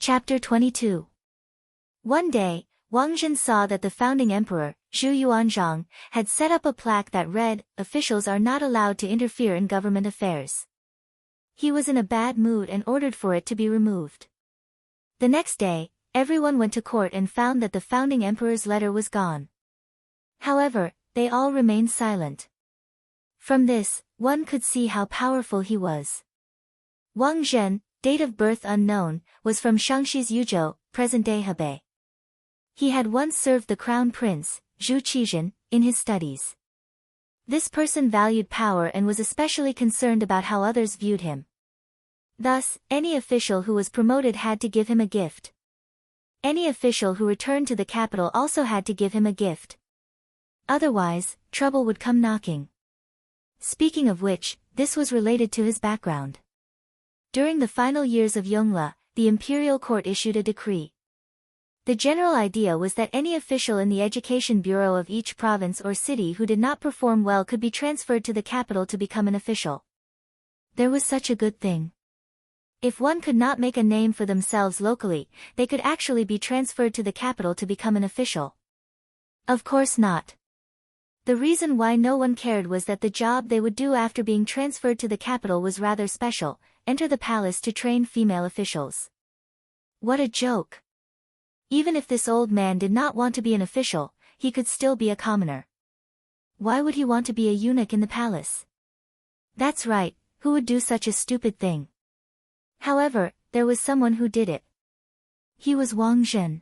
Chapter 22. One day, Wang Zhen saw that the founding emperor, Zhu Yuanzhang, had set up a plaque that read, "Officials are not allowed to interfere in government affairs." He was in a bad mood and ordered for it to be removed. The next day, everyone went to court and found that the founding emperor's letter was gone. However, they all remained silent. From this, one could see how powerful he was. Wang Zhen, date of birth unknown, was from Shaanxi's Yuzhou, present-day Hebei. He had once served the crown prince, Zhu Qizhen, in his studies. This person valued power and was especially concerned about how others viewed him. Thus, any official who was promoted had to give him a gift. Any official who returned to the capital also had to give him a gift. Otherwise, trouble would come knocking. Speaking of which, this was related to his background. During the final years of Yongle, the imperial court issued a decree. The general idea was that any official in the education bureau of each province or city who did not perform well could be transferred to the capital to become an official. There was such a good thing. If one could not make a name for themselves locally, they could actually be transferred to the capital to become an official. Of course not. The reason why no one cared was that the job they would do after being transferred to the capital was rather special: enter the palace to train female officials. What a joke! Even if this old man did not want to be an official, he could still be a commoner. Why would he want to be a eunuch in the palace? That's right, who would do such a stupid thing? However, there was someone who did it. He was Wang Zhen.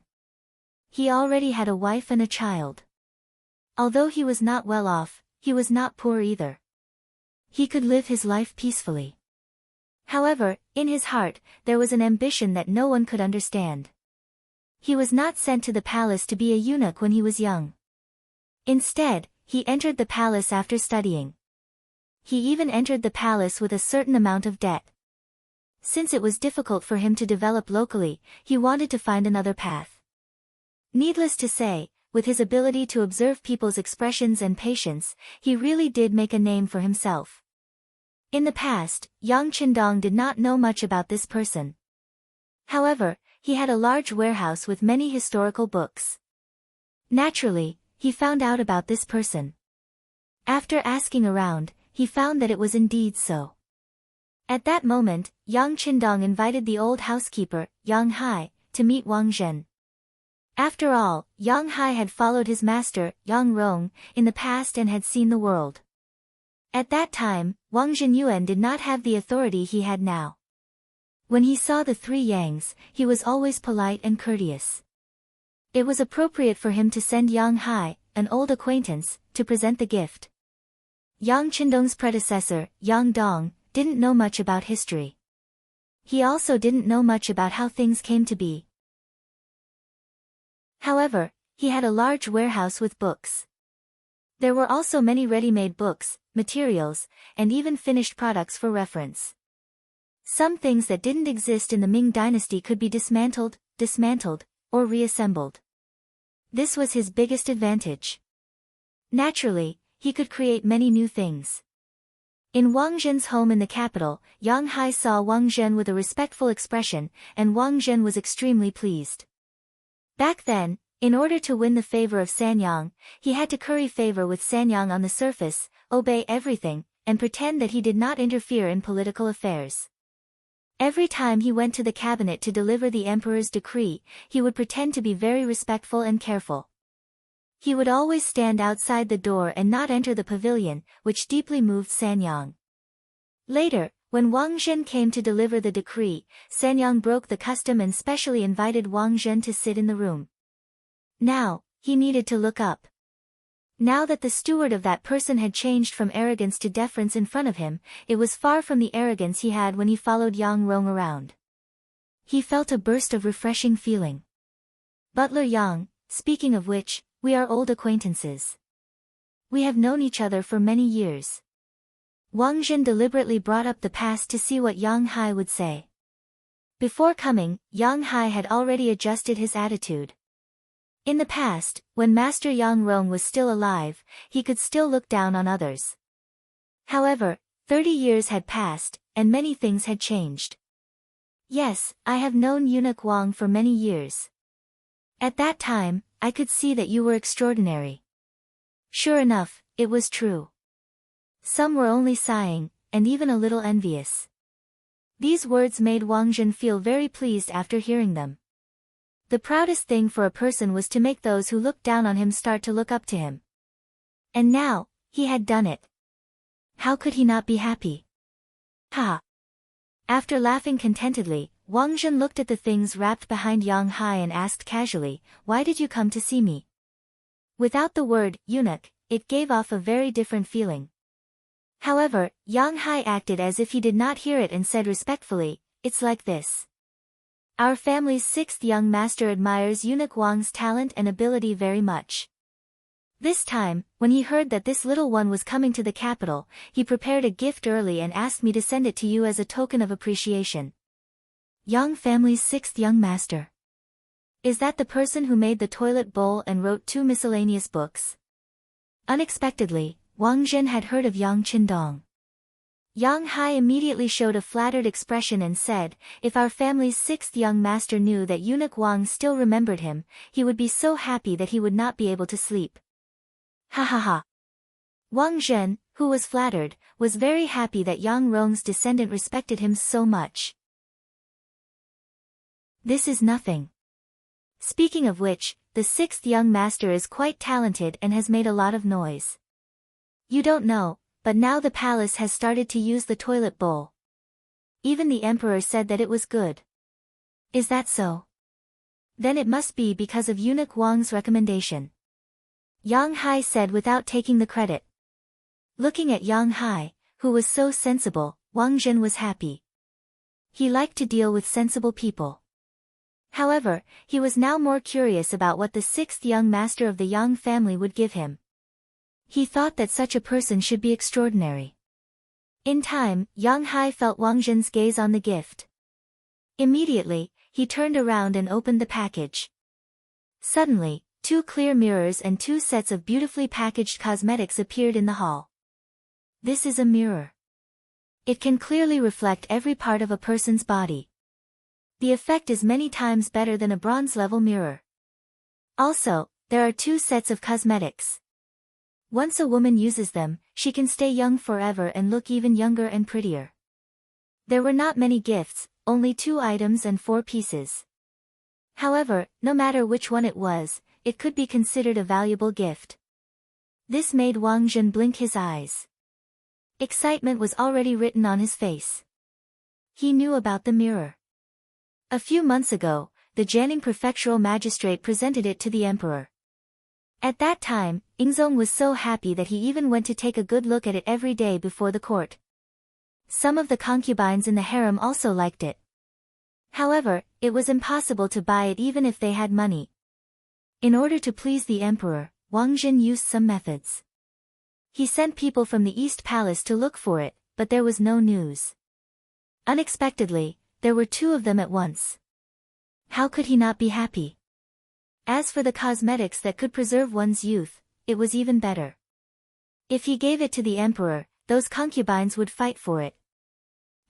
He already had a wife and a child. Although he was not well off, he was not poor either. He could live his life peacefully. However, in his heart, there was an ambition that no one could understand. He was not sent to the palace to be a eunuch when he was young. Instead, he entered the palace after studying. He even entered the palace with a certain amount of debt. Since it was difficult for him to develop locally, he wanted to find another path. Needless to say, with his ability to observe people's expressions and patience, he really did make a name for himself. In the past, Yang Qindong did not know much about this person. However, he had a large warehouse with many historical books. Naturally, he found out about this person. After asking around, he found that it was indeed so. At that moment, Yang Qindong invited the old housekeeper, Yang Hai, to meet Wang Zhen. After all, Yang Hai had followed his master, Yang Rong, in the past and had seen the world. At that time, Wang Zhenyuan did not have the authority he had now. When he saw the three Yangs, he was always polite and courteous. It was appropriate for him to send Yang Hai, an old acquaintance, to present the gift. Yang Qindong's predecessor, Yang Dong, didn't know much about history. He also didn't know much about how things came to be. However, he had a large warehouse with books. There were also many ready-made books, materials, and even finished products for reference. Some things that didn't exist in the Ming dynasty could be dismantled, or reassembled. This was his biggest advantage. Naturally, he could create many new things. In Wang Zhen's home in the capital, Yang Hai saw Wang Zhen with a respectful expression, and Wang Zhen was extremely pleased. Back then, in order to win the favor of Sanyang, he had to curry favor with Sanyang on the surface, obey everything, and pretend that he did not interfere in political affairs. Every time he went to the cabinet to deliver the emperor's decree, he would pretend to be very respectful and careful. He would always stand outside the door and not enter the pavilion, which deeply moved Sanyang. Later, when Wang Zhen came to deliver the decree, Sanyang broke the custom and specially invited Wang Zhen to sit in the room. Now, he needed to look up. Now that the steward of that person had changed from arrogance to deference in front of him, it was far from the arrogance he had when he followed Yang Rong around. He felt a burst of refreshing feeling. Butler Yang, speaking of which, we are old acquaintances. We have known each other for many years. Wang Zhen deliberately brought up the past to see what Yang Hai would say. Before coming, Yang Hai had already adjusted his attitude. In the past, when Master Yang Rong was still alive, he could still look down on others. However, 30 years had passed, and many things had changed. Yes, I have known eunuch Wang for many years. At that time, I could see that you were extraordinary. Sure enough, it was true. Some were only sighing, and even a little envious. These words made Wang Zhen feel very pleased after hearing them. The proudest thing for a person was to make those who looked down on him start to look up to him. And now, he had done it. How could he not be happy? Ha! After laughing contentedly, Wang Zhen looked at the things wrapped behind Yang Hai and asked casually, "Why did you come to see me?" Without the word, eunuch, it gave off a very different feeling. However, Yang Hai acted as if he did not hear it and said respectfully, "It's like this. Our family's sixth young master admires eunuch Wang's talent and ability very much. This time, when he heard that this little one was coming to the capital, he prepared a gift early and asked me to send it to you as a token of appreciation." Yang family's sixth young master. Is that the person who made the toilet bowl and wrote 2 miscellaneous books? Unexpectedly, Wang Zhen had heard of Yang Qindong. Yang Hai immediately showed a flattered expression and said, "If our family's sixth young master knew that eunuch Wang still remembered him, he would be so happy that he would not be able to sleep." Ha ha ha. Wang Zhen, who was flattered, was very happy that Yang Rong's descendant respected him so much. This is nothing. Speaking of which, the sixth young master is quite talented and has made a lot of noise. You don't know, but now the palace has started to use the toilet bowl. Even the emperor said that it was good. Is that so? Then it must be because of eunuch Wang's recommendation. Yang Hai said without taking the credit. Looking at Yang Hai, who was so sensible, Wang Zhen was happy. He liked to deal with sensible people. However, he was now more curious about what the sixth young master of the Yang family would give him. He thought that such a person should be extraordinary. In time, Yang Hai felt Wang Zhen's gaze on the gift. Immediately, he turned around and opened the package. Suddenly, 2 clear mirrors and 2 sets of beautifully packaged cosmetics appeared in the hall. This is a mirror. It can clearly reflect every part of a person's body. The effect is many times better than a bronze-level mirror. Also, there are 2 sets of cosmetics. Once a woman uses them, she can stay young forever and look even younger and prettier. There were not many gifts, only 2 items and 4 pieces. However, no matter which one it was, it could be considered a valuable gift. This made Wang Zhen blink his eyes. Excitement was already written on his face. He knew about the mirror. A few months ago, the Jianing prefectural magistrate presented it to the emperor. At that time, Yingzong was so happy that he even went to take a good look at it every day before the court. Some of the concubines in the harem also liked it. However, it was impossible to buy it even if they had money. In order to please the emperor, Wang Zhen used some methods. He sent people from the East Palace to look for it, but there was no news. Unexpectedly, there were 2 of them at once. How could he not be happy? As for the cosmetics that could preserve one's youth, it was even better. If he gave it to the emperor, those concubines would fight for it.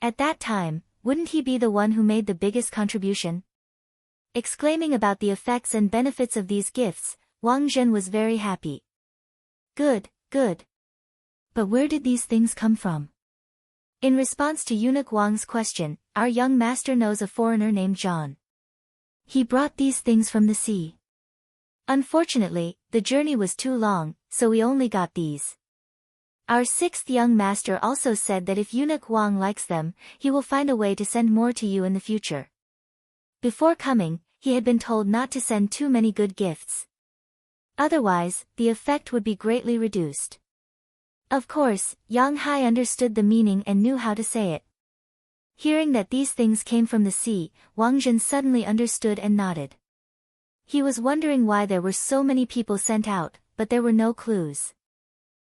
At that time, wouldn't he be the one who made the biggest contribution? Exclaiming about the effects and benefits of these gifts, Wang Zhen was very happy. Good, good. But where did these things come from? In response to eunuch Wang's question, our young master knows a foreigner named John. He brought these things from the sea. Unfortunately, the journey was too long, so we only got these. Our sixth young master also said that if eunuch Wang likes them, he will find a way to send more to you in the future. Before coming, he had been told not to send too many good gifts. Otherwise, the effect would be greatly reduced. Of course, Yang Hai understood the meaning and knew how to say it. Hearing that these things came from the sea, Wang Zhen suddenly understood and nodded. He was wondering why there were so many people sent out, but there were no clues.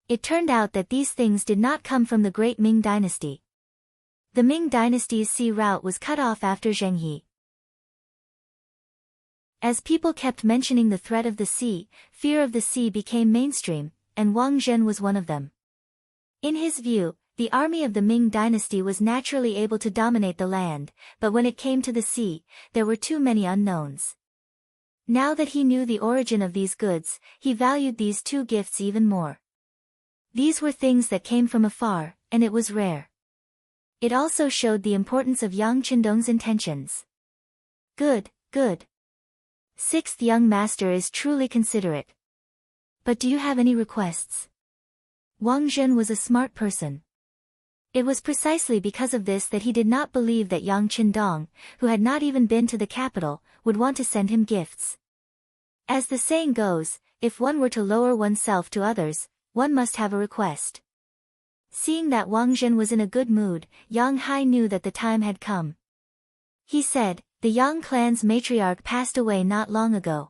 It turned out that these things did not come from the great Ming dynasty. The Ming dynasty's sea route was cut off after Zhenghe. As people kept mentioning the threat of the sea, fear of the sea became mainstream, and Wang Zhen was one of them. In his view, The army of the Ming dynasty was naturally able to dominate the land, but when it came to the sea, there were too many unknowns. Now that he knew the origin of these goods, he valued these two gifts even more. These were things that came from afar, and it was rare. It also showed the importance of Yang Qindong's intentions. Good, good. Sixth young master is truly considerate. But do you have any requests? Wang Zhen was a smart person. It was precisely because of this that he did not believe that Yang Qindong, who had not even been to the capital, would want to send him gifts. As the saying goes, if one were to lower oneself to others, one must have a request. Seeing that Wang Zhen was in a good mood, Yang Hai knew that the time had come. He said, "The Yang clan's matriarch passed away not long ago.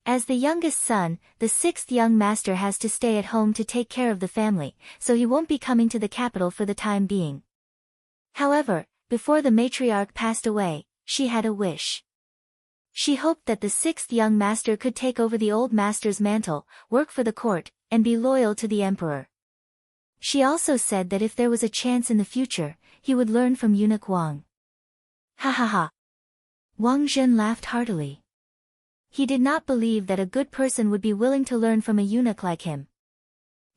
As the youngest son, the sixth young master has to stay at home to take care of the family, so he won't be coming to the capital for the time being. However, before the matriarch passed away, she had a wish. She hoped that the sixth young master could take over the old master's mantle, work for the court, and be loyal to the emperor. She also said that if there was a chance in the future, he would learn from eunuch Wang." Ha ha ha. Wang Zhen laughed heartily. He did not believe that a good person would be willing to learn from a eunuch like him.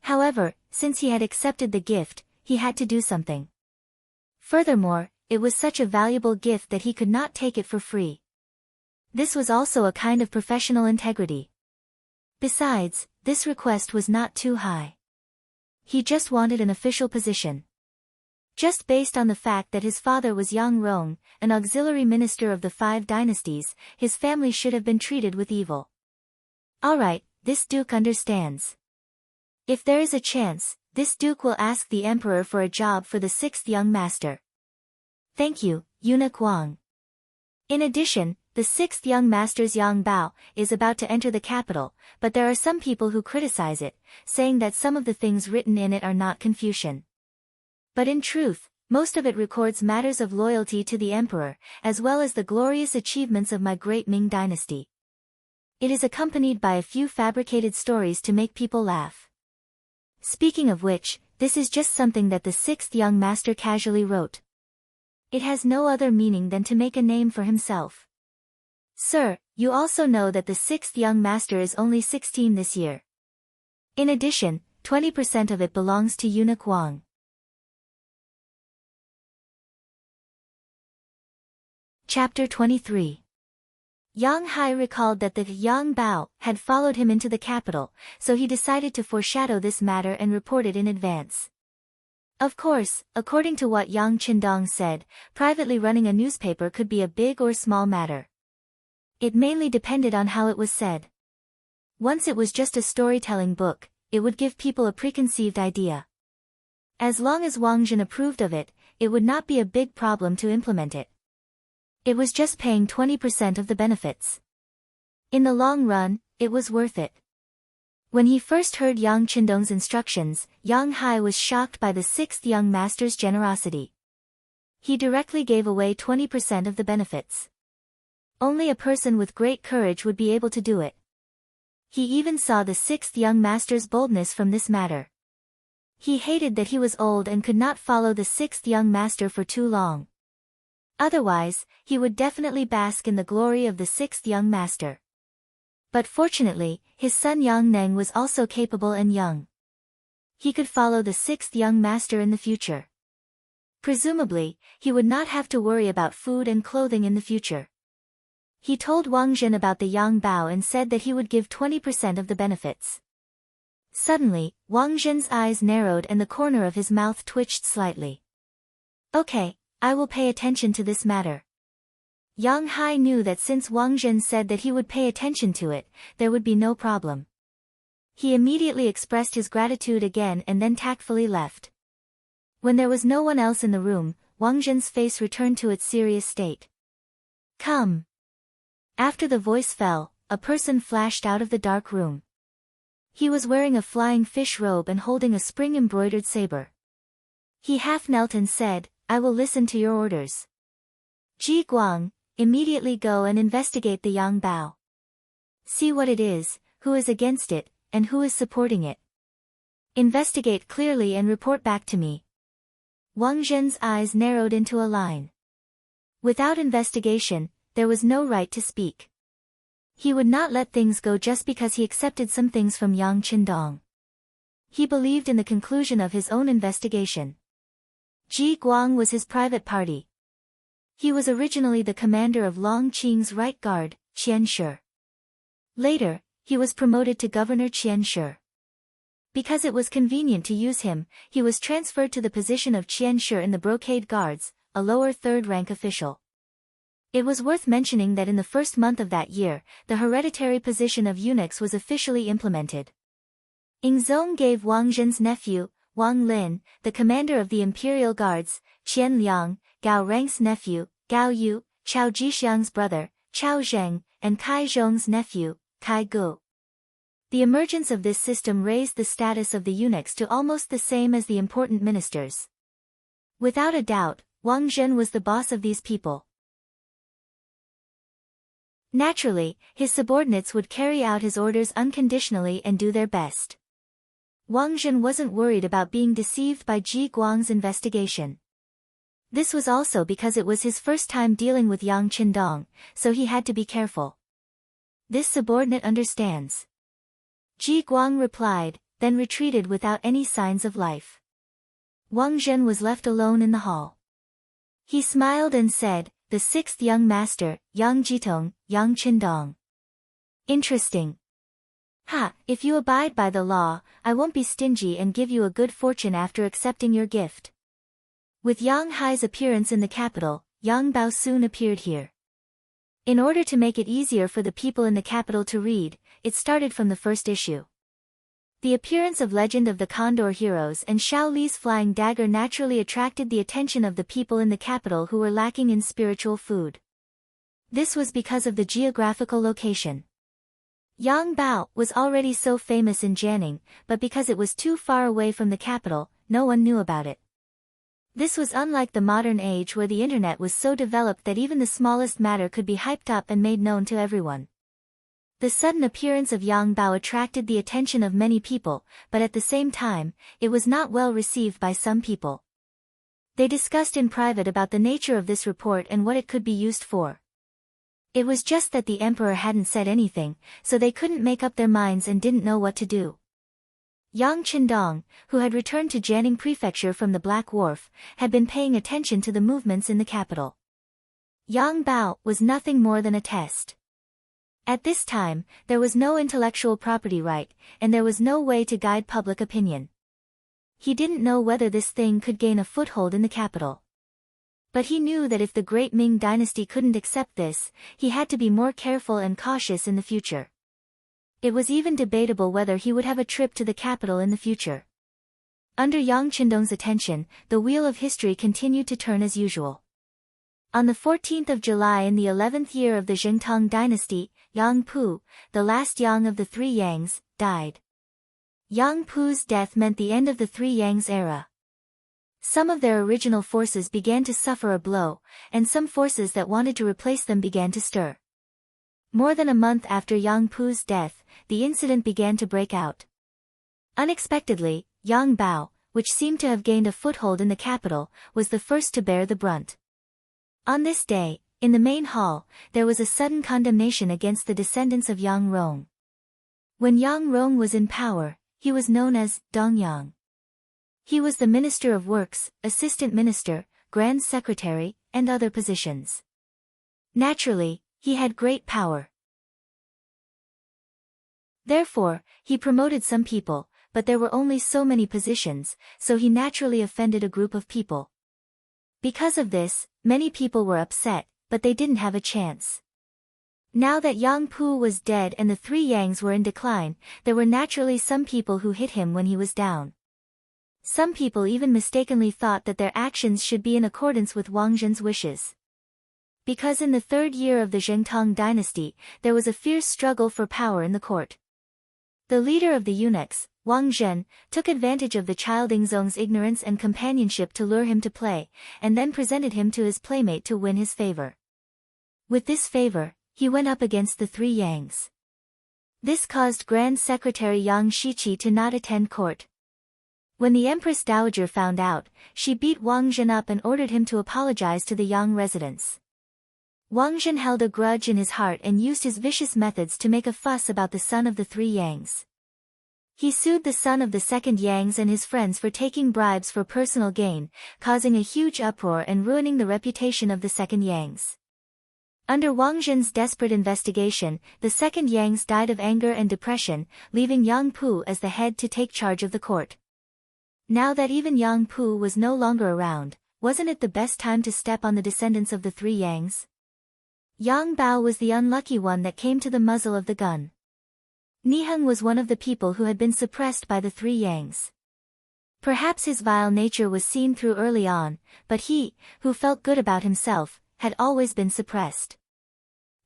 However, since he had accepted the gift, he had to do something. Furthermore, it was such a valuable gift that he could not take it for free. This was also a kind of professional integrity. Besides, this request was not too high. He just wanted an official position. Just based on the fact that his father was Yang Rong, an auxiliary minister of the five dynasties, his family should have been treated with evil. Alright, this duke understands. If there is a chance, this duke will ask the emperor for a job for the sixth young master. Thank you, eunuch Wang. In addition, the sixth young master's Yang Bao is about to enter the capital, but there are some people who criticize it, saying that some of the things written in it are not Confucian. But in truth, most of it records matters of loyalty to the emperor, as well as the glorious achievements of my great Ming dynasty. It is accompanied by a few fabricated stories to make people laugh. Speaking of which, this is just something that the sixth young master casually wrote. It has no other meaning than to make a name for himself. Sir, you also know that the sixth young master is only 16 this year. In addition, 20% of it belongs to eunuch Wang. Chapter 23. Yang Hai recalled that the Yang Bao had followed him into the capital, so he decided to foreshadow this matter and report it in advance. Of course, according to what Yang Qindong said, privately running a newspaper could be a big or small matter. It mainly depended on how it was said. Once it was just a storytelling book, it would give people a preconceived idea. As long as Wang Zhen approved of it, it would not be a big problem to implement it. It was just paying 20% of the benefits. In the long run, it was worth it. When he first heard Yang Qindong's instructions, Yang Hai was shocked by the sixth young master's generosity. He directly gave away 20% of the benefits. Only a person with great courage would be able to do it. He even saw the sixth young master's boldness from this matter. He hated that he was old and could not follow the sixth young master for too long. Otherwise, he would definitely bask in the glory of the sixth young master. But fortunately, his son Yang Neng was also capable and young. He could follow the sixth young master in the future. Presumably, he would not have to worry about food and clothing in the future. He told Wang Zhen about the Yang Bao and said that he would give 20% of the benefits. Suddenly, Wang Zhen's eyes narrowed and the corner of his mouth twitched slightly. Okay, I will pay attention to this matter. Yang Hai knew that since Wang Zhen said that he would pay attention to it, there would be no problem. He immediately expressed his gratitude again and then tactfully left. When there was no one else in the room, Wang Zhen's face returned to its serious state. Come. After the voice fell, a person flashed out of the dark room. He was wearing a flying fish robe and holding a spring-embroidered saber. He half knelt and said, I will listen to your orders. Ji Guang, immediately go and investigate the Yang Bao. See what it is, who is against it, and who is supporting it. Investigate clearly and report back to me. Wang Zhen's eyes narrowed into a line. Without investigation, there was no right to speak. He would not let things go just because he accepted some things from Yang Qindong. He believed in the conclusion of his own investigation. Ji Guang was his private party. He was originally the commander of Long Qing's right guard, Qianshi. Later, he was promoted to Governor Qianshi. Because it was convenient to use him, he was transferred to the position of Qianshi in the Brocade Guards, a lower third-rank official. It was worth mentioning that in the first month of that year, the hereditary position of eunuchs was officially implemented. Yingzong gave Wang Zhen's nephew, Wang Lin, the commander of the Imperial Guards, Qian Liang, Gao Reng's nephew, Gao Yu, Chao Jixiang's brother, Chao Zheng, and Kai Zhong's nephew, Kai Gu. The emergence of this system raised the status of the eunuchs to almost the same as the important ministers. Without a doubt, Wang Zhen was the boss of these people. Naturally, his subordinates would carry out his orders unconditionally and do their best. Wang Zhen wasn't worried about being deceived by Ji Guang's investigation. This was also because it was his first time dealing with Yang Qindong, so he had to be careful. This subordinate understands. Ji Guang replied, then retreated without any signs of life. Wang Zhen was left alone in the hall. He smiled and said, "The sixth young master, Yang Jitong, Yang Qindong. Interesting. Ha, if you abide by the law, I won't be stingy and give you a good fortune after accepting your gift." With Yang Hai's appearance in the capital, Yang Bao soon appeared here. In order to make it easier for the people in the capital to read, it started from the first issue. The appearance of Legend of the Condor Heroes and Xiao Li's flying dagger naturally attracted the attention of the people in the capital who were lacking in spiritual food. This was because of the geographical location. Yang Bao was already so famous in Jianing, but because it was too far away from the capital, no one knew about it. This was unlike the modern age where the internet was so developed that even the smallest matter could be hyped up and made known to everyone. The sudden appearance of Yang Bao attracted the attention of many people, but at the same time, it was not well received by some people. They discussed in private about the nature of this report and what it could be used for. It was just that the emperor hadn't said anything, so they couldn't make up their minds and didn't know what to do. Yang Qindong, who had returned to Jianing Prefecture from the Black Wharf, had been paying attention to the movements in the capital. Yang Bao was nothing more than a test. At this time, there was no intellectual property right, and there was no way to guide public opinion. He didn't know whether this thing could gain a foothold in the capital. But he knew that if the great Ming dynasty couldn't accept this, he had to be more careful and cautious in the future. It was even debatable whether he would have a trip to the capital in the future. Under Yang Qindong's attention, the wheel of history continued to turn as usual. On the 14th of July in the 11th year of the Zhengtang dynasty, Yang Pu, the last Yang of the three Yangs, died. Yang Pu's death meant the end of the three Yangs era. Some of their original forces began to suffer a blow, and some forces that wanted to replace them began to stir. More than a month after Yang Pu's death, the incident began to break out. Unexpectedly, Yang Bao, which seemed to have gained a foothold in the capital, was the first to bear the brunt. On this day, in the main hall, there was a sudden condemnation against the descendants of Yang Rong. When Yang Rong was in power, he was known as Dongyang. He was the Minister of Works, Assistant Minister, Grand Secretary, and other positions. Naturally, he had great power. Therefore, he promoted some people, but there were only so many positions, so he naturally offended a group of people. Because of this, many people were upset, but they didn't have a chance. Now that Yang Pu was dead and the three Yangs were in decline, there were naturally some people who hit him when he was down. Some people even mistakenly thought that their actions should be in accordance with Wang Zhen's wishes. Because in the third year of the Zhengtang dynasty, there was a fierce struggle for power in the court. The leader of the eunuchs, Wang Zhen, took advantage of the child Yingzong's ignorance and companionship to lure him to play, and then presented him to his playmate to win his favor. With this favor, he went up against the three Yangs. This caused Grand Secretary Yang Shiqi to not attend court. When the Empress Dowager found out, she beat Wang Zhen up and ordered him to apologize to the Yang residents. Wang Zhen held a grudge in his heart and used his vicious methods to make a fuss about the son of the three Yangs. He sued the son of the second Yangs and his friends for taking bribes for personal gain, causing a huge uproar and ruining the reputation of the second Yangs. Under Wang Zhen's desperate investigation, the second Yangs died of anger and depression, leaving Yang Pu as the head to take charge of the court. Now that even Yang Pu was no longer around, wasn't it the best time to step on the descendants of the three Yangs? Yang Bao was the unlucky one that came to the muzzle of the gun. Niheng was one of the people who had been suppressed by the three Yangs. Perhaps his vile nature was seen through early on, but he, who felt good about himself, had always been suppressed.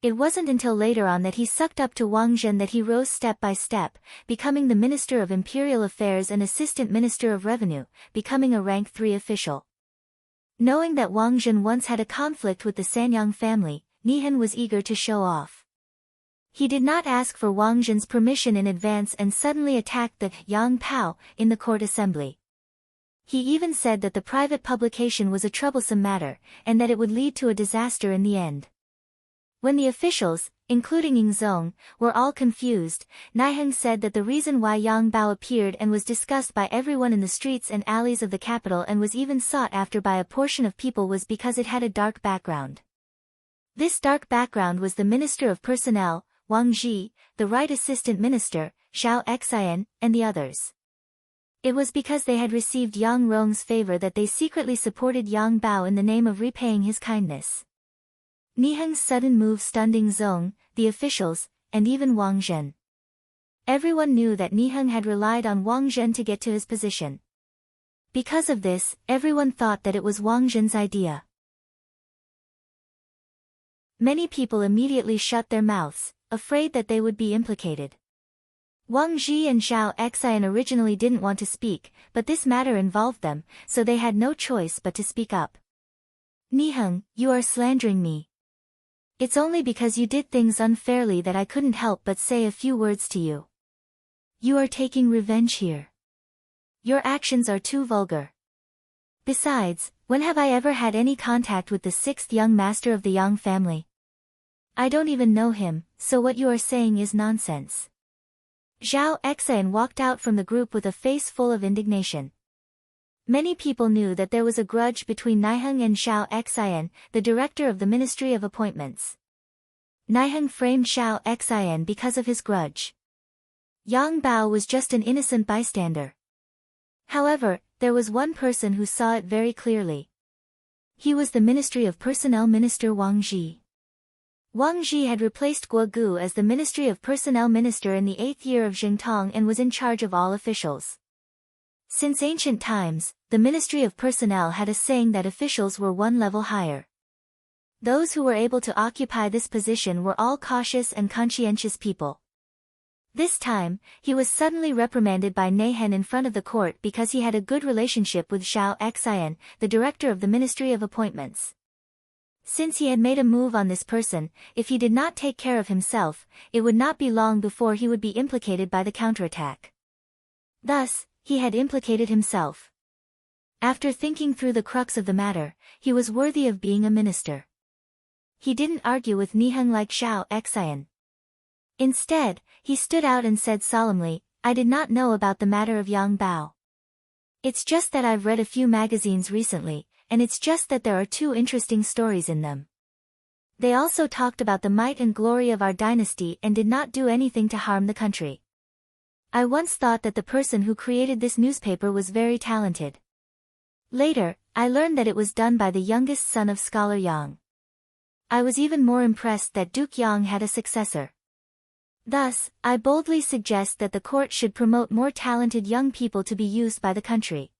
It wasn't until later on that he sucked up to Wang Zhen that he rose step by step, becoming the Minister of Imperial Affairs and Assistant Minister of Revenue, becoming a rank 3 official. Knowing that Wang Zhen once had a conflict with the Sanyang family, Niheng was eager to show off. He did not ask for Wang Zhen's permission in advance and suddenly attacked the Yang Pao in the court assembly. He even said that the private publication was a troublesome matter, and that it would lead to a disaster in the end. When the officials, including Ying Zong, were all confused, Niheng said that the reason why Yang Bao appeared and was discussed by everyone in the streets and alleys of the capital and was even sought after by a portion of people was because it had a dark background. This dark background was the Minister of Personnel, Wang Ji, the Right Assistant Minister, Xiao Xian, and the others. It was because they had received Yang Rong's favor that they secretly supported Yang Bao in the name of repaying his kindness. Niheng's sudden move stunned Ying Zong, the officials, and even Wang Zhen. Everyone knew that Niheng had relied on Wang Zhen to get to his position. Because of this, everyone thought that it was Wang Zhen's idea. Many people immediately shut their mouths, afraid that they would be implicated. Wang Ji and Xiao Xian originally didn't want to speak, but this matter involved them, so they had no choice but to speak up. Niheng, you are slandering me. It's only because you did things unfairly that I couldn't help but say a few words to you. You are taking revenge here. Your actions are too vulgar. Besides, when have I ever had any contact with the sixth young master of the Yang family? I don't even know him, so what you are saying is nonsense. Xiao Xian walked out from the group with a face full of indignation. Many people knew that there was a grudge between Niheng and Xiao Xian, the director of the Ministry of Appointments. Niheng framed Xiao Xian because of his grudge. Yang Bao was just an innocent bystander. However, there was one person who saw it very clearly. He was the Ministry of Personnel Minister Wang Ji. Wang Ji had replaced Guo Gu as the Ministry of Personnel Minister in the 8th year of Jingtong and was in charge of all officials. Since ancient times, the Ministry of Personnel had a saying that officials were one level higher. Those who were able to occupy this position were all cautious and conscientious people. This time, he was suddenly reprimanded by Nehen in front of the court because he had a good relationship with Xiao Xian, the director of the Ministry of Appointments. Since he had made a move on this person, if he did not take care of himself, it would not be long before he would be implicated by the counterattack. Thus, he had implicated himself. After thinking through the crux of the matter, he was worthy of being a minister. He didn't argue with Niheng like Xiao Xian. Instead, he stood out and said solemnly, I did not know about the matter of Yang Bao. It's just that I've read a few magazines recently, and it's just that there are 2 interesting stories in them. They also talked about the might and glory of our dynasty and did not do anything to harm the country. I once thought that the person who created this newspaper was very talented. Later, I learned that it was done by the youngest son of Scholar Yang. I was even more impressed that Duke Yang had a successor. Thus, I boldly suggest that the court should promote more talented young people to be used by the country.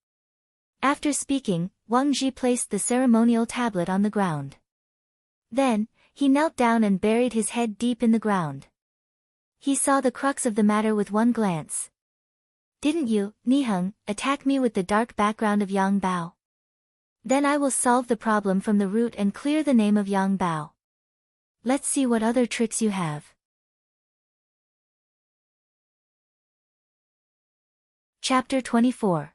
After speaking, Wang Ji placed the ceremonial tablet on the ground. Then, he knelt down and buried his head deep in the ground. He saw the crux of the matter with one glance. Didn't you, Niheng, attack me with the dark background of Yang Bao? Then I will solve the problem from the root and clear the name of Yang Bao. Let's see what other tricks you have. Chapter 24.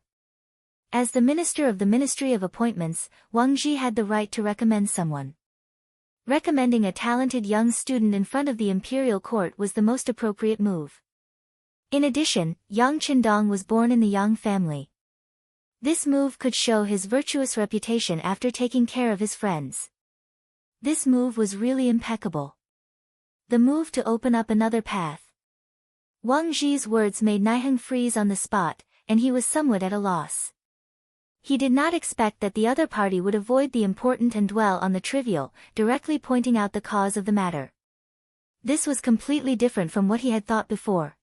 As the minister of the Ministry of Appointments, Wang Zhi had the right to recommend someone. Recommending a talented young student in front of the imperial court was the most appropriate move. In addition, Yang Qindong was born in the Yang family. This move could show his virtuous reputation after taking care of his friends. This move was really impeccable. The move to open up another path. Wang Zhi's words made Niheng freeze on the spot, and he was somewhat at a loss. He did not expect that the other party would avoid the important and dwell on the trivial, directly pointing out the cause of the matter. This was completely different from what he had thought before.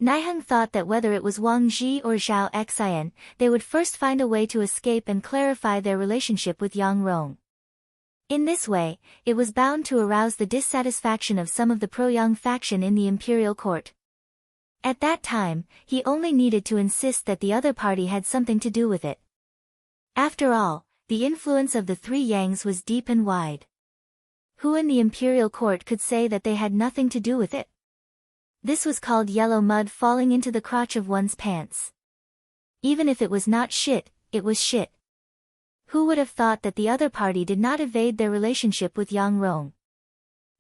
Niheng thought that whether it was Wang Zhi or Zhao Xian, they would first find a way to escape and clarify their relationship with Yang Rong. In this way, it was bound to arouse the dissatisfaction of some of the pro-Yang faction in the imperial court. At that time, he only needed to insist that the other party had something to do with it. After all, the influence of the three Yangs was deep and wide. Who in the imperial court could say that they had nothing to do with it? This was called yellow mud falling into the crotch of one's pants. Even if it was not shit, it was shit. Who would have thought that the other party did not evade their relationship with Yang Rong?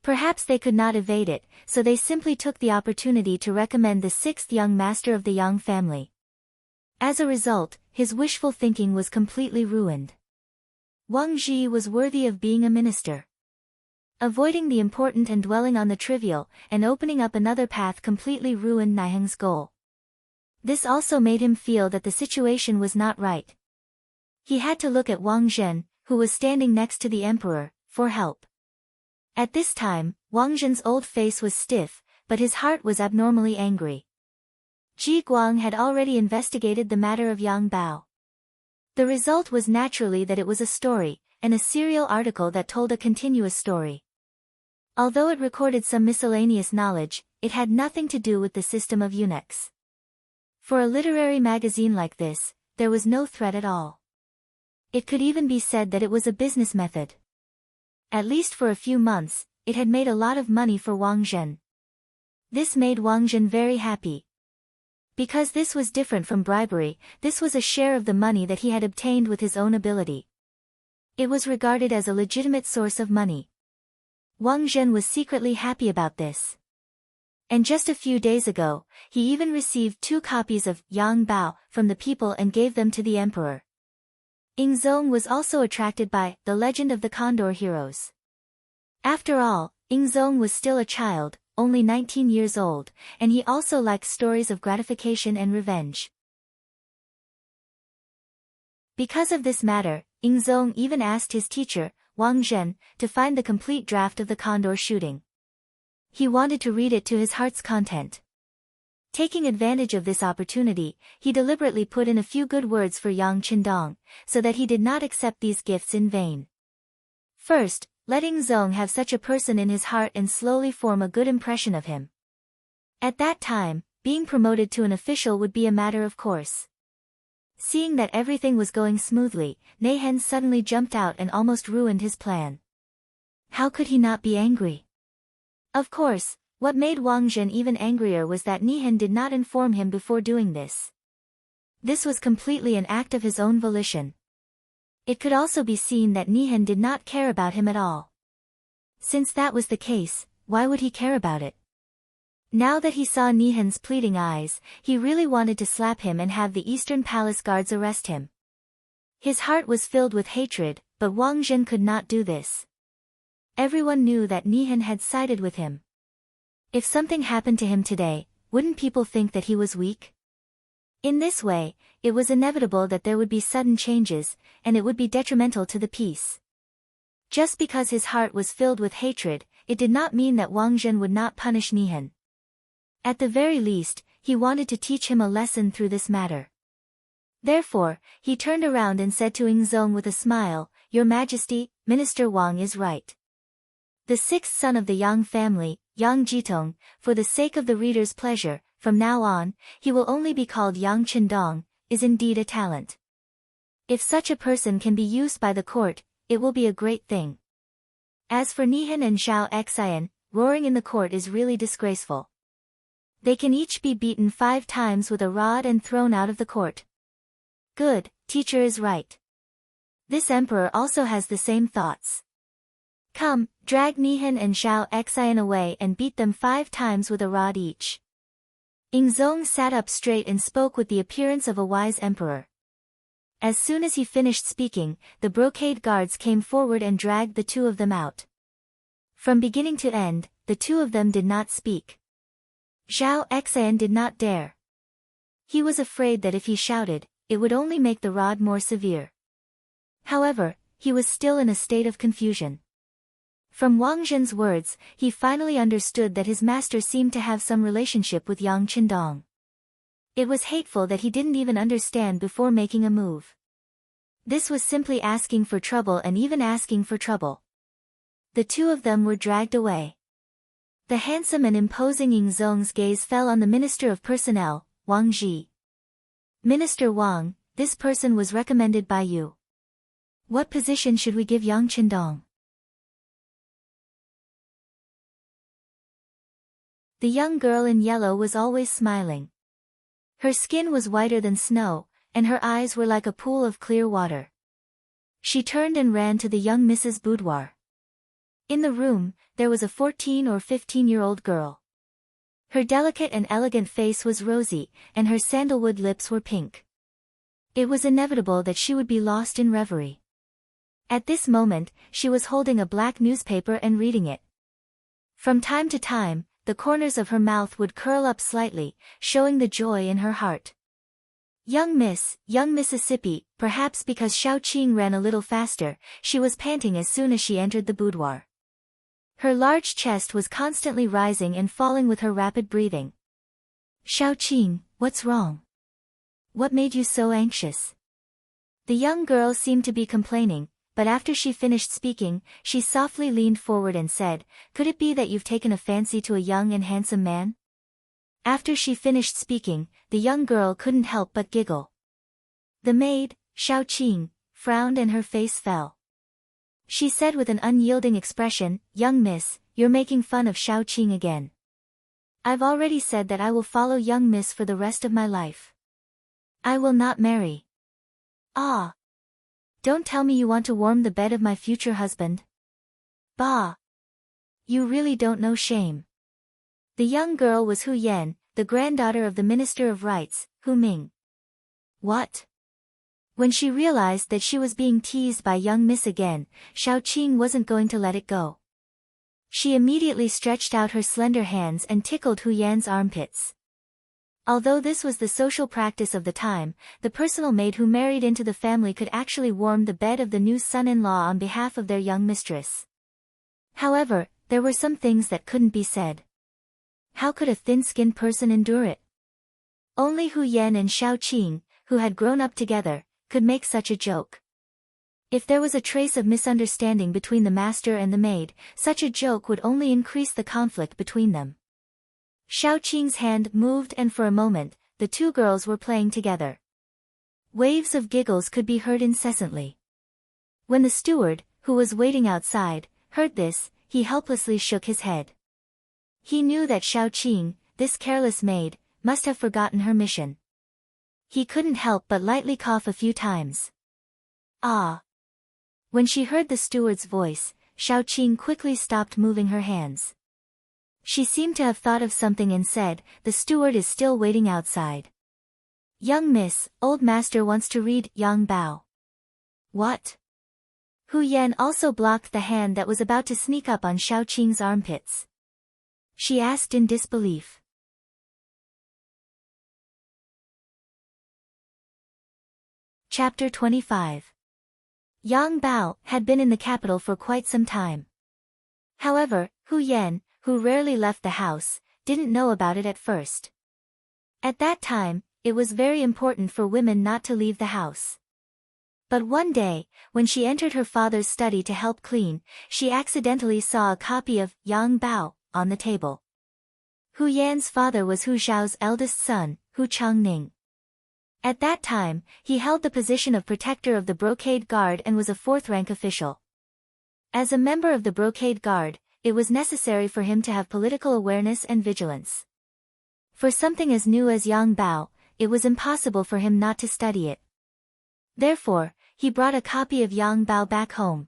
Perhaps they could not evade it, so they simply took the opportunity to recommend the sixth young master of the Yang family. As a result, his wishful thinking was completely ruined. Wang Zhi was worthy of being a minister. Avoiding the important and dwelling on the trivial, and opening up another path completely ruined Niheng's goal. This also made him feel that the situation was not right. He had to look at Wang Zhen, who was standing next to the emperor, for help. At this time, Wang Zhen's old face was stiff, but his heart was abnormally angry. Ji Guang had already investigated the matter of Yang Bao. The result was naturally that it was a story, and a serial article that told a continuous story. Although it recorded some miscellaneous knowledge, it had nothing to do with the system of eunuchs. For a literary magazine like this, there was no threat at all. It could even be said that it was a business method. At least for a few months, it had made a lot of money for Wang Zhen. This made Wang Zhen very happy. Because this was different from bribery, this was a share of the money that he had obtained with his own ability. It was regarded as a legitimate source of money. Wang Zhen was secretly happy about this. And just a few days ago, he even received 2 copies of Yang Bao from the people and gave them to the emperor. Ingzong was also attracted by The Legend of the Condor Heroes. After all, Ingzong was still a child, only 19 years old, and he also liked stories of gratification and revenge. Because of this matter, Ingzong even asked his teacher, Wang Zhen, to find the complete draft of the condor shooting. He wanted to read it to his heart's content. Taking advantage of this opportunity, he deliberately put in a few good words for Yang Qindong, so that he did not accept these gifts in vain. First, let Ingzong have such a person in his heart and slowly form a good impression of him. At that time, being promoted to an official would be a matter of course. Seeing that everything was going smoothly, Niheng suddenly jumped out and almost ruined his plan. How could he not be angry? Of course, what made Wang Zhen even angrier was that Niheng did not inform him before doing this. This was completely an act of his own volition. It could also be seen that Niheng did not care about him at all. Since that was the case, why would he care about it? Now that he saw Niheng's pleading eyes, he really wanted to slap him and have the Eastern Palace guards arrest him. His heart was filled with hatred, but Wang Zhen could not do this. Everyone knew that Niheng had sided with him. If something happened to him today, wouldn't people think that he was weak? In this way, it was inevitable that there would be sudden changes, and it would be detrimental to the peace. Just because his heart was filled with hatred, it did not mean that Wang Zhen would not punish Niheng. At the very least, he wanted to teach him a lesson through this matter. Therefore, he turned around and said to Ingzong with a smile, "Your Majesty, Minister Wang is right. The 6th son of the Yang family, Yang Jitong, for the sake of the reader's pleasure, from now on, he will only be called Yang Qindong, is indeed a talent. If such a person can be used by the court, it will be a great thing. As for Niheng and Zhao Xian, roaring in the court is really disgraceful. They can each be beaten 5 times with a rod and thrown out of the court." Good, teacher is right. This emperor also has the same thoughts. Come, drag Nihan and Zhao Xian away and beat them 5 times with a rod each. Yingzong sat up straight and spoke with the appearance of a wise emperor. As soon as he finished speaking, the brocade guards came forward and dragged the 2 of them out. From beginning to end, the 2 of them did not speak. Zhao Xian did not dare. He was afraid that if he shouted, it would only make the rod more severe. However, he was still in a state of confusion. From Wang Zhen's words, he finally understood that his master seemed to have some relationship with Yang Qindong. It was hateful that he didn't even understand before making a move. This was simply asking for trouble and even asking for trouble. The 2 of them were dragged away. The handsome and imposing Yingzong's gaze fell on the Minister of Personnel, Wang Zhi. Minister Wang, this person was recommended by you. What position should we give Yang Qindong? The young girl in yellow was always smiling. Her skin was whiter than snow, and her eyes were like a pool of clear water. She turned and ran to the young Mrs. Boudoir. In the room, there was a 14 or 15-year-old girl. Her delicate and elegant face was rosy, and her sandalwood lips were pink. It was inevitable that she would be lost in reverie. At this moment, she was holding a black newspaper and reading it. From time to time, the corners of her mouth would curl up slightly, showing the joy in her heart. Young Mississippi, perhaps because Xiao Qing ran a little faster, she was panting as soon as she entered the boudoir. Her large chest was constantly rising and falling with her rapid breathing. Xiao Qing, what's wrong? What made you so anxious? The young girl seemed to be complaining, but after she finished speaking, she softly leaned forward and said, "Could it be that you've taken a fancy to a young and handsome man?" After she finished speaking, the young girl couldn't help but giggle. The maid, Xiao Qing, frowned and her face fell. She said with an unyielding expression, "Young miss, you're making fun of Xiao Qing again. I've already said that I will follow young miss for the rest of my life. I will not marry." "Ah! Don't tell me you want to warm the bed of my future husband." "Bah! You really don't know shame." The young girl was Hu Yan, the granddaughter of the Minister of Rights, Hu Ming. What? When she realized that she was being teased by young miss again, Xiao Qing wasn't going to let it go. She immediately stretched out her slender hands and tickled Hu Yan's armpits. Although this was the social practice of the time, the personal maid who married into the family could actually warm the bed of the new son-in-law on behalf of their young mistress. However, there were some things that couldn't be said. How could a thin-skinned person endure it? Only Hu Yan and Xiao Qing, who had grown up together, could make such a joke. If there was a trace of misunderstanding between the master and the maid, such a joke would only increase the conflict between them. Xiao Qing's hand moved and for a moment, the 2 girls were playing together. Waves of giggles could be heard incessantly. When the steward, who was waiting outside, heard this, he helplessly shook his head. He knew that Xiao Qing, this careless maid, must have forgotten her mission. He couldn't help but lightly cough a few times. "Ah!" When she heard the steward's voice, Xiao Qing quickly stopped moving her hands. She seemed to have thought of something and said, "The steward is still waiting outside." "Young miss, old master wants to read Yang Bao." "What?" Hu Yan also blocked the hand that was about to sneak up on Xiao Qing's armpits. She asked in disbelief. Chapter 25. Yang Bao had been in the capital for quite some time. However, Hu Yan, who rarely left the house, didn't know about it at first. At that time, it was very important for women not to leave the house. But one day, when she entered her father's study to help clean, she accidentally saw a copy of Yang Bao on the table. Hu Yan's father was Hu Zhao's eldest son, Hu Changning. At that time, he held the position of protector of the brocade guard and was a 4th-rank official. As a member of the brocade guard, it was necessary for him to have political awareness and vigilance. For something as new as Yang Bao, it was impossible for him not to study it. Therefore, he brought a copy of Yang Bao back home.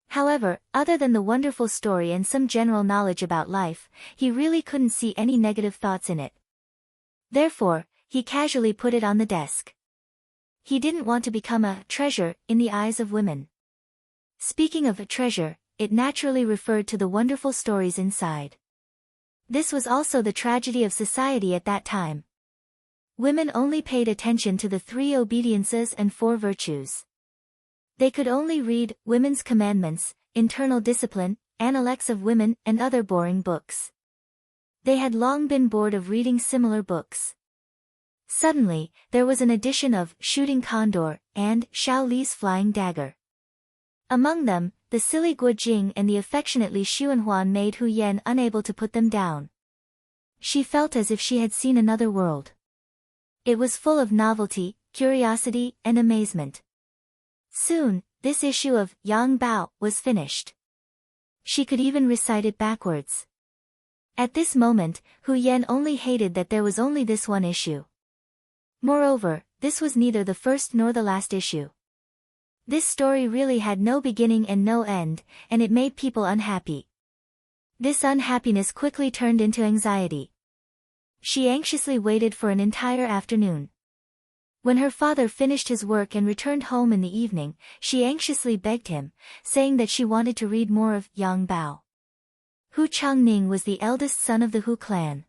However, other than the wonderful story and some general knowledge about life, he really couldn't see any negative thoughts in it. Therefore, he casually put it on the desk. He didn't want to become a treasure in the eyes of women. Speaking of a treasure, it naturally referred to the wonderful stories inside. This was also the tragedy of society at that time. Women only paid attention to the 3 obediences and 4 virtues. They could only read women's commandments, internal discipline, analects of women, and other boring books. They had long been bored of reading similar books. Suddenly, there was an edition of Shooting Condor and Xiao Li's Flying Dagger. Among them, the silly Guo Jing and the affectionately Xuanhuan made Hu Yan unable to put them down. She felt as if she had seen another world. It was full of novelty, curiosity, and amazement. Soon, this issue of Yang Bao was finished. She could even recite it backwards. At this moment, Hu Yan only hated that there was only this one issue. Moreover, this was neither the first nor the last issue. This story really had no beginning and no end, and it made people unhappy. This unhappiness quickly turned into anxiety. She anxiously waited for an entire afternoon. When her father finished his work and returned home in the evening, she anxiously begged him, saying that she wanted to read more of Yang Bao. Hu Changning was the eldest son of the Hu clan.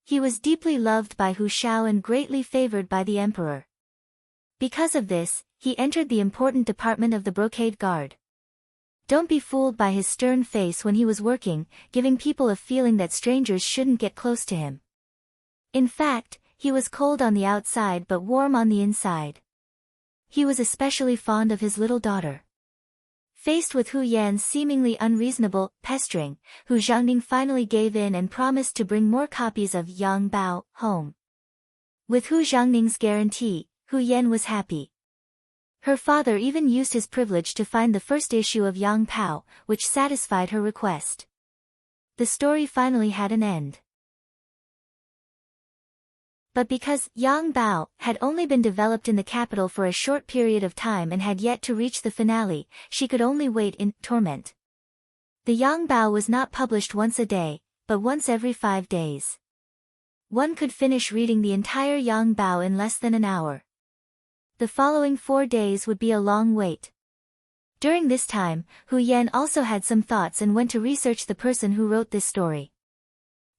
He was deeply loved by Hu Shao and greatly favored by the emperor. Because of this, he entered the important department of the brocade guard. Don't be fooled by his stern face when he was working, giving people a feeling that strangers shouldn't get close to him. In fact, he was cold on the outside but warm on the inside. He was especially fond of his little daughter. Faced with Hu Yan's seemingly unreasonable pestering, Hu Zhangning finally gave in and promised to bring more copies of Yang Bao home. With Hu Zhangning's guarantee, Hu Yan was happy. Her father even used his privilege to find the first issue of Yang Bao, which satisfied her request. The story finally had an end. But because Yang Bao had only been developed in the capital for a short period of time and had yet to reach the finale, she could only wait in torment. The Yang Bao was not published once a day, but once every 5 days. One could finish reading the entire Yang Bao in less than an hour. The following 4 days would be a long wait. During this time, Hu Yan also had some thoughts and went to research the person who wrote this story.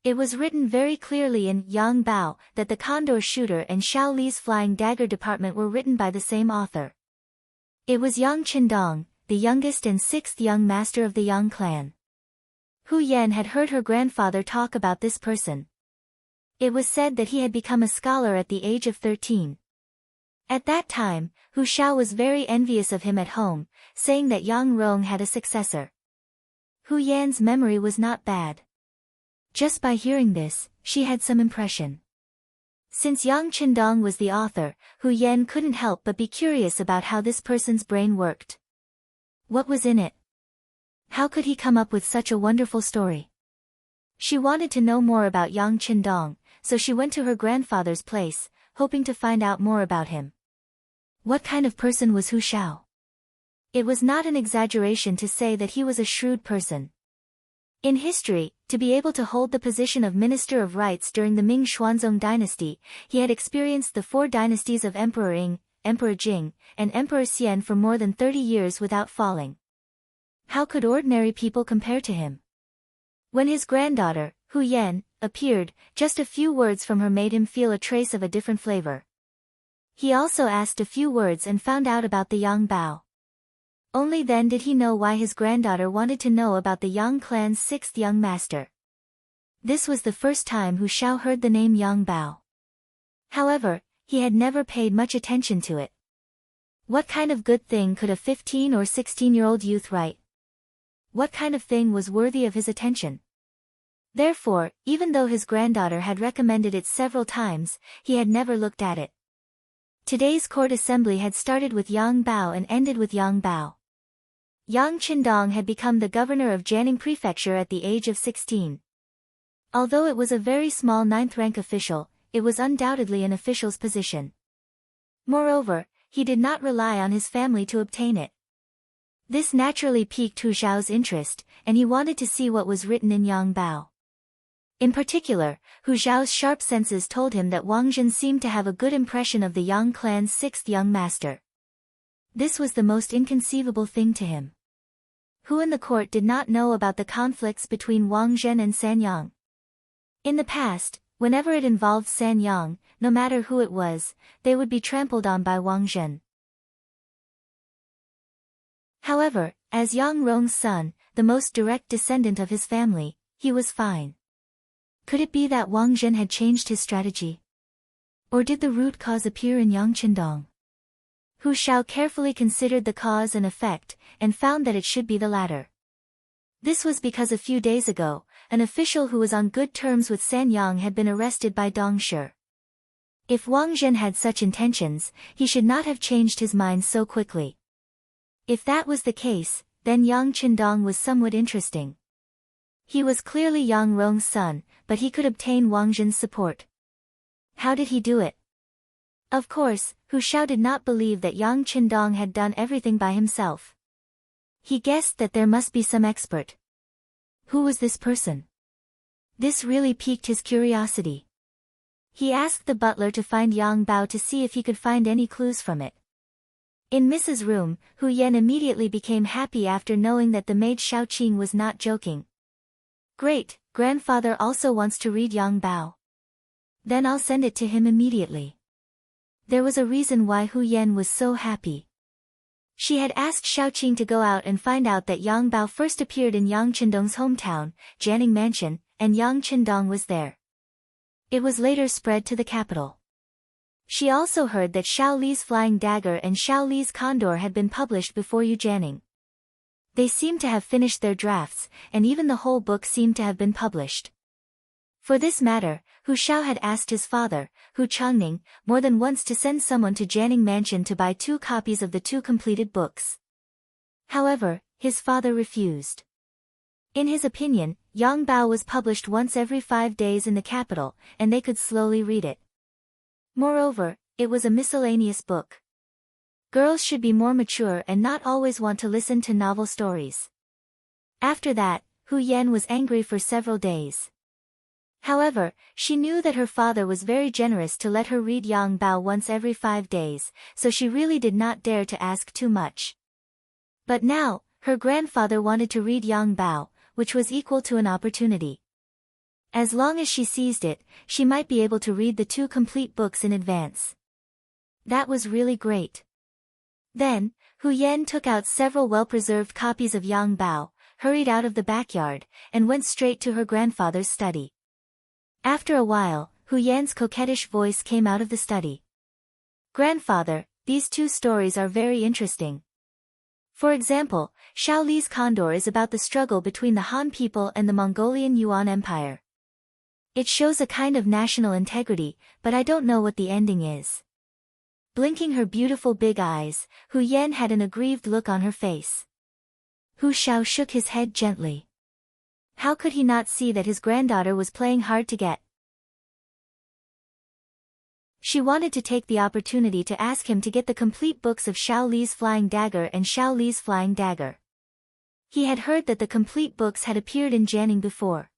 It was written very clearly in Yang Bao that the Condor Shooter and Xiao Li's Flying Dagger department were written by the same author. It was Yang Qindong, the youngest and 6th young master of the Yang clan. Hu Yan had heard her grandfather talk about this person. It was said that he had become a scholar at the age of 13. At that time, Hu Shao was very envious of him at home, saying that Yang Rong had a successor. Hu Yan's memory was not bad. Just by hearing this, she had some impression. Since Yang Qindong was the author, Hu Yan couldn't help but be curious about how this person's brain worked. What was in it? How could he come up with such a wonderful story? She wanted to know more about Yang Qindong, so she went to her grandfather's place, hoping to find out more about him. What kind of person was Hu Shao? It was not an exaggeration to say that he was a shrewd person. In history, to be able to hold the position of Minister of Rites during the Ming Xuanzong dynasty, he had experienced the 4 dynasties of Emperor Ying, Emperor Jing, and Emperor Xian for more than 30 years without falling. How could ordinary people compare to him? When his granddaughter, Hu Yan, appeared, just a few words from her made him feel a trace of a different flavor. He also asked a few words and found out about the Yang Bao. Only then did he know why his granddaughter wanted to know about the Yang clan's 6th young master. This was the first time Hu Shao heard the name Yang Bao. However, he had never paid much attention to it. What kind of good thing could a 15 or 16-year-old youth write? What kind of thing was worthy of his attention? Therefore, even though his granddaughter had recommended it several times, he had never looked at it. Today's court assembly had started with Yang Bao and ended with Yang Bao. Yang Qindong had become the governor of Jianing Prefecture at the age of 16. Although it was a very small 9th-rank official, it was undoubtedly an official's position. Moreover, he did not rely on his family to obtain it. This naturally piqued Hu Xiao's interest, and he wanted to see what was written in Yang Bao. In particular, Hu Xiao's sharp senses told him that Wang Zhen seemed to have a good impression of the Yang clan's sixth young master. This was the most inconceivable thing to him. Who in the court did not know about the conflicts between Wang Zhen and San Yang? In the past, whenever it involved San Yang, no matter who it was, they would be trampled on by Wang Zhen. However, as Yang Rong's son, the most direct descendant of his family, he was fine. Could it be that Wang Zhen had changed his strategy? Or did the root cause appear in Yang Qindong? Hu Xiao carefully considered the cause and effect, and found that it should be the latter. This was because a few days ago, an official who was on good terms with San Yang had been arrested by Dong Shi. If Wang Zhen had such intentions, he should not have changed his mind so quickly. If that was the case, then Yang Qindong was somewhat interesting. He was clearly Yang Rong's son, but he could obtain Wang Zhen's support. How did he do it? Of course, Hu Xiao did not believe that Yang Qindong had done everything by himself. He guessed that there must be some expert. Who was this person? This really piqued his curiosity. He asked the butler to find Yang Bao to see if he could find any clues from it. In Mrs. Room, Hu Yan immediately became happy after knowing that the maid Xiao Qing was not joking. Great, grandfather also wants to read Yang Bao. Then I'll send it to him immediately. There was a reason why Hu Yan was so happy. She had asked Xiao Qing to go out and find out that Yang Bao first appeared in Yang Qindong's hometown, Jianing Mansion, and Yang Qindong was there. It was later spread to the capital. She also heard that Xiao Li's Flying Dagger and Xiao Li's Condor had been published before Yu Jianing. They seemed to have finished their drafts, and even the whole book seemed to have been published. For this matter, Hu Xiao had asked his father, Hu Changning, more than once to send someone to Jianing Mansion to buy 2 copies of the 2 completed books. However, his father refused. In his opinion, Yang Bao was published once every 5 days in the capital, and they could slowly read it. Moreover, it was a miscellaneous book. Girls should be more mature and not always want to listen to novel stories. After that, Hu Yan was angry for several days. However, she knew that her father was very generous to let her read Yang Bao once every 5 days, so she really did not dare to ask too much. But now, her grandfather wanted to read Yang Bao, which was equal to an opportunity. As long as she seized it, she might be able to read the 2 complete books in advance. That was really great. Then, Hu Yan took out several well-preserved copies of Yang Bao, hurried out of the backyard, and went straight to her grandfather's study. After a while, Hu Yan's coquettish voice came out of the study. Grandfather, these 2 stories are very interesting. For example, Xiao Li's Condor is about the struggle between the Han people and the Mongolian Yuan Empire. It shows a kind of national integrity, but I don't know what the ending is. Blinking her beautiful big eyes, Hu Yan had an aggrieved look on her face. Hu Xiao shook his head gently. How could he not see that his granddaughter was playing hard to get? She wanted to take the opportunity to ask him to get the complete books of Xiao Li's Flying Dagger and Xiao Li's Flying Dagger. He had heard that the complete books had appeared in Jianing before.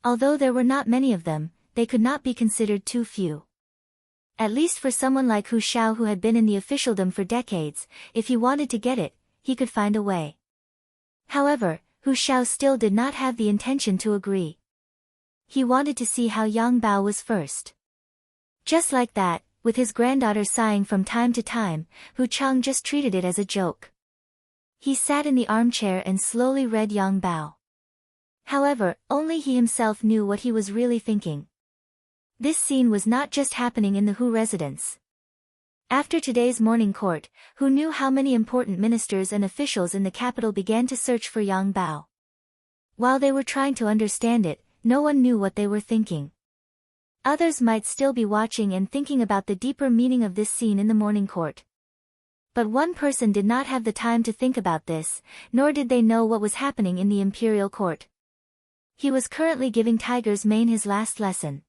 Although there were not many of them, they could not be considered too few. At least for someone like Hu Xiao who had been in the officialdom for decades, if he wanted to get it, he could find a way. However, Hu Xiao still did not have the intention to agree. He wanted to see how Yang Bao was first. Just like that, with his granddaughter sighing from time to time, Hu Chang just treated it as a joke. He sat in the armchair and slowly read Yang Bao. However, only he himself knew what he was really thinking. This scene was not just happening in the Hu residence. After today's morning court, Hu knew how many important ministers and officials in the capital began to search for Yang Bao. While they were trying to understand it, no one knew what they were thinking. Others might still be watching and thinking about the deeper meaning of this scene in the morning court. But one person did not have the time to think about this, nor did they know what was happening in the imperial court. He was currently giving Tiger's Mane his last lesson.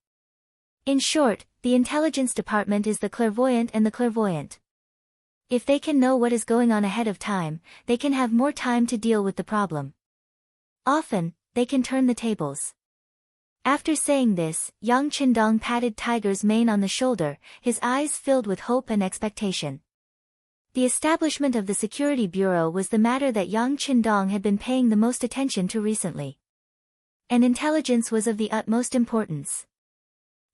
In short, the intelligence department is the clairvoyant and the clairvoyant. If they can know what is going on ahead of time, they can have more time to deal with the problem. Often, they can turn the tables. After saying this, Yang Qindong patted Tiger's mane on the shoulder, his eyes filled with hope and expectation. The establishment of the Security Bureau was the matter that Yang Qindong had been paying the most attention to recently. And intelligence was of the utmost importance.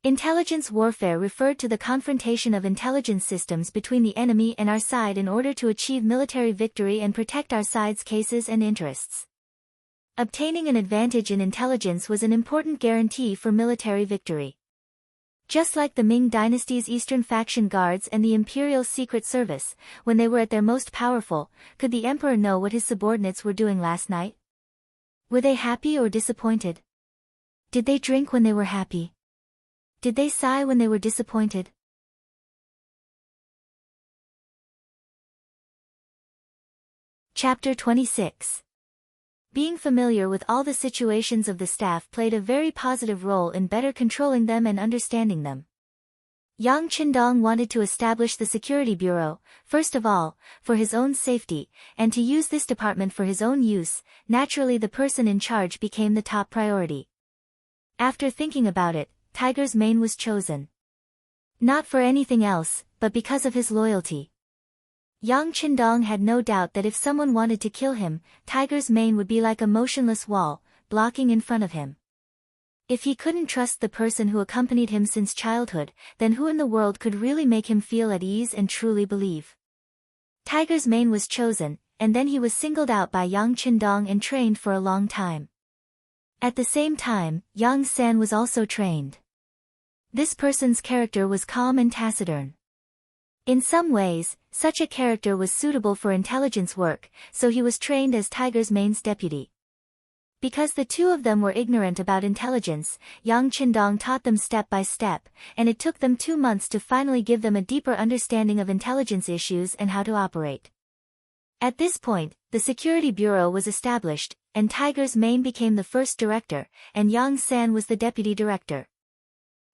Intelligence warfare referred to the confrontation of intelligence systems between the enemy and our side in order to achieve military victory and protect our side's cases and interests. Obtaining an advantage in intelligence was an important guarantee for military victory. Just like the Ming dynasty's Eastern Faction Guards and the Imperial Secret Service, when they were at their most powerful, could the emperor know what his subordinates were doing last night? Were they happy or disappointed? Did they drink when they were happy? Did they sigh when they were disappointed? Chapter 26. Being familiar with all the situations of the staff played a very positive role in better controlling them and understanding them. Yang Qindong wanted to establish the Security Bureau, first of all, for his own safety, and to use this department for his own use. Naturally the person in charge became the top priority. After thinking about it, Tiger's mane was chosen. Not for anything else, but because of his loyalty. Yang Qindong had no doubt that if someone wanted to kill him, Tiger's mane would be like a motionless wall, blocking in front of him. If he couldn't trust the person who accompanied him since childhood, then who in the world could really make him feel at ease and truly believe? Tiger's mane was chosen, and then he was singled out by Yang Qindong and trained for a long time. At the same time, Yang San was also trained. This person's character was calm and taciturn. In some ways, such a character was suitable for intelligence work, so he was trained as Tiger's mane's deputy. Because the two of them were ignorant about intelligence, Yang Qindong taught them step by step, and it took them 2 months to finally give them a deeper understanding of intelligence issues and how to operate. At this point, the Security Bureau was established, and Tiger's mane became the first director, and Yang San was the deputy director.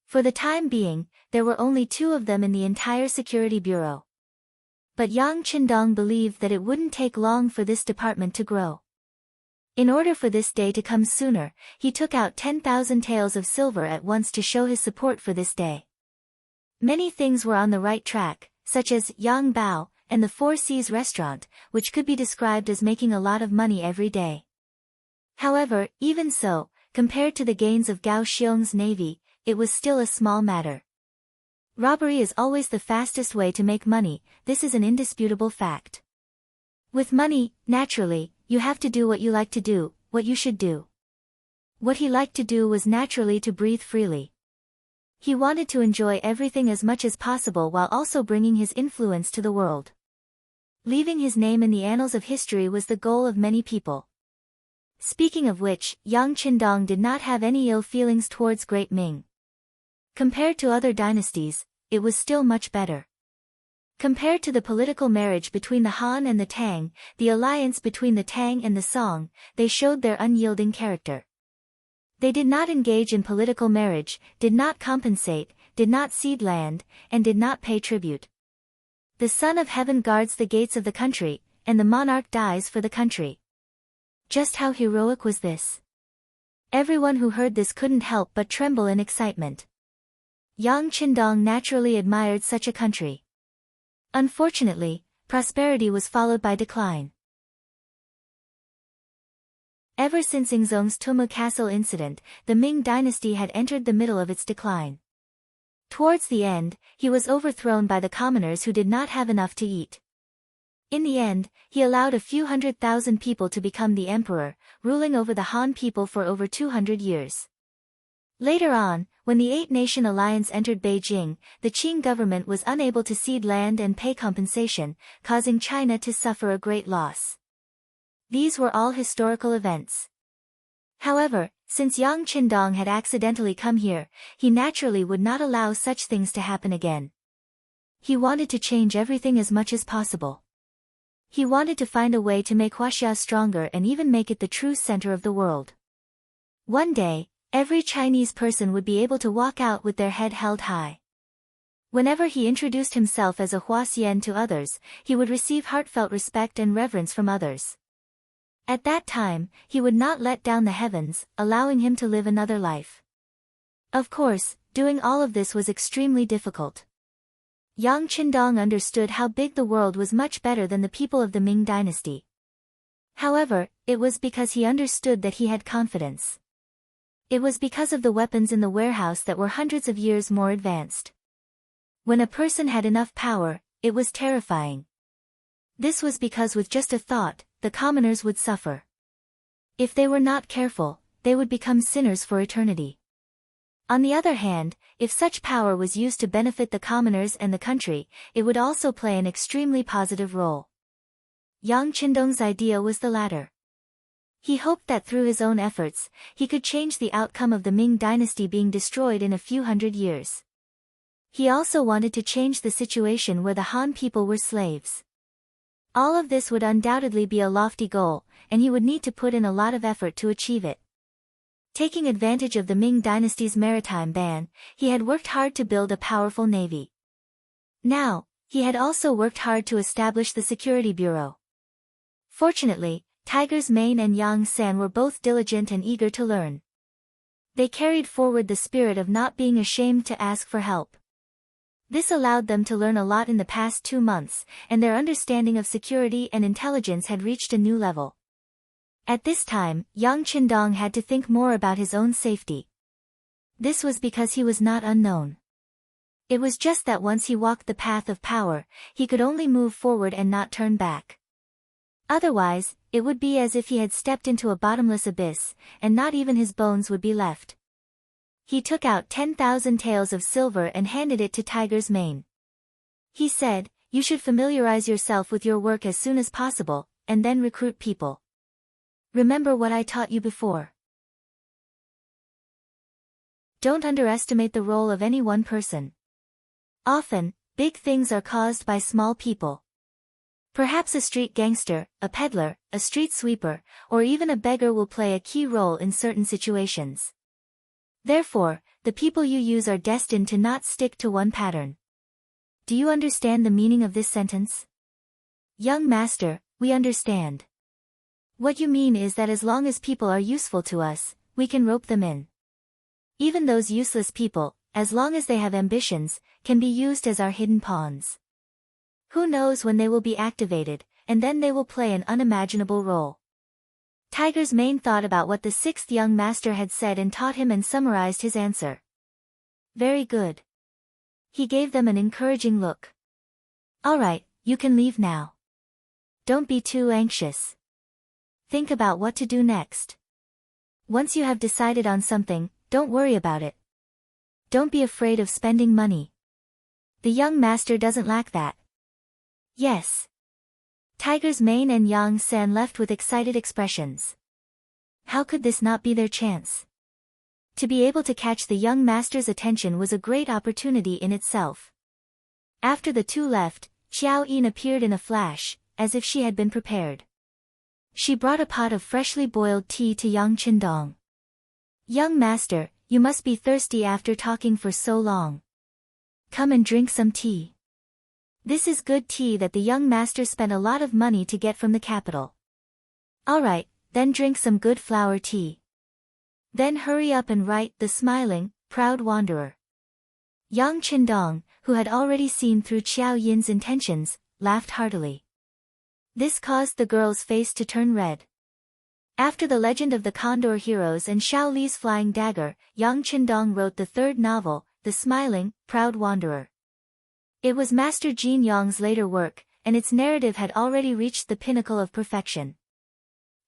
For the time being, there were only 2 of them in the entire Security Bureau. But Yang Qindong believed that it wouldn't take long for this department to grow. In order for this day to come sooner, he took out 10,000 taels of silver at once to show his support for this day. Many things were on the right track, such as Yang Bao and the Four Seas restaurant, which could be described as making a lot of money every day. However, even so, compared to the gains of Gao Xiong's navy, it was still a small matter. Robbery is always the fastest way to make money, this is an indisputable fact. With money, naturally, you have to do what you like to do, what you should do. What he liked to do was naturally to breathe freely. He wanted to enjoy everything as much as possible while also bringing his influence to the world. Leaving his name in the annals of history was the goal of many people. Speaking of which, Yang Qindong did not have any ill feelings towards Great Ming. Compared to other dynasties, it was still much better. Compared to the political marriage between the Han and the Tang, the alliance between the Tang and the Song, they showed their unyielding character. They did not engage in political marriage, did not compensate, did not cede land, and did not pay tribute. The Son of Heaven guards the gates of the country, and the monarch dies for the country. Just how heroic was this? Everyone who heard this couldn't help but tremble in excitement. Yang Qindong naturally admired such a country. Unfortunately, prosperity was followed by decline. Ever since Yingzong's Tumu Castle incident, the Ming dynasty had entered the middle of its decline. Towards the end, he was overthrown by the commoners who did not have enough to eat. In the end, he allowed a few 100,000 people to become the emperor, ruling over the Han people for over 200 years. Later on, when the Eight-Nation Alliance entered Beijing, the Qing government was unable to cede land and pay compensation, causing China to suffer a great loss. These were all historical events. However, since Yang Qindong had accidentally come here, he naturally would not allow such things to happen again. He wanted to change everything as much as possible. He wanted to find a way to make Huaxia stronger and even make it the true center of the world. One day, every Chinese person would be able to walk out with their head held high. Whenever he introduced himself as a Huaxian to others, he would receive heartfelt respect and reverence from others. At that time, he would not let down the heavens, allowing him to live another life. Of course, doing all of this was extremely difficult. Yang Qindong understood how big the world was much better than the people of the Ming dynasty. However, it was because he understood that he had confidence. It was because of the weapons in the warehouse that were hundreds of years more advanced. When a person had enough power, it was terrifying. This was because with just a thought, the commoners would suffer. If they were not careful, they would become sinners for eternity. On the other hand, if such power was used to benefit the commoners and the country, it would also play an extremely positive role. Yang Qindong's idea was the latter. He hoped that through his own efforts, he could change the outcome of the Ming dynasty being destroyed in a few hundred years. He also wanted to change the situation where the Han people were slaves. All of this would undoubtedly be a lofty goal, and he would need to put in a lot of effort to achieve it. Taking advantage of the Ming dynasty's maritime ban, he had worked hard to build a powerful navy. Now, he had also worked hard to establish the security bureau. Fortunately, Tiger's Mane and Yang San were both diligent and eager to learn. They carried forward the spirit of not being ashamed to ask for help. This allowed them to learn a lot in the past 2 months, and their understanding of security and intelligence had reached a new level. At this time, Yang Qindong had to think more about his own safety. This was because he was not unknown. It was just that once he walked the path of power, he could only move forward and not turn back. Otherwise, it would be as if he had stepped into a bottomless abyss, and not even his bones would be left. He took out 10,000 taels of silver and handed it to Tiger's Mane. He said, "You should familiarize yourself with your work as soon as possible, and then recruit people. Remember what I taught you before. Don't underestimate the role of any one person. Often, big things are caused by small people. Perhaps a street gangster, a peddler, a street sweeper, or even a beggar will play a key role in certain situations. Therefore, the people you use are destined to not stick to one pattern." Do you understand the meaning of this sentence? Young master, we understand. What you mean is that as long as people are useful to us, we can rope them in. Even those useless people, as long as they have ambitions, can be used as our hidden pawns. Who knows when they will be activated, and then they will play an unimaginable role. Tiger's Mane thought about what the 6th young master had said and taught him and summarized his answer. Very good. He gave them an encouraging look. All right, you can leave now. Don't be too anxious. Think about what to do next. Once you have decided on something, don't worry about it. Don't be afraid of spending money. The young master doesn't lack that. Yes. Tiger's Mane and Yang San left with excited expressions. How could this not be their chance? To be able to catch the young master's attention was a great opportunity in itself. After the two left, Xiao Yin appeared in a flash, as if she had been prepared. She brought a pot of freshly boiled tea to Yang Qindong. Young master, you must be thirsty after talking for so long. Come and drink some tea. This is good tea that the young master spent a lot of money to get from the capital. Alright, then drink some good flower tea. Then hurry up and write The Smiling, Proud Wanderer. Yang Qindong, who had already seen through Xiao Yin's intentions, laughed heartily. This caused the girl's face to turn red. After The Legend of the Condor Heroes and Xiao Li's Flying Dagger, Yang Qindong wrote the 3rd novel, The Smiling, Proud Wanderer. It was Master Jin Yong's later work, and its narrative had already reached the pinnacle of perfection.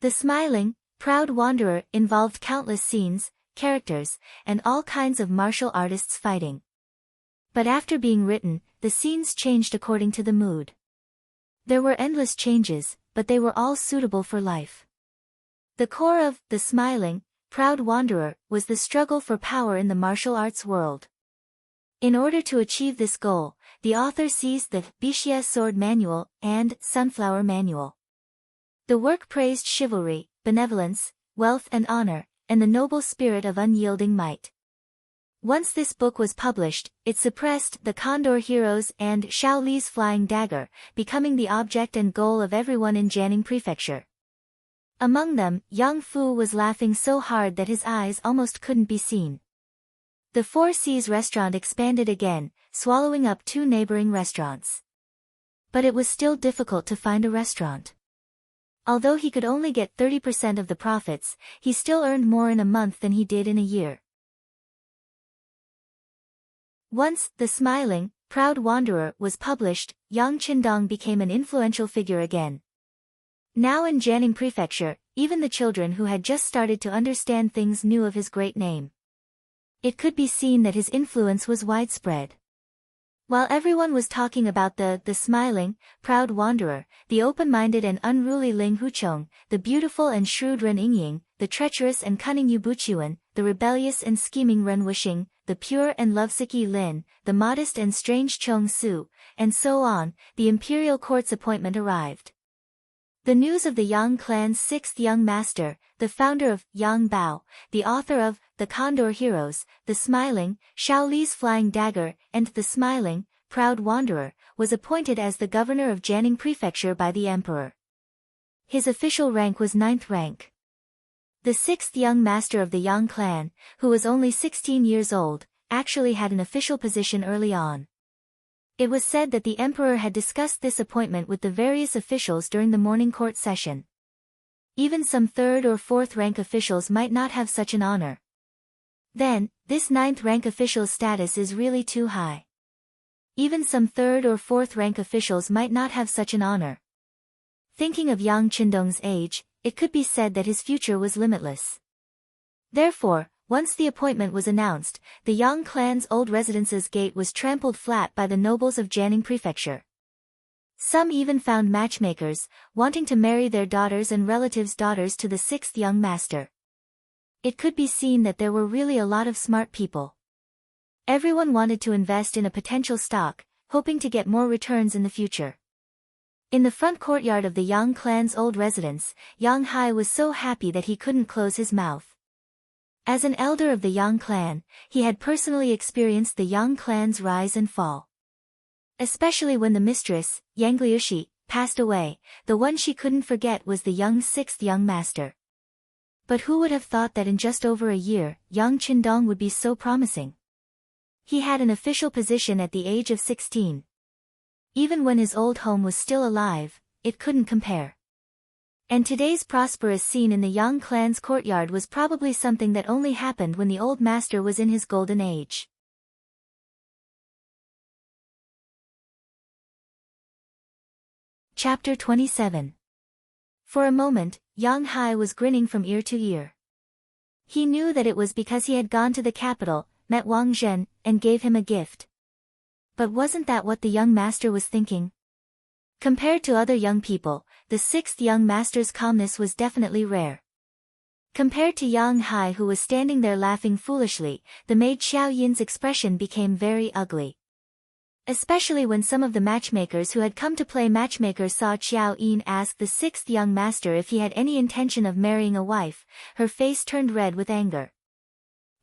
The Smiling, Proud Wanderer involved countless scenes, characters, and all kinds of martial artists fighting. But after being written, the scenes changed according to the mood. There were endless changes, but they were all suitable for life. The core of The Smiling, Proud Wanderer was the struggle for power in the martial arts world. In order to achieve this goal, the author seized the Bixia Sword Manual and Sunflower Manual. The work praised chivalry, benevolence, wealth and honor, and the noble spirit of unyielding might. Once this book was published, it suppressed the Condor Heroes and Xiao Li's Flying Dagger, becoming the object and goal of everyone in Jianing Prefecture. Among them, young Fu was laughing so hard that his eyes almost couldn't be seen. The Four Seas restaurant expanded again, swallowing up 2 neighboring restaurants. But it was still difficult to find a restaurant. Although he could only get 30% of the profits, he still earned more in a month than he did in a year. Once The Smiling, Proud Wanderer was published, Yang Qindong became an influential figure again. Now in Jianing Prefecture, even the children who had just started to understand things knew of his great name. It could be seen that his influence was widespread. While everyone was talking about the smiling, proud wanderer, the open-minded and unruly Ling Huchong, the beautiful and shrewd Ren Yingying, the treacherous and cunning Yu Buqiwen, the rebellious and scheming Ren Wuxing, the pure and lovesick Yi Lin, the modest and strange Chong Su, and so on, the imperial court's appointment arrived. The news of the Yang clan's 6th young master, the founder of Yang Bao, the author of The Condor Heroes, The Smiling, Xiao Li's Flying Dagger, and The Smiling, Proud Wanderer, was appointed as the governor of Jianing Prefecture by the emperor. His official rank was 9th rank. The 6th young master of the Yang clan, who was only 16 years old, actually had an official position early on. It was said that the emperor had discussed this appointment with the various officials during the morning court session. Even some 3rd or 4th rank officials might not have such an honor. Then, this 9th rank official's status is really too high. Even some 3rd or 4th rank officials might not have such an honor. Thinking of Yang Qindong's age, it could be said that his future was limitless. Therefore, once the appointment was announced, the Yang clan's old residence's gate was trampled flat by the nobles of Jianing Prefecture. Some even found matchmakers, wanting to marry their daughters and relatives' daughters to the 6th young master. It could be seen that there were really a lot of smart people. Everyone wanted to invest in a potential stock, hoping to get more returns in the future. In the front courtyard of the Yang clan's old residence, Yang Hai was so happy that he couldn't close his mouth. As an elder of the Yang clan, he had personally experienced the Yang clan's rise and fall. Especially when the mistress, Yang Liushi, passed away, the one she couldn't forget was the young 6th young master. But who would have thought that in just over a year, Yang Qindong would be so promising? He had an official position at the age of 16. Even when his old home was still alive, it couldn't compare. And today's prosperous scene in the Yang clan's courtyard was probably something that only happened when the old master was in his golden age. Chapter 27. For a moment, Yang Hai was grinning from ear to ear. He knew that it was because he had gone to the capital, met Wang Zhen, and gave him a gift. But wasn't that what the young master was thinking? Compared to other young people, the 6th young master's calmness was definitely rare. Compared to Yang Hai, who was standing there laughing foolishly, the maid Xiao Yin's expression became very ugly. Especially when some of the matchmakers who had come to play matchmaker saw Xiao Yin ask the 6th young master if he had any intention of marrying a wife, her face turned red with anger.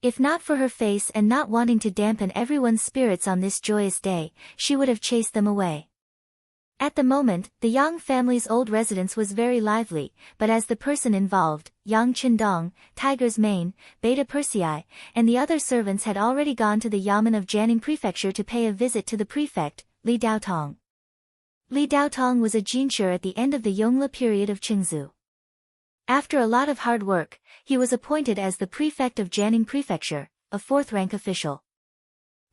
If not for her face and not wanting to dampen everyone's spirits on this joyous day, she would have chased them away. At the moment, the Yang family's old residence was very lively, but as the person involved, Yang Qindong, Tiger's Mane, Beta Persei, and the other servants had already gone to the Yamen of Jianing Prefecture to pay a visit to the prefect, Li Daotong. Li Daotong was a jinshi at the end of the Yongle period of Qingzu. After a lot of hard work, he was appointed as the prefect of Jianing Prefecture, a 4th-rank official.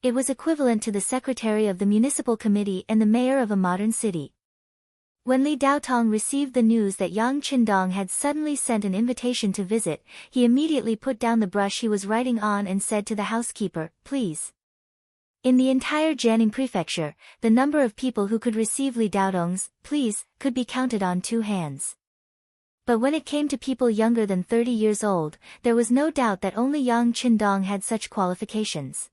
It was equivalent to the secretary of the municipal committee and the mayor of a modern city. When Li Daotong received the news that Yang Qindong had suddenly sent an invitation to visit, he immediately put down the brush he was writing on and said to the housekeeper, "Please." In the entire Jianing Prefecture, the number of people who could receive Li Daotong's "please" could be counted on 2 hands. But when it came to people younger than 30 years old, there was no doubt that only Yang Qindong had such qualifications.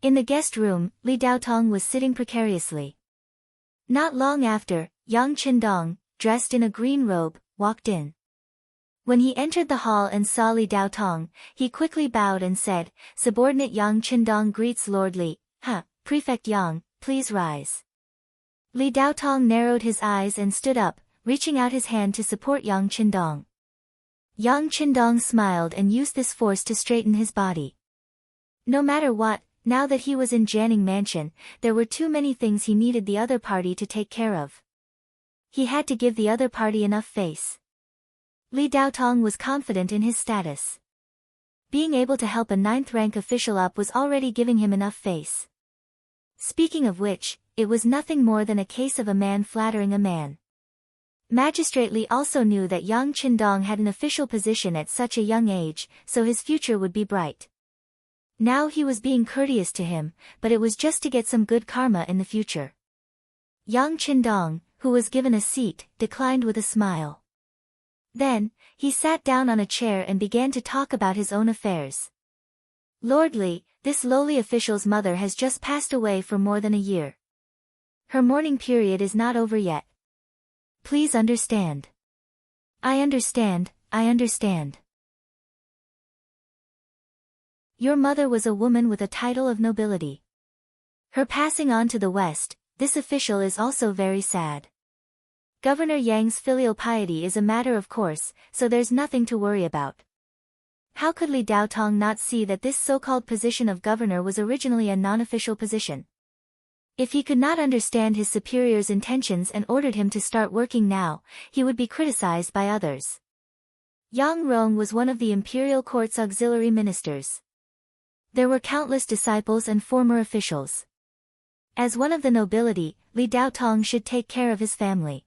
In the guest room, Li Daotong was sitting precariously. Not long after, Yang Qindong, dressed in a green robe, walked in. When he entered the hall and saw Li Daotong, he quickly bowed and said, "Subordinate Yang Qindong greets Lord Li. Prefect Yang, please rise." Li Daotong narrowed his eyes and stood up, reaching out his hand to support Yang Qindong. Yang Qindong smiled and used this force to straighten his body. No matter what, now that he was in Janning Mansion, there were too many things he needed the other party to take care of. He had to give the other party enough face. Li Daotong was confident in his status. Being able to help a 9th-rank official up was already giving him enough face. Speaking of which, it was nothing more than a case of a man flattering a man. Magistrate Li also knew that Yang Qindong had an official position at such a young age, so his future would be bright. Now he was being courteous to him, but it was just to get some good karma in the future. Yang Qindong, who was given a seat, declined with a smile. Then, he sat down on a chair and began to talk about his own affairs. "Lord Li, this lowly official's mother has just passed away for more than a year. Her mourning period is not over yet. Please understand." I understand. Your mother was a woman with a title of nobility. Her passing on to the West, this official is also very sad. Governor Yang's filial piety is a matter of course, so there's nothing to worry about. How could Li Daotong not see that this so-called position of governor was originally a non-official position? If he could not understand his superior's intentions and ordered him to start working now, he would be criticized by others. Yang Rong was one of the imperial court's auxiliary ministers. There were countless disciples and former officials. As one of the nobility, Li Daotong should take care of his family.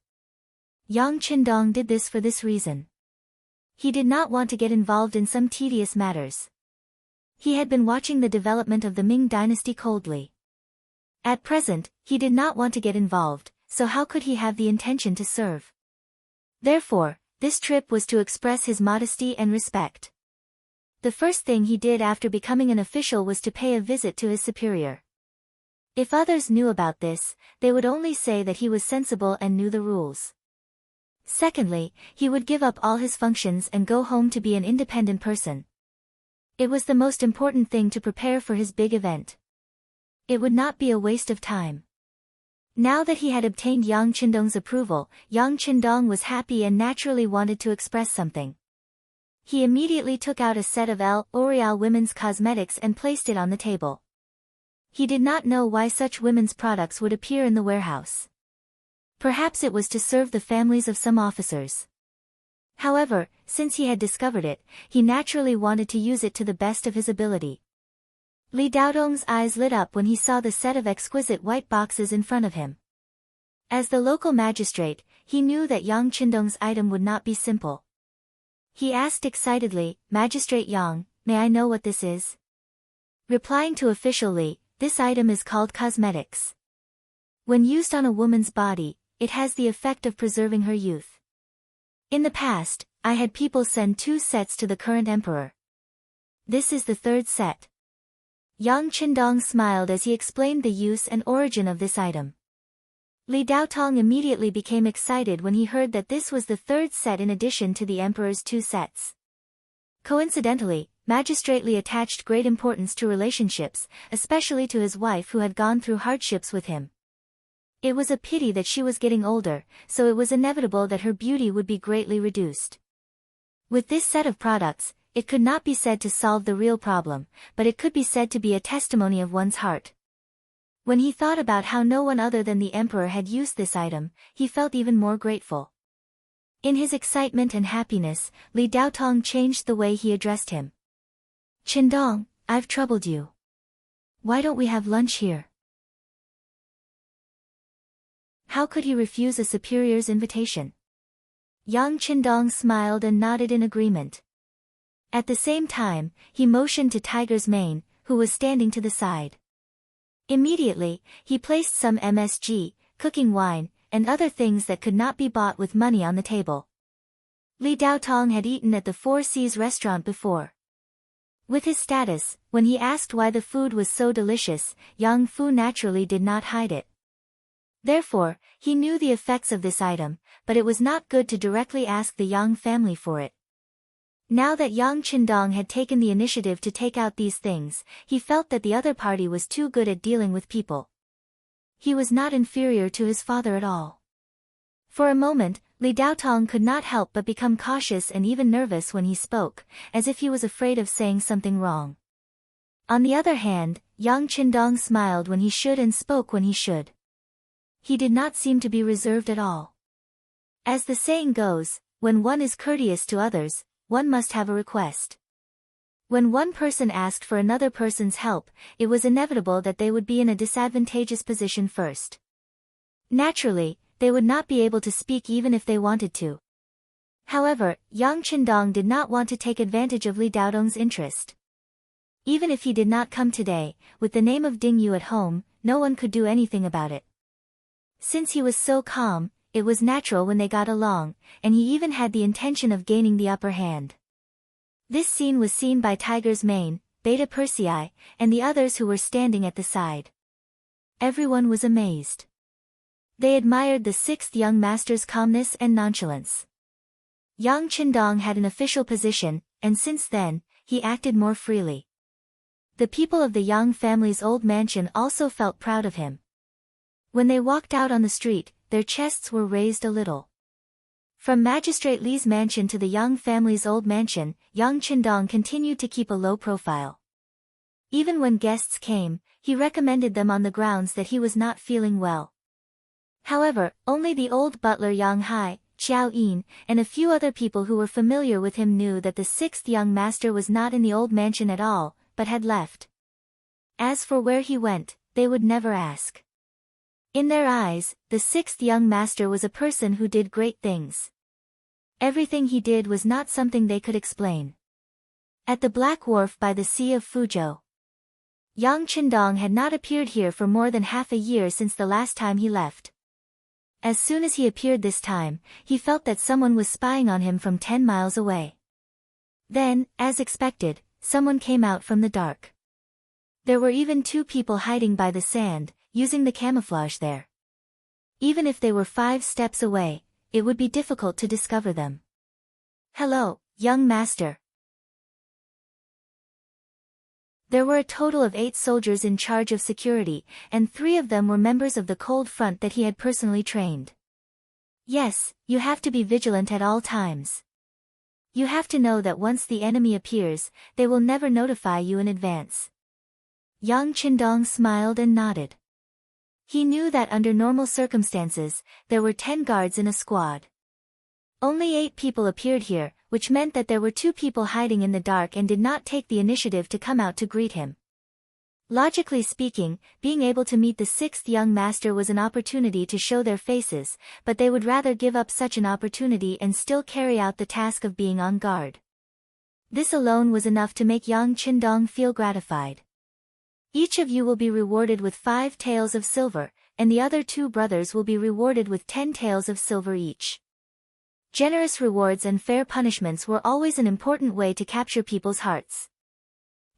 Yang Qindong did this for this reason. He did not want to get involved in some tedious matters. He had been watching the development of the Ming dynasty coldly. At present, he did not want to get involved, so how could he have the intention to serve? Therefore, this trip was to express his modesty and respect. The first thing he did after becoming an official was to pay a visit to his superior. If others knew about this, they would only say that he was sensible and knew the rules. Secondly, he would give up all his functions and go home to be an independent person. It was the most important thing to prepare for his big event. It would not be a waste of time. Now that he had obtained Yang Qindong's approval, Yang Qindong was happy and naturally wanted to express something. He immediately took out a set of L'Oréal women's cosmetics and placed it on the table. He did not know why such women's products would appear in the warehouse. Perhaps it was to serve the families of some officers. However, since he had discovered it, he naturally wanted to use it to the best of his ability. Li Daotong's eyes lit up when he saw the set of exquisite white boxes in front of him. As the local magistrate, he knew that Yang Qindong's item would not be simple. He asked excitedly, "Magistrate Yang, may I know what this is?" Replying to official Li, "This item is called cosmetics. When used on a woman's body, it has the effect of preserving her youth. In the past, I had people send 2 sets to the current emperor. This is the 3rd set." Yang Qindong smiled as he explained the use and origin of this item. Li Daotong immediately became excited when he heard that this was the 3rd set in addition to the emperor's 2 sets. Coincidentally, Magistrate Li attached great importance to relationships, especially to his wife who had gone through hardships with him. It was a pity that she was getting older, so it was inevitable that her beauty would be greatly reduced. With this set of products, it could not be said to solve the real problem, but it could be said to be a testimony of one's heart. When he thought about how no one other than the emperor had used this item, he felt even more grateful. In his excitement and happiness, Li Daotong changed the way he addressed him. "Qindong, I've troubled you. Why don't we have lunch here?" How could he refuse a superior's invitation? Yang Qindong smiled and nodded in agreement. At the same time, he motioned to Tiger's Mane, who was standing to the side. Immediately, he placed some MSG, cooking wine, and other things that could not be bought with money on the table. Li Daotong had eaten at the Four Seas restaurant before. With his status, when he asked why the food was so delicious, Yang Fu naturally did not hide it. Therefore, he knew the effects of this item, but it was not good to directly ask the Yang family for it. Now that Yang Qindong had taken the initiative to take out these things, he felt that the other party was too good at dealing with people. He was not inferior to his father at all. For a moment, Li Daotong could not help but become cautious and even nervous when he spoke, as if he was afraid of saying something wrong. On the other hand, Yang Qindong smiled when he should and spoke when he should. He did not seem to be reserved at all. As the saying goes, when one is courteous to others, one must have a request. When one person asked for another person's help, it was inevitable that they would be in a disadvantageous position first. Naturally, they would not be able to speak even if they wanted to. However, Yang Qindong did not want to take advantage of Li Daotong's interest. Even if he did not come today, with the name of Ding Yu at home, no one could do anything about it. Since he was so calm, it was natural when they got along, and he even had the intention of gaining the upper hand. This scene was seen by Tiger's Mane, Beta Persei, and the others who were standing at the side. Everyone was amazed. They admired the sixth young master's calmness and nonchalance. Yang Qindong had an official position, and since then, he acted more freely. The people of the Yang family's old mansion also felt proud of him. When they walked out on the street, their chests were raised a little. From Magistrate Li's mansion to the Yang family's old mansion, Yang Qindong continued to keep a low profile. Even when guests came, he recommended them on the grounds that he was not feeling well. However, only the old butler Yang Hai, Xiao Yin, and a few other people who were familiar with him knew that the sixth young master was not in the old mansion at all, but had left. As for where he went, they would never ask. In their eyes, the sixth young master was a person who did great things. Everything he did was not something they could explain. At the Black Wharf by the Sea of Fuzhou, Yang Qindong had not appeared here for more than half a year since the last time he left. As soon as he appeared this time, he felt that someone was spying on him from 10 miles away. Then, as expected, someone came out from the dark. There were even 2 people hiding by the sand, using the camouflage there. Even if they were 5 steps away, it would be difficult to discover them. "Hello, young master." There were a total of 8 soldiers in charge of security, and 3 of them were members of the Cold Front that he had personally trained. Yes, you have to be vigilant at all times. You have to know that once the enemy appears, they will never notify you in advance. Yang Qindong smiled and nodded. He knew that under normal circumstances, there were 10 guards in a squad. Only 8 people appeared here, which meant that there were 2 people hiding in the dark and did not take the initiative to come out to greet him. Logically speaking, being able to meet the 6th young master was an opportunity to show their faces, but they would rather give up such an opportunity and still carry out the task of being on guard. This alone was enough to make Yang Qindong feel gratified. "Each of you will be rewarded with 5 taels of silver, and the other 2 brothers will be rewarded with 10 taels of silver each." Generous rewards and fair punishments were always an important way to capture people's hearts.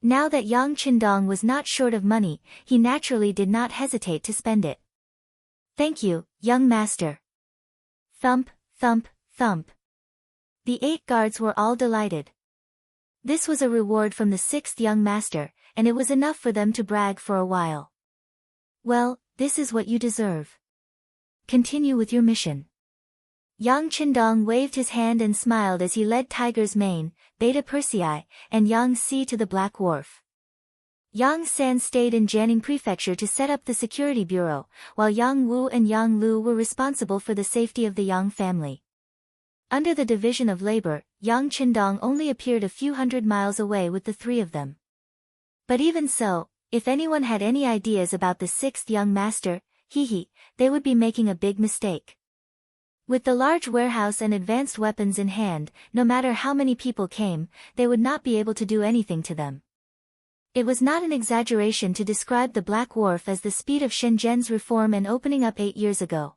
Now that Yang Qindong was not short of money, he naturally did not hesitate to spend it. "Thank you, young master." Thump, thump, thump. The 8 guards were all delighted. This was a reward from the 6th young master, and it was enough for them to brag for a while. "Well, this is what you deserve. Continue with your mission." Yang Qindong waved his hand and smiled as he led Tiger's Mane, Beta Persei, and Yang Si to the Black Wharf. Yang San stayed in Jianing Prefecture to set up the security bureau, while Yang Wu and Yang Lu were responsible for the safety of the Yang family. Under the division of labor, Yang Qindong only appeared a few hundred miles away with the 3 of them. But even so, if anyone had any ideas about the 6th young master, they would be making a big mistake. With the large warehouse and advanced weapons in hand, no matter how many people came, they would not be able to do anything to them. It was not an exaggeration to describe the Black Wharf as the speed of Shenzhen's reform and opening up 8 years ago.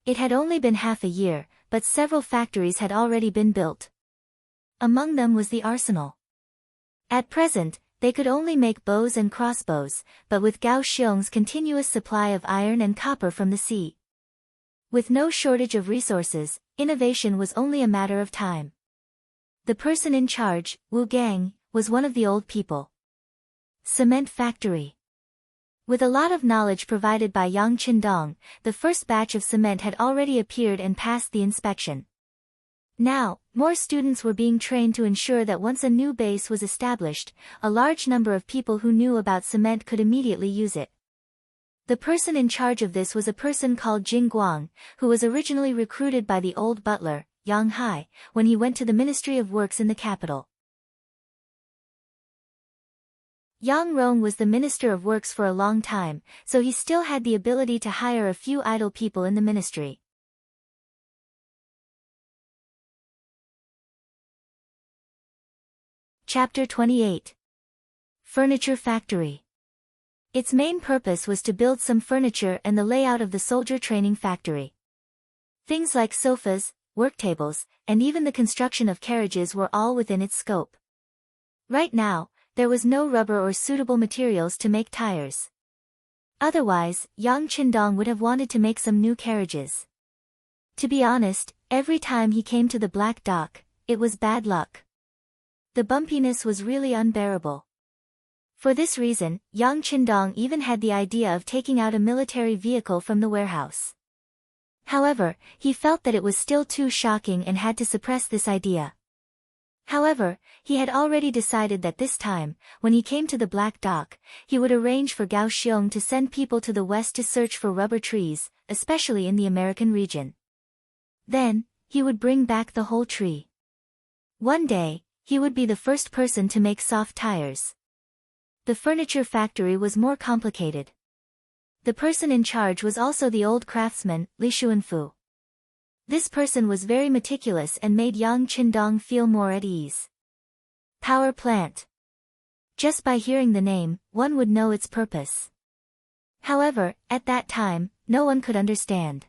It had only been half a year, but several factories had already been built. Among them was the arsenal. At present, they could only make bows and crossbows, but with Gao Xiong's continuous supply of iron and copper from the sea. With no shortage of resources, innovation was only a matter of time. The person in charge, Wu Gang, was one of the old people. Cement factory. With a lot of knowledge provided by Yang Qindong, the first batch of cement had already appeared and passed the inspection. Now, more students were being trained to ensure that once a new base was established, a large number of people who knew about cement could immediately use it. The person in charge of this was a person called Jing Guang, who was originally recruited by the old butler, Yang Hai, when he went to the Ministry of Works in the capital. Yang Rong was the Minister of Works for a long time, so he still had the ability to hire a few idle people in the ministry. Chapter 28. Furniture Factory. Its main purpose was to build some furniture and the layout of the soldier training factory. Things like sofas, worktables, and even the construction of carriages were all within its scope. Right now, there was no rubber or suitable materials to make tires. Otherwise, Yang Qindong would have wanted to make some new carriages. To be honest, every time he came to the Black Dock, it was bad luck. The bumpiness was really unbearable. For this reason, Yang Qindong even had the idea of taking out a military vehicle from the warehouse. However, he felt that it was still too shocking and had to suppress this idea. However, he had already decided that this time, when he came to the Black Dock, he would arrange for Gao Xiong to send people to the west to search for rubber trees, especially in the American region. Then, he would bring back the whole tree. One day, he would be the first person to make soft tires. The furniture factory was more complicated. The person in charge was also the old craftsman, Li Xuanfu. This person was very meticulous and made Yang Qindong feel more at ease. Power plant. Just by hearing the name, one would know its purpose. However, at that time, no one could understand.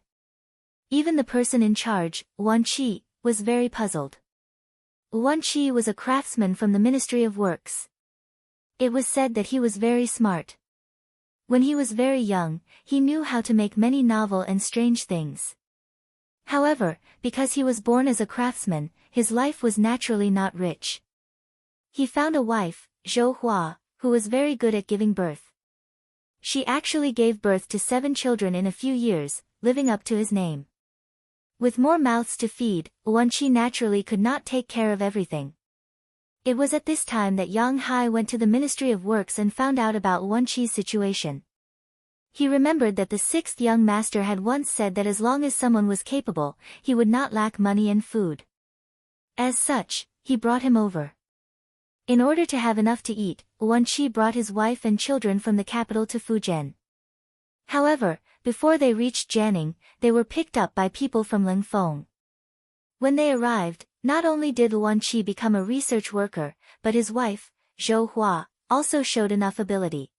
Even the person in charge, Wan Qi, was very puzzled. Wan Qi was a craftsman from the Ministry of Works. It was said that he was very smart. When he was very young, he knew how to make many novel and strange things. However, because he was born as a craftsman, his life was naturally not rich. He found a wife, Zhou Hua, who was very good at giving birth. She actually gave birth to 7 children in a few years, living up to his name. With more mouths to feed, Wan Qi naturally could not take care of everything. It was at this time that Yang Hai went to the Ministry of Works and found out about Wan Qi's situation. He remembered that the 6th young master had once said that as long as someone was capable, he would not lack money and food. As such, he brought him over. In order to have enough to eat, Wan Qi brought his wife and children from the capital to Fujian. However, before they reached Jianing, they were picked up by people from Lingfeng. When they arrived, not only did Wan Qi become a research worker, but his wife, Zhou Hua, also showed enough ability.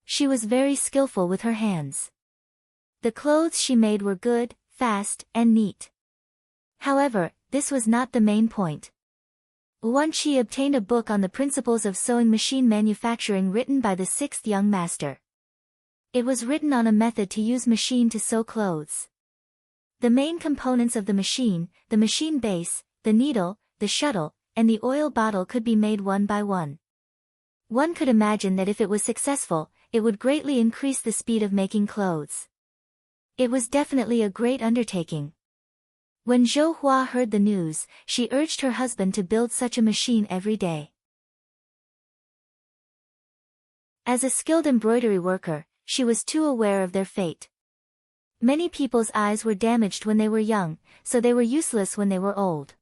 She was very skillful with her hands. The clothes she made were good, fast, and neat. However, this was not the main point. Wan Qi obtained a book on the principles of sewing machine manufacturing written by the 6th young master. It was written on a method to use machine to sew clothes. The main components of the machine base, the needle, the shuttle, and the oil bottle could be made one by one. One could imagine that if it was successful, it would greatly increase the speed of making clothes. It was definitely a great undertaking. When Zhou Hua heard the news, she urged her husband to build such a machine every day. As a skilled embroidery worker, she was too aware of their fate. Many people's eyes were damaged when they were young, so they were useless when they were old.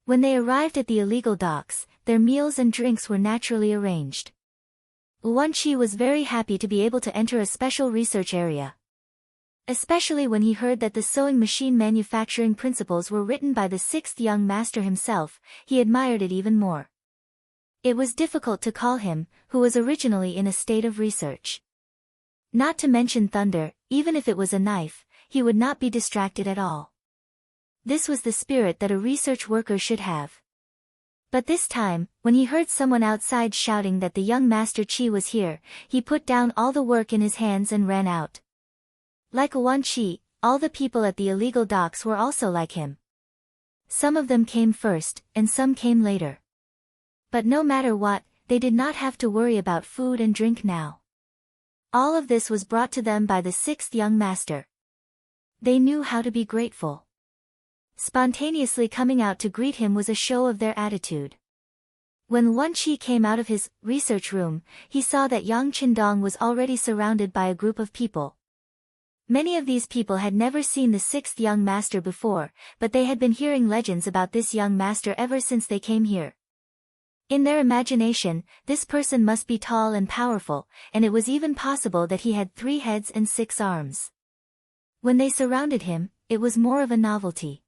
When they arrived at the illegal docks, their meals and drinks were naturally arranged. Wan Qi was very happy to be able to enter a special research area. Especially when he heard that the sewing machine manufacturing principles were written by the 6th young master himself, he admired it even more. It was difficult to call him, who was originally in a state of research. Not to mention thunder, even if it was a knife, he would not be distracted at all. This was the spirit that a research worker should have. But this time, when he heard someone outside shouting that the young Master Qi was here, he put down all the work in his hands and ran out. Like Wan Qi, all the people at the illegal docks were also like him. Some of them came first, and some came later. But no matter what, they did not have to worry about food and drink now. All of this was brought to them by the sixth young master. They knew how to be grateful. Spontaneously coming out to greet him was a show of their attitude. When Wan Qi came out of his research room, he saw that Yang Qindong was already surrounded by a group of people. Many of these people had never seen the sixth young master before, but they had been hearing legends about this young master ever since they came here. In their imagination, this person must be tall and powerful, and it was even possible that he had 3 heads and 6 arms. When they surrounded him, it was more of a novelty.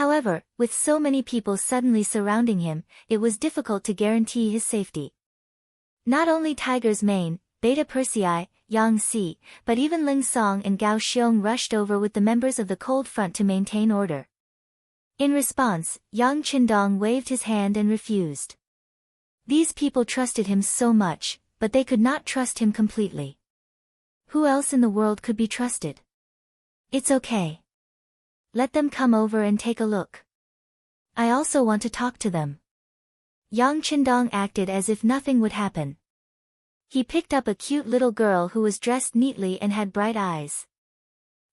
However, with so many people suddenly surrounding him, it was difficult to guarantee his safety. Not only Tiger's Mane, Beta Persei, Yang Si, but even Ling Song and Gao Xiong rushed over with the members of the Cold Front to maintain order. In response, Yang Qindong waved his hand and refused. These people trusted him so much, but they could not trust him completely. Who else in the world could be trusted? It's okay. Let them come over and take a look. I also want to talk to them. Yang Qindong acted as if nothing would happen. He picked up a cute little girl who was dressed neatly and had bright eyes.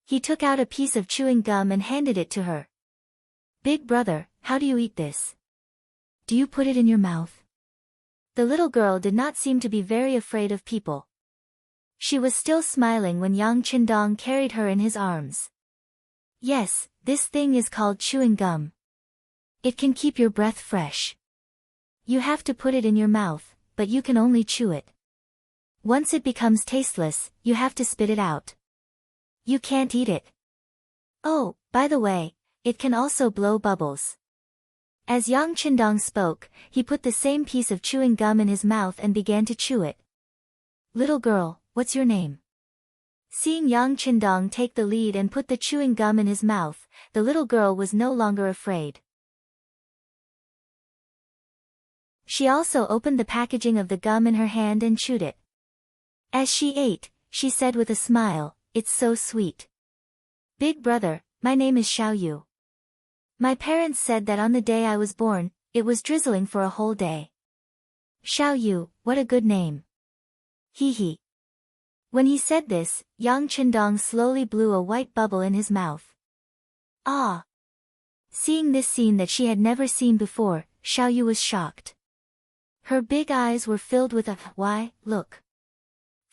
He took out a piece of chewing gum and handed it to her. Big brother, how do you eat this? Do you put it in your mouth? The little girl did not seem to be very afraid of people. She was still smiling when Yang Qindong carried her in his arms. Yes, this thing is called chewing gum. It can keep your breath fresh. You have to put it in your mouth, but you can only chew it. Once it becomes tasteless, you have to spit it out. You can't eat it. Oh, by the way, it can also blow bubbles. As Yang Qindong spoke, he put the same piece of chewing gum in his mouth and began to chew it. Little girl, what's your name? Seeing Yang Qindong take the lead and put the chewing gum in his mouth, the little girl was no longer afraid. She also opened the packaging of the gum in her hand and chewed it. As she ate, she said with a smile, "It's so sweet. Big brother, my name is Xiao Yu. My parents said that on the day I was born, it was drizzling for a whole day. Xiao Yu, what a good name. Hee hee." When he said this, Yang Qindong slowly blew a white bubble in his mouth. Ah! Seeing this scene that she had never seen before, Xiao Yu was shocked. Her big eyes were filled with a "Why, look."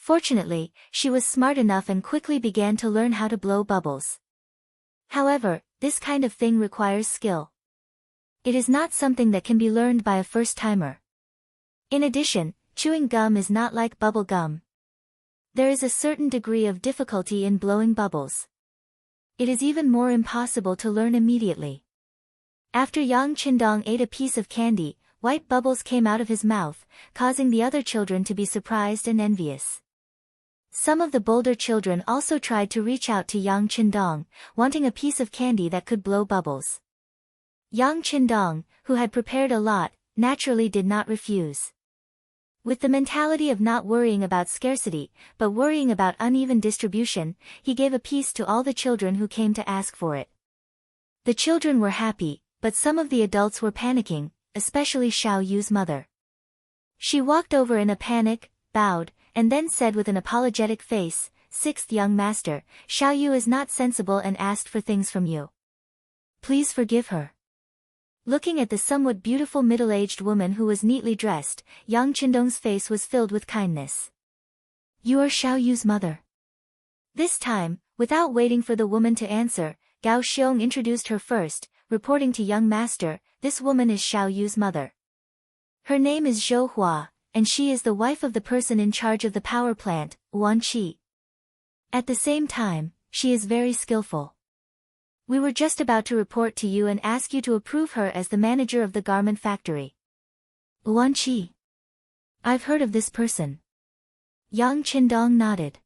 Fortunately, she was smart enough and quickly began to learn how to blow bubbles. However, this kind of thing requires skill. It is not something that can be learned by a first-timer. In addition, chewing gum is not like bubble gum. There is a certain degree of difficulty in blowing bubbles. It is even more impossible to learn immediately. After Yang Qindong ate a piece of candy, white bubbles came out of his mouth, causing the other children to be surprised and envious. Some of the bolder children also tried to reach out to Yang Qindong, wanting a piece of candy that could blow bubbles. Yang Qindong, who had prepared a lot, naturally did not refuse. With the mentality of not worrying about scarcity, but worrying about uneven distribution, he gave a piece to all the children who came to ask for it. The children were happy, but some of the adults were panicking, especially Xiao Yu's mother. She walked over in a panic, bowed, and then said with an apologetic face, "Sixth young master, Xiao Yu is not sensible and asked for things from you. Please forgive her." Looking at the somewhat beautiful middle-aged woman who was neatly dressed, Yang Qindong's face was filled with kindness. "You are Xiao Yu's mother." This time, without waiting for the woman to answer, Gao Xiong introduced her first, reporting to young master, "This woman is Xiao Yu's mother. Her name is Zhou Hua, and she is the wife of the person in charge of the power plant, Wan Qi. At the same time, she is very skillful. We were just about to report to you and ask you to approve her as the manager of the garment factory." Wan Qi. I've heard of this person. Yang Qindong nodded.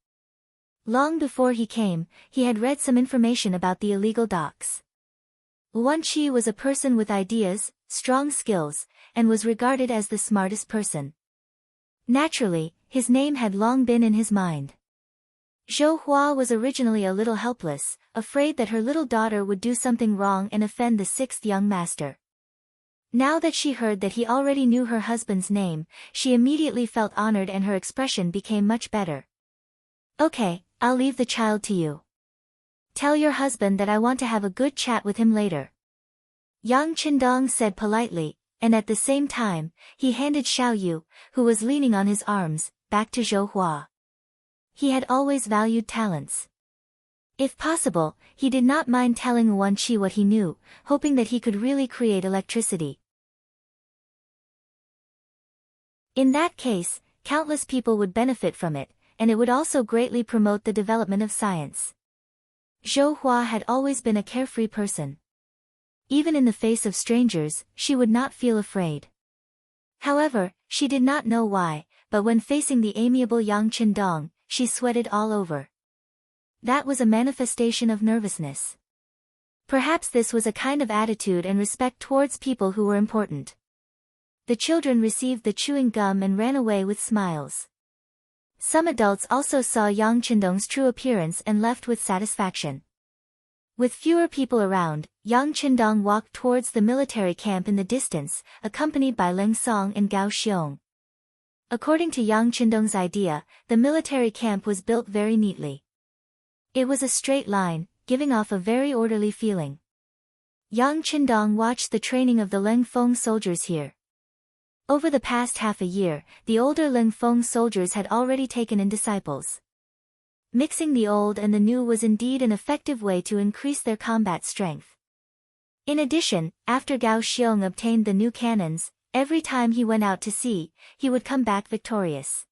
Long before he came, he had read some information about the illegal docks. Wan Qi was a person with ideas, strong skills, and was regarded as the smartest person. Naturally, his name had long been in his mind. Zhou Hua was originally a little helpless, afraid that her little daughter would do something wrong and offend the sixth young master. Now that she heard that he already knew her husband's name, she immediately felt honored and her expression became much better. Okay, I'll leave the child to you. Tell your husband that I want to have a good chat with him later. Yang Qindong said politely, and at the same time, he handed Xiao Yu, who was leaning on his arms, back to Zhou Hua. He had always valued talents. If possible, he did not mind telling Wan Qi what he knew, hoping that he could really create electricity. In that case, countless people would benefit from it, and it would also greatly promote the development of science. Zhou Hua had always been a carefree person. Even in the face of strangers, she would not feel afraid. However, she did not know why, but when facing the amiable Yang Qindong, she sweated all over. That was a manifestation of nervousness. Perhaps this was a kind of attitude and respect towards people who were important. The children received the chewing gum and ran away with smiles. Some adults also saw Yang Qindong's true appearance and left with satisfaction. With fewer people around, Yang Qindong walked towards the military camp in the distance, accompanied by Ling Song and Gao Xiong. According to Yang Qindong's idea, the military camp was built very neatly. It was a straight line, giving off a very orderly feeling. Yang Qindong watched the training of the Ling Feng soldiers here. Over the past half a year, the older Ling Feng soldiers had already taken in disciples. Mixing the old and the new was indeed an effective way to increase their combat strength. In addition, after Gao Xiong obtained the new cannons, every time he went out to sea, he would come back victorious.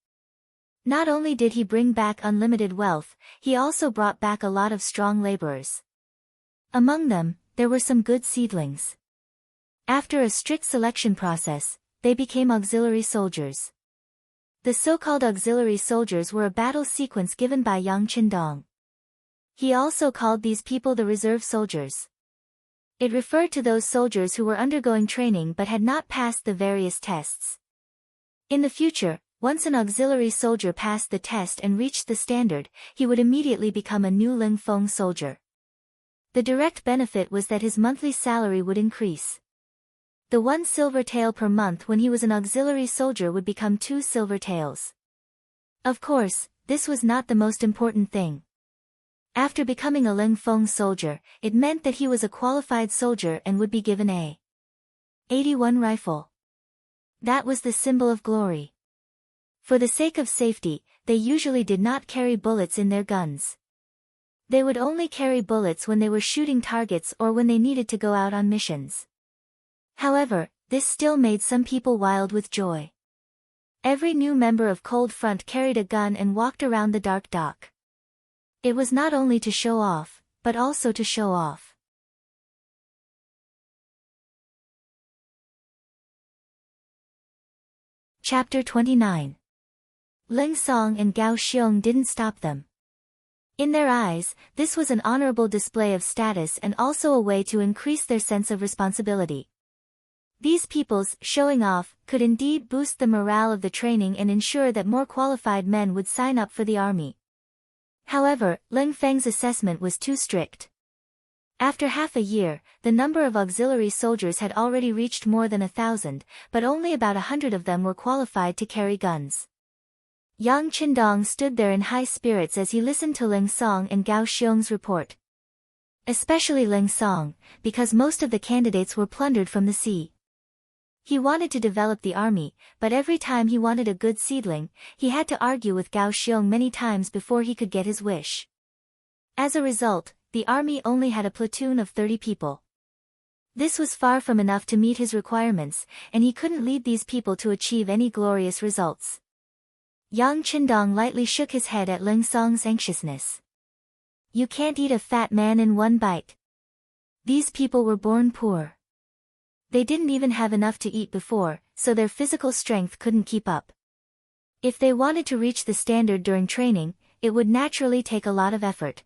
Not only did he bring back unlimited wealth, he also brought back a lot of strong laborers. Among them, there were some good seedlings. After a strict selection process, they became auxiliary soldiers. The so-called auxiliary soldiers were a battle sequence given by Yang Qindong. He also called these people the reserve soldiers. It referred to those soldiers who were undergoing training but had not passed the various tests. In the future, once an auxiliary soldier passed the test and reached the standard, he would immediately become a new Ling Feng soldier. The direct benefit was that his monthly salary would increase. The 1 silver tael per month when he was an auxiliary soldier would become 2 silver taels. Of course, this was not the most important thing. After becoming a Ling Feng soldier, it meant that he was a qualified soldier and would be given a 81 rifle. That was the symbol of glory. For the sake of safety, they usually did not carry bullets in their guns. They would only carry bullets when they were shooting targets or when they needed to go out on missions. However, this still made some people wild with joy. Every new member of Cold Front carried a gun and walked around the dark dock. It was not only to show off, but also to show off. Chapter 29. Ling Song and Gao Xiong didn't stop them. In their eyes, this was an honorable display of status and also a way to increase their sense of responsibility. These people's showing off could indeed boost the morale of the training and ensure that more qualified men would sign up for the army. However, Ling Feng's assessment was too strict. After half a year, the number of auxiliary soldiers had already reached more than 1,000, but only about 100 of them were qualified to carry guns. Yang Qindong stood there in high spirits as he listened to Ling Song and Gao Xiong's report. Especially Ling Song, because most of the candidates were plundered from the sea. He wanted to develop the army, but every time he wanted a good seedling, he had to argue with Gao Xiong many times before he could get his wish. As a result, the army only had a platoon of 30 people. This was far from enough to meet his requirements, and he couldn't lead these people to achieve any glorious results. Yang Qindong lightly shook his head at Ling Song's anxiousness. You can't eat a fat man in one bite. These people were born poor. They didn't even have enough to eat before, so their physical strength couldn't keep up. If they wanted to reach the standard during training, it would naturally take a lot of effort.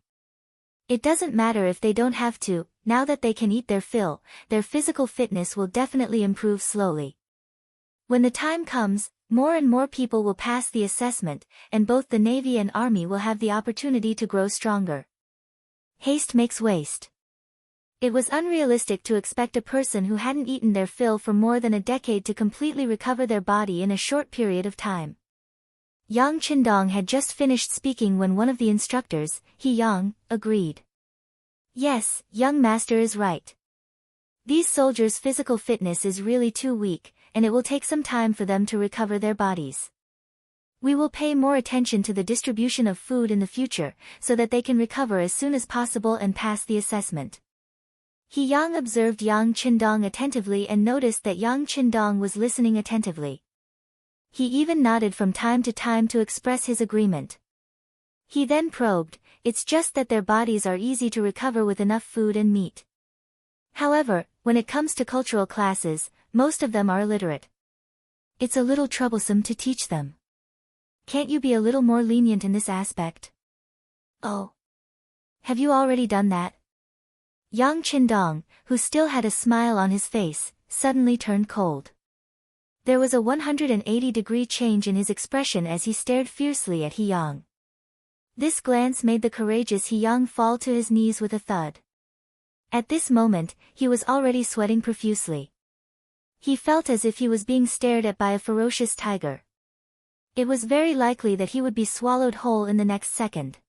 It doesn't matter if they don't have to, now that they can eat their fill, their physical fitness will definitely improve slowly. When the time comes, More and more people will pass the assessment, and both the Navy and Army will have the opportunity to grow stronger. Haste makes waste. It was unrealistic to expect a person who hadn't eaten their fill for more than a decade to completely recover their body in a short period of time. Yang Qindong had just finished speaking when one of the instructors, He Yang, agreed. Yes, young master is right. These soldiers' physical fitness is really too weak, and it will take some time for them to recover their bodies. We will pay more attention to the distribution of food in the future, so that they can recover as soon as possible and pass the assessment. He Yang observed Yang Qindong attentively and noticed that Yang Qindong was listening attentively. He even nodded from time to time to express his agreement. He then probed, it's just that their bodies are easy to recover with enough food and meat. However, when it comes to cultural classes, most of them are illiterate. It's a little troublesome to teach them. Can't you be a little more lenient in this aspect? Oh. Have you already done that? Yang Qindong, who still had a smile on his face, suddenly turned cold. There was a 180-degree change in his expression as he stared fiercely at He Yang. This glance made the courageous He Yang fall to his knees with a thud. At this moment, he was already sweating profusely. He felt as if he was being stared at by a ferocious tiger. It was very likely that he would be swallowed whole in the next second.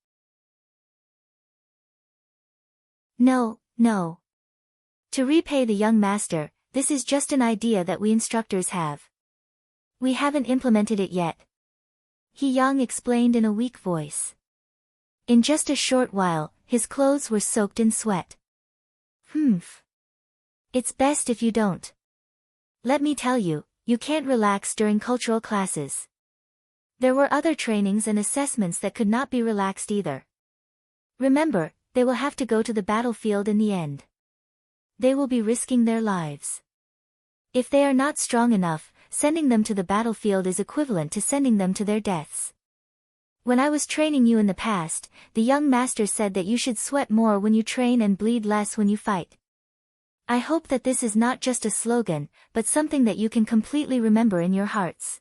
No. To repay the young master, this is just an idea that we instructors have. We haven't implemented it yet. He Yang explained in a weak voice. In just a short while, his clothes were soaked in sweat. It's best if you don't. Let me tell you, you can't relax during cultural classes. There were other trainings and assessments that could not be relaxed either. Remember, they will have to go to the battlefield in the end. They will be risking their lives. If they are not strong enough, sending them to the battlefield is equivalent to sending them to their deaths. When I was training you in the past, the young master said that you should sweat more when you train and bleed less when you fight. I hope that this is not just a slogan, but something that you can completely remember in your hearts.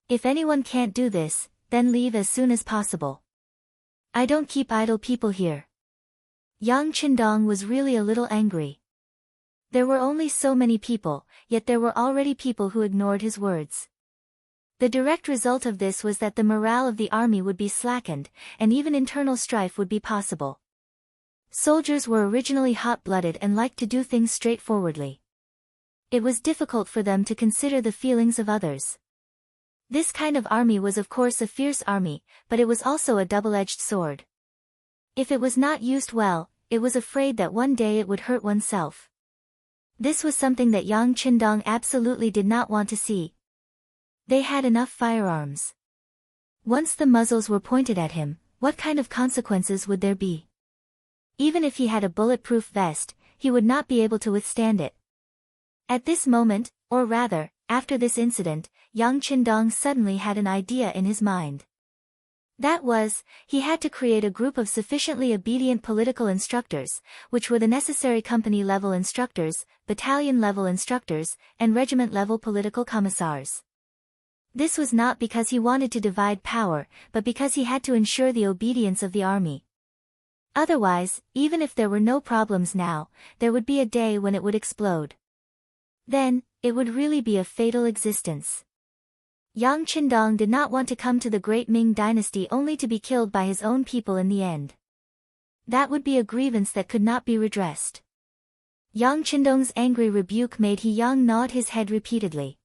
If anyone can't do this, then leave as soon as possible. I don't keep idle people here. Yang Qindong was really a little angry. There were only so many people, yet there were already people who ignored his words. The direct result of this was that the morale of the army would be slackened, and even internal strife would be possible. Soldiers were originally hot-blooded and liked to do things straightforwardly. It was difficult for them to consider the feelings of others. This kind of army was of course a fierce army, but it was also a double-edged sword. If it was not used well, it was afraid that one day it would hurt oneself. This was something that Yang Qindong absolutely did not want to see. They had enough firearms. Once the muzzles were pointed at him, what kind of consequences would there be? Even if he had a bulletproof vest, he would not be able to withstand it. At this moment, or rather, after this incident, Yang Qindong suddenly had an idea in his mind. That was, he had to create a group of sufficiently obedient political instructors, which were the necessary company-level instructors, battalion-level instructors, and regiment-level political commissars. This was not because he wanted to divide power, but because he had to ensure the obedience of the army. Otherwise, even if there were no problems now, there would be a day when it would explode. Then, it would really be a fatal existence. Yang Qindong did not want to come to the great Ming dynasty only to be killed by his own people in the end. That would be a grievance that could not be redressed. Yang Qindong's angry rebuke made He Yang nod his head repeatedly.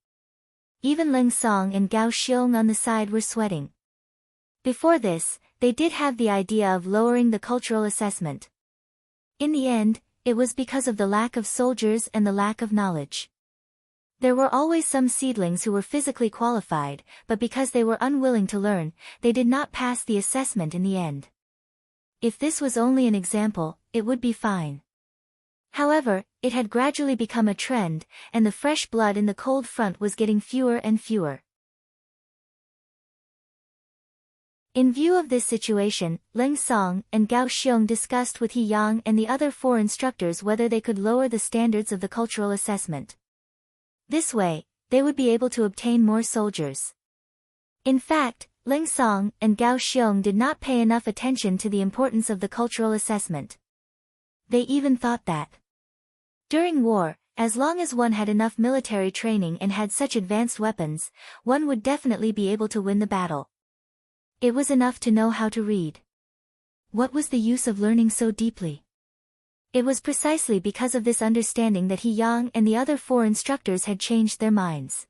Even Ling Song and Gao Xiong on the side were sweating. Before this, they did have the idea of lowering the cultural assessment. In the end, it was because of the lack of soldiers and the lack of knowledge. There were always some seedlings who were physically qualified, but because they were unwilling to learn, they did not pass the assessment in the end. If this was only an example, it would be fine. However, it had gradually become a trend, and the fresh blood in the cold front was getting fewer and fewer. In view of this situation, Ling Song and Gao Xiong discussed with He Yang and the other 4 instructors whether they could lower the standards of the cultural assessment. This way, they would be able to obtain more soldiers. In fact, Ling Song and Gao Xiong did not pay enough attention to the importance of the cultural assessment. They even thought that during war, as long as one had enough military training and had such advanced weapons, one would definitely be able to win the battle. It was enough to know how to read. What was the use of learning so deeply? It was precisely because of this understanding that He Yang and the other 4 instructors had changed their minds.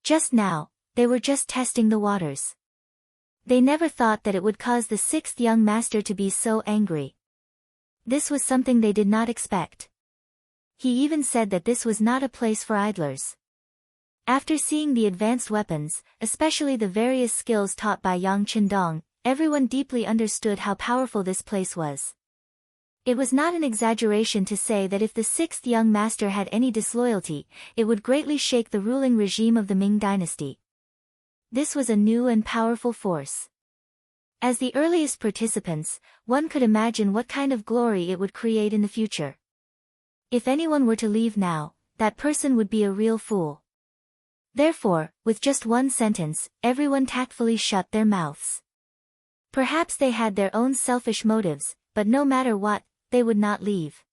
Just now, they were just testing the waters. They never thought that it would cause the 6th young master to be so angry. This was something they did not expect. He even said that this was not a place for idlers. After seeing the advanced weapons, especially the various skills taught by Yang Qindong, everyone deeply understood how powerful this place was. It was not an exaggeration to say that if the 6th young master had any disloyalty, it would greatly shake the ruling regime of the Ming dynasty. This was a new and powerful force. As the earliest participants, one could imagine what kind of glory it would create in the future. If anyone were to leave now, that person would be a real fool. Therefore, with just one sentence, everyone tactfully shut their mouths. Perhaps they had their own selfish motives, but no matter what, they would not leave.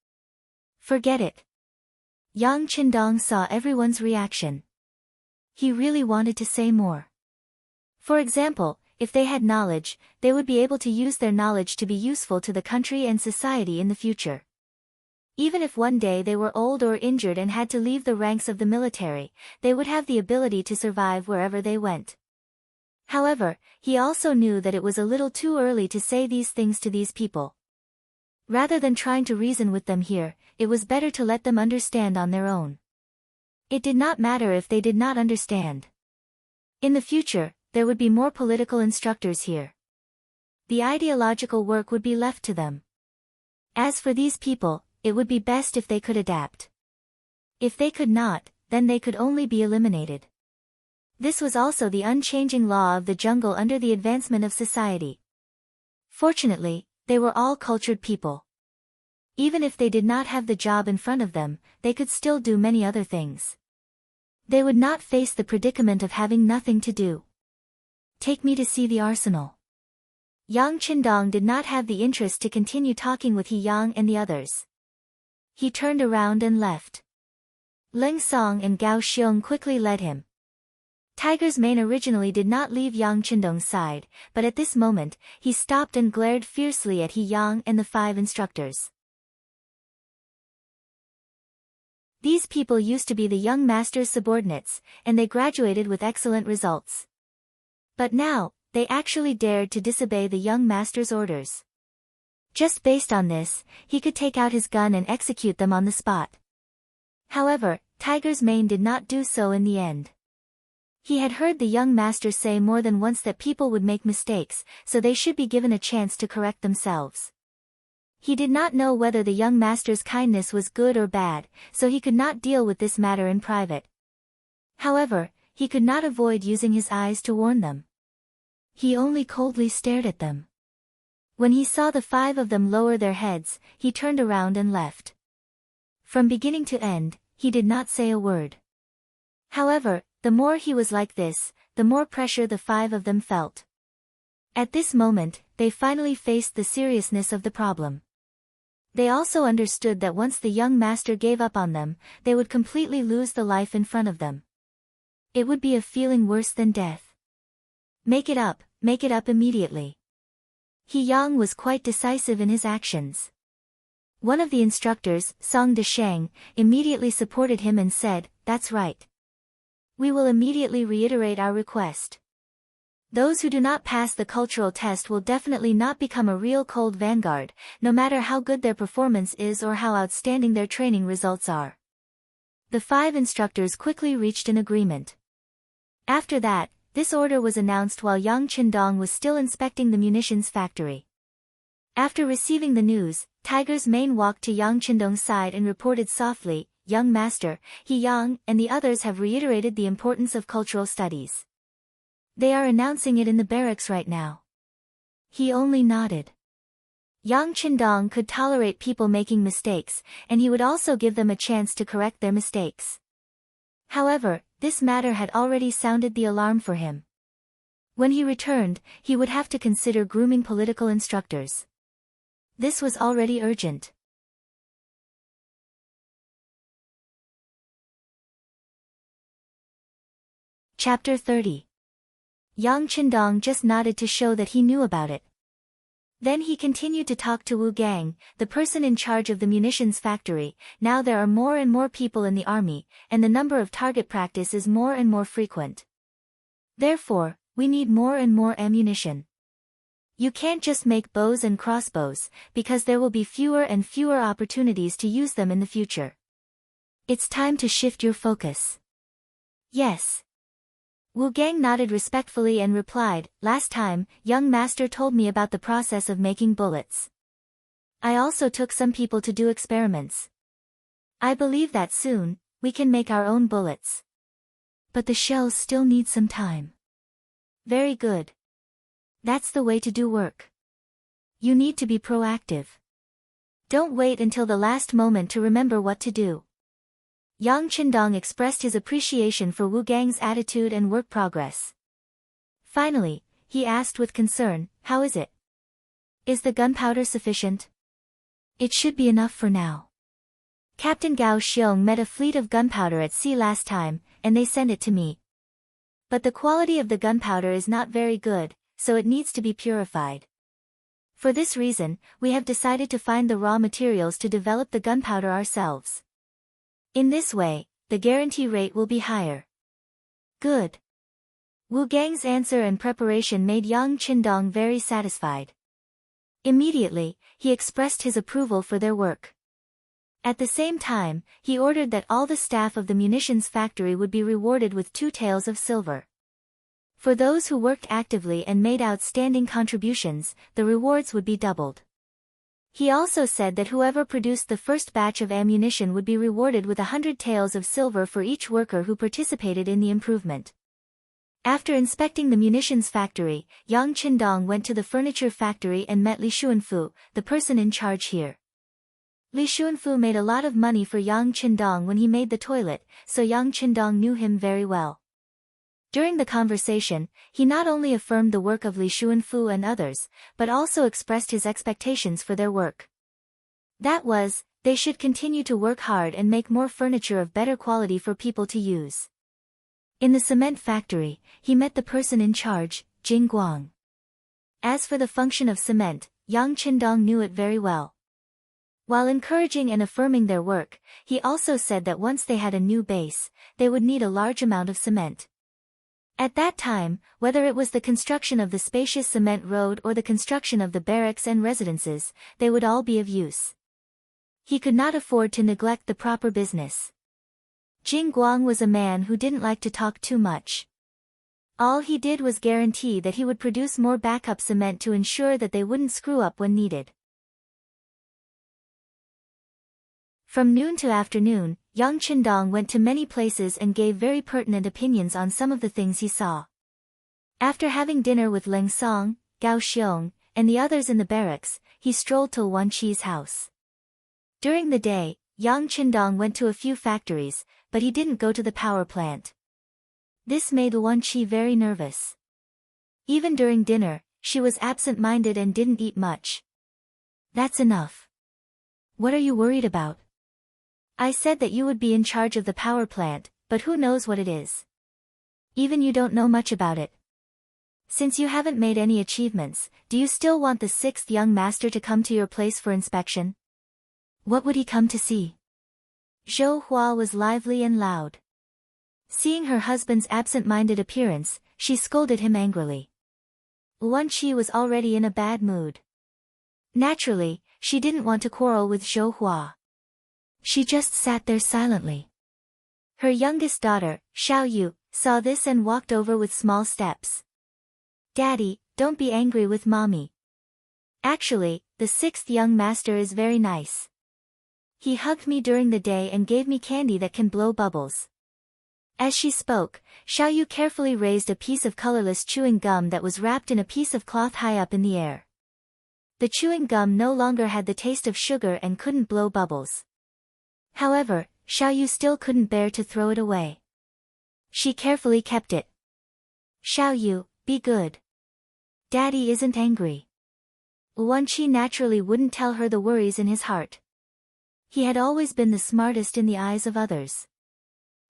Forget it. Yang Qindong saw everyone's reaction. He really wanted to say more. For example, if they had knowledge, they would be able to use their knowledge to be useful to the country and society in the future. Even if one day they were old or injured and had to leave the ranks of the military, they would have the ability to survive wherever they went. However, he also knew that it was a little too early to say these things to these people. Rather than trying to reason with them here, it was better to let them understand on their own. It did not matter if they did not understand. In the future, there would be more political instructors here. The ideological work would be left to them. As for these people, it would be best if they could adapt. If they could not, then they could only be eliminated. This was also the unchanging law of the jungle under the advancement of society. Fortunately, they were all cultured people. Even if they did not have the job in front of them, they could still do many other things. They would not face the predicament of having nothing to do. Take me to see the arsenal. Yang Qindong did not have the interest to continue talking with He Yang and the others. He turned around and left. Ling Song and Gao Xiong quickly led him. Tiger's mane originally did not leave Yang Qindong's side, but at this moment, he stopped and glared fiercely at He Yang and the 5 instructors. These people used to be the young master's subordinates, and they graduated with excellent results. But now, they actually dared to disobey the young master's orders. Just based on this, he could take out his gun and execute them on the spot. However, Tiger's mane did not do so in the end. He had heard the young master say more than once that people would make mistakes, so they should be given a chance to correct themselves. He did not know whether the young master's kindness was good or bad, so he could not deal with this matter in private. However, he could not avoid using his eyes to warn them. He only coldly stared at them. When he saw the 5 of them lower their heads, he turned around and left. From beginning to end, he did not say a word. However, the more he was like this, the more pressure the 5 of them felt. At this moment, they finally faced the seriousness of the problem. They also understood that once the young master gave up on them, they would completely lose the life in front of them. It would be a feeling worse than death. Make it up immediately. He Yang was quite decisive in his actions. One of the instructors, Song Desheng, immediately supported him and said, "That's right. We will immediately reiterate our request. Those who do not pass the cultural test will definitely not become a real cold vanguard, no matter how good their performance is or how outstanding their training results are." The 5 instructors quickly reached an agreement. After that, this order was announced while Yang Qindong was still inspecting the munitions factory. After receiving the news, Tiger's mane walked to Yang Qindong's side and reported softly, "Young master, He Yang and the others have reiterated the importance of cultural studies. They are announcing it in the barracks right now." He only nodded. Yang Qindong could tolerate people making mistakes, and he would also give them a chance to correct their mistakes. However, this matter had already sounded the alarm for him. When he returned, he would have to consider grooming political instructors. This was already urgent. Chapter 30. Yang Qindong just nodded to show that he knew about it. Then he continued to talk to Wu Gang, the person in charge of the munitions factory. Now there are more and more people in the army, and the number of target practice is more and more frequent. Therefore, we need more and more ammunition. You can't just make bows and crossbows, because there will be fewer and fewer opportunities to use them in the future. It's time to shift your focus. Yes. Wu Gang nodded respectfully and replied, last time, young master told me about the process of making bullets. I also took some people to do experiments. I believe that soon, we can make our own bullets. But the shells still need some time. Very good. That's the way to do work. You need to be proactive. Don't wait until the last moment to remember what to do. Yang Qindong expressed his appreciation for Wu Gang's attitude and work progress. Finally, he asked with concern, how is it? Is the gunpowder sufficient? It should be enough for now. Captain Gao Xiong met a fleet of gunpowder at sea last time, and they sent it to me. But the quality of the gunpowder is not very good, so it needs to be purified. For this reason, we have decided to find the raw materials to develop the gunpowder ourselves. In this way, the guarantee rate will be higher. Good. Wu Gang's answer and preparation made Yang Qindong very satisfied. Immediately, he expressed his approval for their work. At the same time, he ordered that all the staff of the munitions factory would be rewarded with 2 taels of silver. For those who worked actively and made outstanding contributions, the rewards would be doubled. He also said that whoever produced the first batch of ammunition would be rewarded with 100 taels of silver for each worker who participated in the improvement. After inspecting the munitions factory, Yang Qindong went to the furniture factory and met Li Xuanfu, the person in charge here. Li Xuanfu made a lot of money for Yang Qindong when he made the toilet, so Yang Qindong knew him very well. During the conversation, he not only affirmed the work of Li Xuanfu and others, but also expressed his expectations for their work. That was, they should continue to work hard and make more furniture of better quality for people to use. In the cement factory, he met the person in charge, Jing Guang. As for the function of cement, Yang Qindong knew it very well. While encouraging and affirming their work, he also said that once they had a new base, they would need a large amount of cement. At that time, whether it was the construction of the spacious cement road or the construction of the barracks and residences, they would all be of use. He could not afford to neglect the proper business. Jing Guang was a man who didn't like to talk too much. All he did was guarantee that he would produce more backup cement to ensure that they wouldn't screw up when needed. From noon to afternoon, Yang Qindong went to many places and gave very pertinent opinions on some of the things he saw. After having dinner with Leng Song, Gao Xiong, and the others in the barracks, he strolled to Wan Qi's house. During the day, Yang Qindong went to a few factories, but he didn't go to the power plant. This made Wan Qi very nervous. Even during dinner, she was absent-minded and didn't eat much. That's enough. What are you worried about? I said that you would be in charge of the power plant, but who knows what it is? Even you don't know much about it. Since you haven't made any achievements, do you still want the 6th young master to come to your place for inspection? What would he come to see? Zhou Hua was lively and loud. Seeing her husband's absent-minded appearance, she scolded him angrily. Wan Qi was already in a bad mood. Naturally, she didn't want to quarrel with Zhou Hua. She just sat there silently. Her youngest daughter, Xiao Yu, saw this and walked over with small steps. Daddy, don't be angry with mommy. Actually, the 6th young master is very nice. He hugged me during the day and gave me candy that can blow bubbles. As she spoke, Xiao Yu carefully raised a piece of colorless chewing gum that was wrapped in a piece of cloth high up in the air. The chewing gum no longer had the taste of sugar and couldn't blow bubbles. However, Xiao Yu still couldn't bear to throw it away. She carefully kept it. Xiao Yu, be good. Daddy isn't angry. Wenqi naturally wouldn't tell her the worries in his heart. He had always been the smartest in the eyes of others.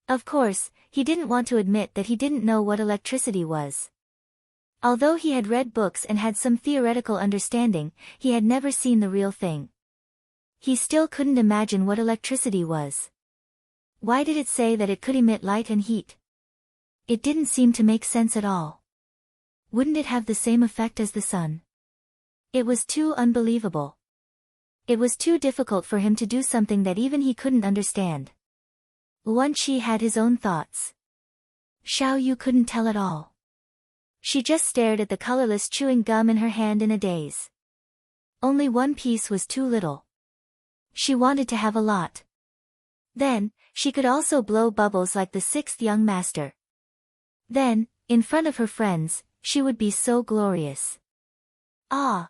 Of course, he didn't want to admit that he didn't know what electricity was. Although he had read books and had some theoretical understanding, he had never seen the real thing. He still couldn't imagine what electricity was. Why did it say that it could emit light and heat? It didn't seem to make sense at all. Wouldn't it have the same effect as the sun? It was too unbelievable. It was too difficult for him to do something that even he couldn't understand. Wenqi had his own thoughts. Xiao Yu couldn't tell at all. She just stared at the colorless chewing gum in her hand in a daze. Only one piece was too little. She wanted to have a lot. Then, she could also blow bubbles like the sixth young master. Then, in front of her friends, she would be so glorious. Ah!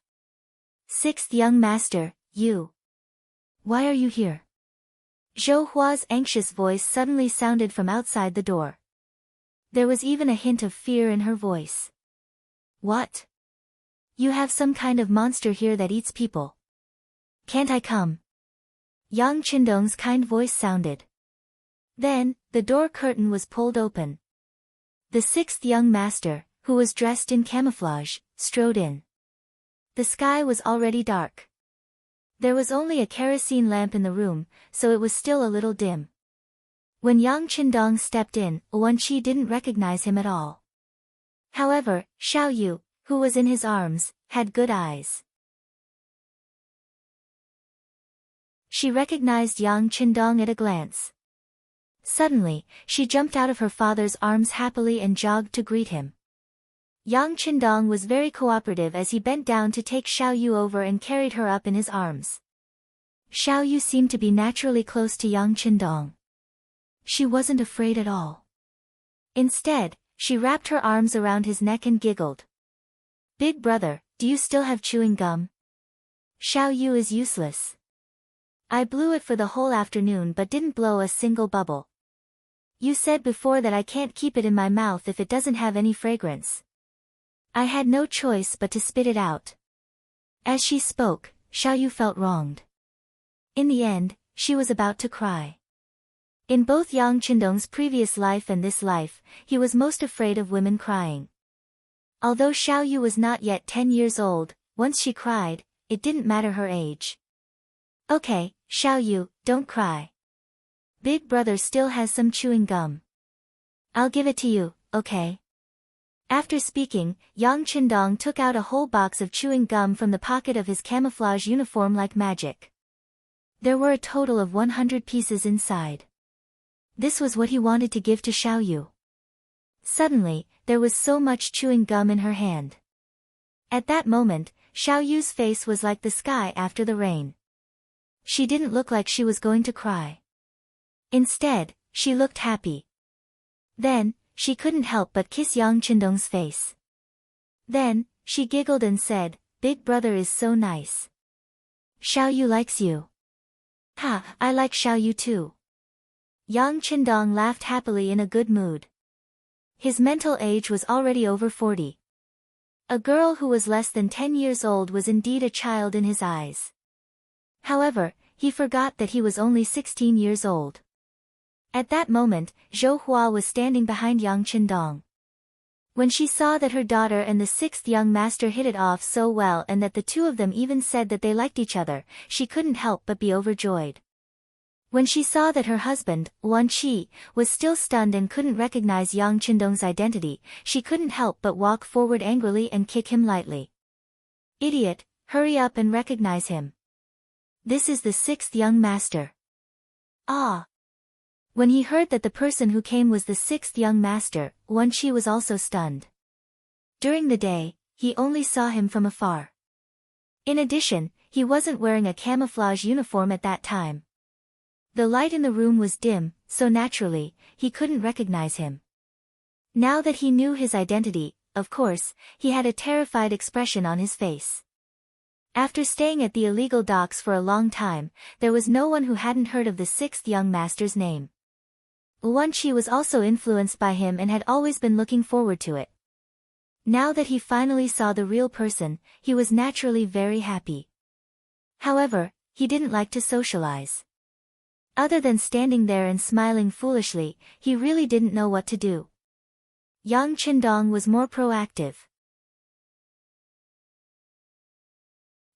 Sixth young master, you. Why are you here? Zhou Hua's anxious voice suddenly sounded from outside the door. There was even a hint of fear in her voice. What? You have some kind of monster here that eats people. Can't I come? Yang Qindong's kind voice sounded. Then, the door curtain was pulled open. The sixth young master, who was dressed in camouflage, strode in. The sky was already dark. There was only a kerosene lamp in the room, so it was still a little dim. When Yang Qindong stepped in, Wenqi didn't recognize him at all. However, Xiao Yu, who was in his arms, had good eyes. She recognized Yang Qindong at a glance. Suddenly, she jumped out of her father's arms happily and jogged to greet him. Yang Qindong was very cooperative as he bent down to take Xiao Yu over and carried her up in his arms. Xiao Yu seemed to be naturally close to Yang Qindong. She wasn't afraid at all. Instead, she wrapped her arms around his neck and giggled. Big brother, do you still have chewing gum? Xiao Yu is useless. I blew it for the whole afternoon but didn't blow a single bubble. You said before that I can't keep it in my mouth if it doesn't have any fragrance. I had no choice but to spit it out. As she spoke, Xiao Yu felt wronged. In the end, she was about to cry. In both Yang Qindong's previous life and this life, he was most afraid of women crying. Although Xiao Yu was not yet 10 years old, once she cried, it didn't matter her age. Okay, Xiao Yu, don't cry. Big brother still has some chewing gum. I'll give it to you, okay? After speaking, Yang Qindong took out a whole box of chewing gum from the pocket of his camouflage uniform like magic. There were a total of 100 pieces inside. This was what he wanted to give to Xiao Yu. Suddenly, there was so much chewing gum in her hand. At that moment, Xiao Yu's face was like the sky after the rain. She didn't look like she was going to cry. Instead, she looked happy. Then, she couldn't help but kiss Yang Qindong's face. Then, she giggled and said, Big brother is so nice. Xiao Yu likes you. Ha, I like Xiao Yu too. Yang Qindong laughed happily in a good mood. His mental age was already over 40. A girl who was less than 10 years old was indeed a child in his eyes. However, he forgot that he was only 16 years old. At that moment, Zhou Hua was standing behind Yang Qindong. When she saw that her daughter and the sixth young master hit it off so well and that the two of them even said that they liked each other, she couldn't help but be overjoyed. When she saw that her husband, Wenqi, was still stunned and couldn't recognize Yang Qindong's identity, she couldn't help but walk forward angrily and kick him lightly. Idiot, hurry up and recognize him. This is the sixth young master. Ah! When he heard that the person who came was the sixth young master, Wenqi was also stunned. During the day, he only saw him from afar. In addition, he wasn't wearing a camouflage uniform at that time. The light in the room was dim, so naturally, he couldn't recognize him. Now that he knew his identity, of course, he had a terrified expression on his face. After staying at the illegal docks for a long time, there was no one who hadn't heard of the sixth young master's name. Yuan Qi was also influenced by him and had always been looking forward to it. Now that he finally saw the real person, he was naturally very happy. However, he didn't like to socialize. Other than standing there and smiling foolishly, he really didn't know what to do. Yang Qindong was more proactive.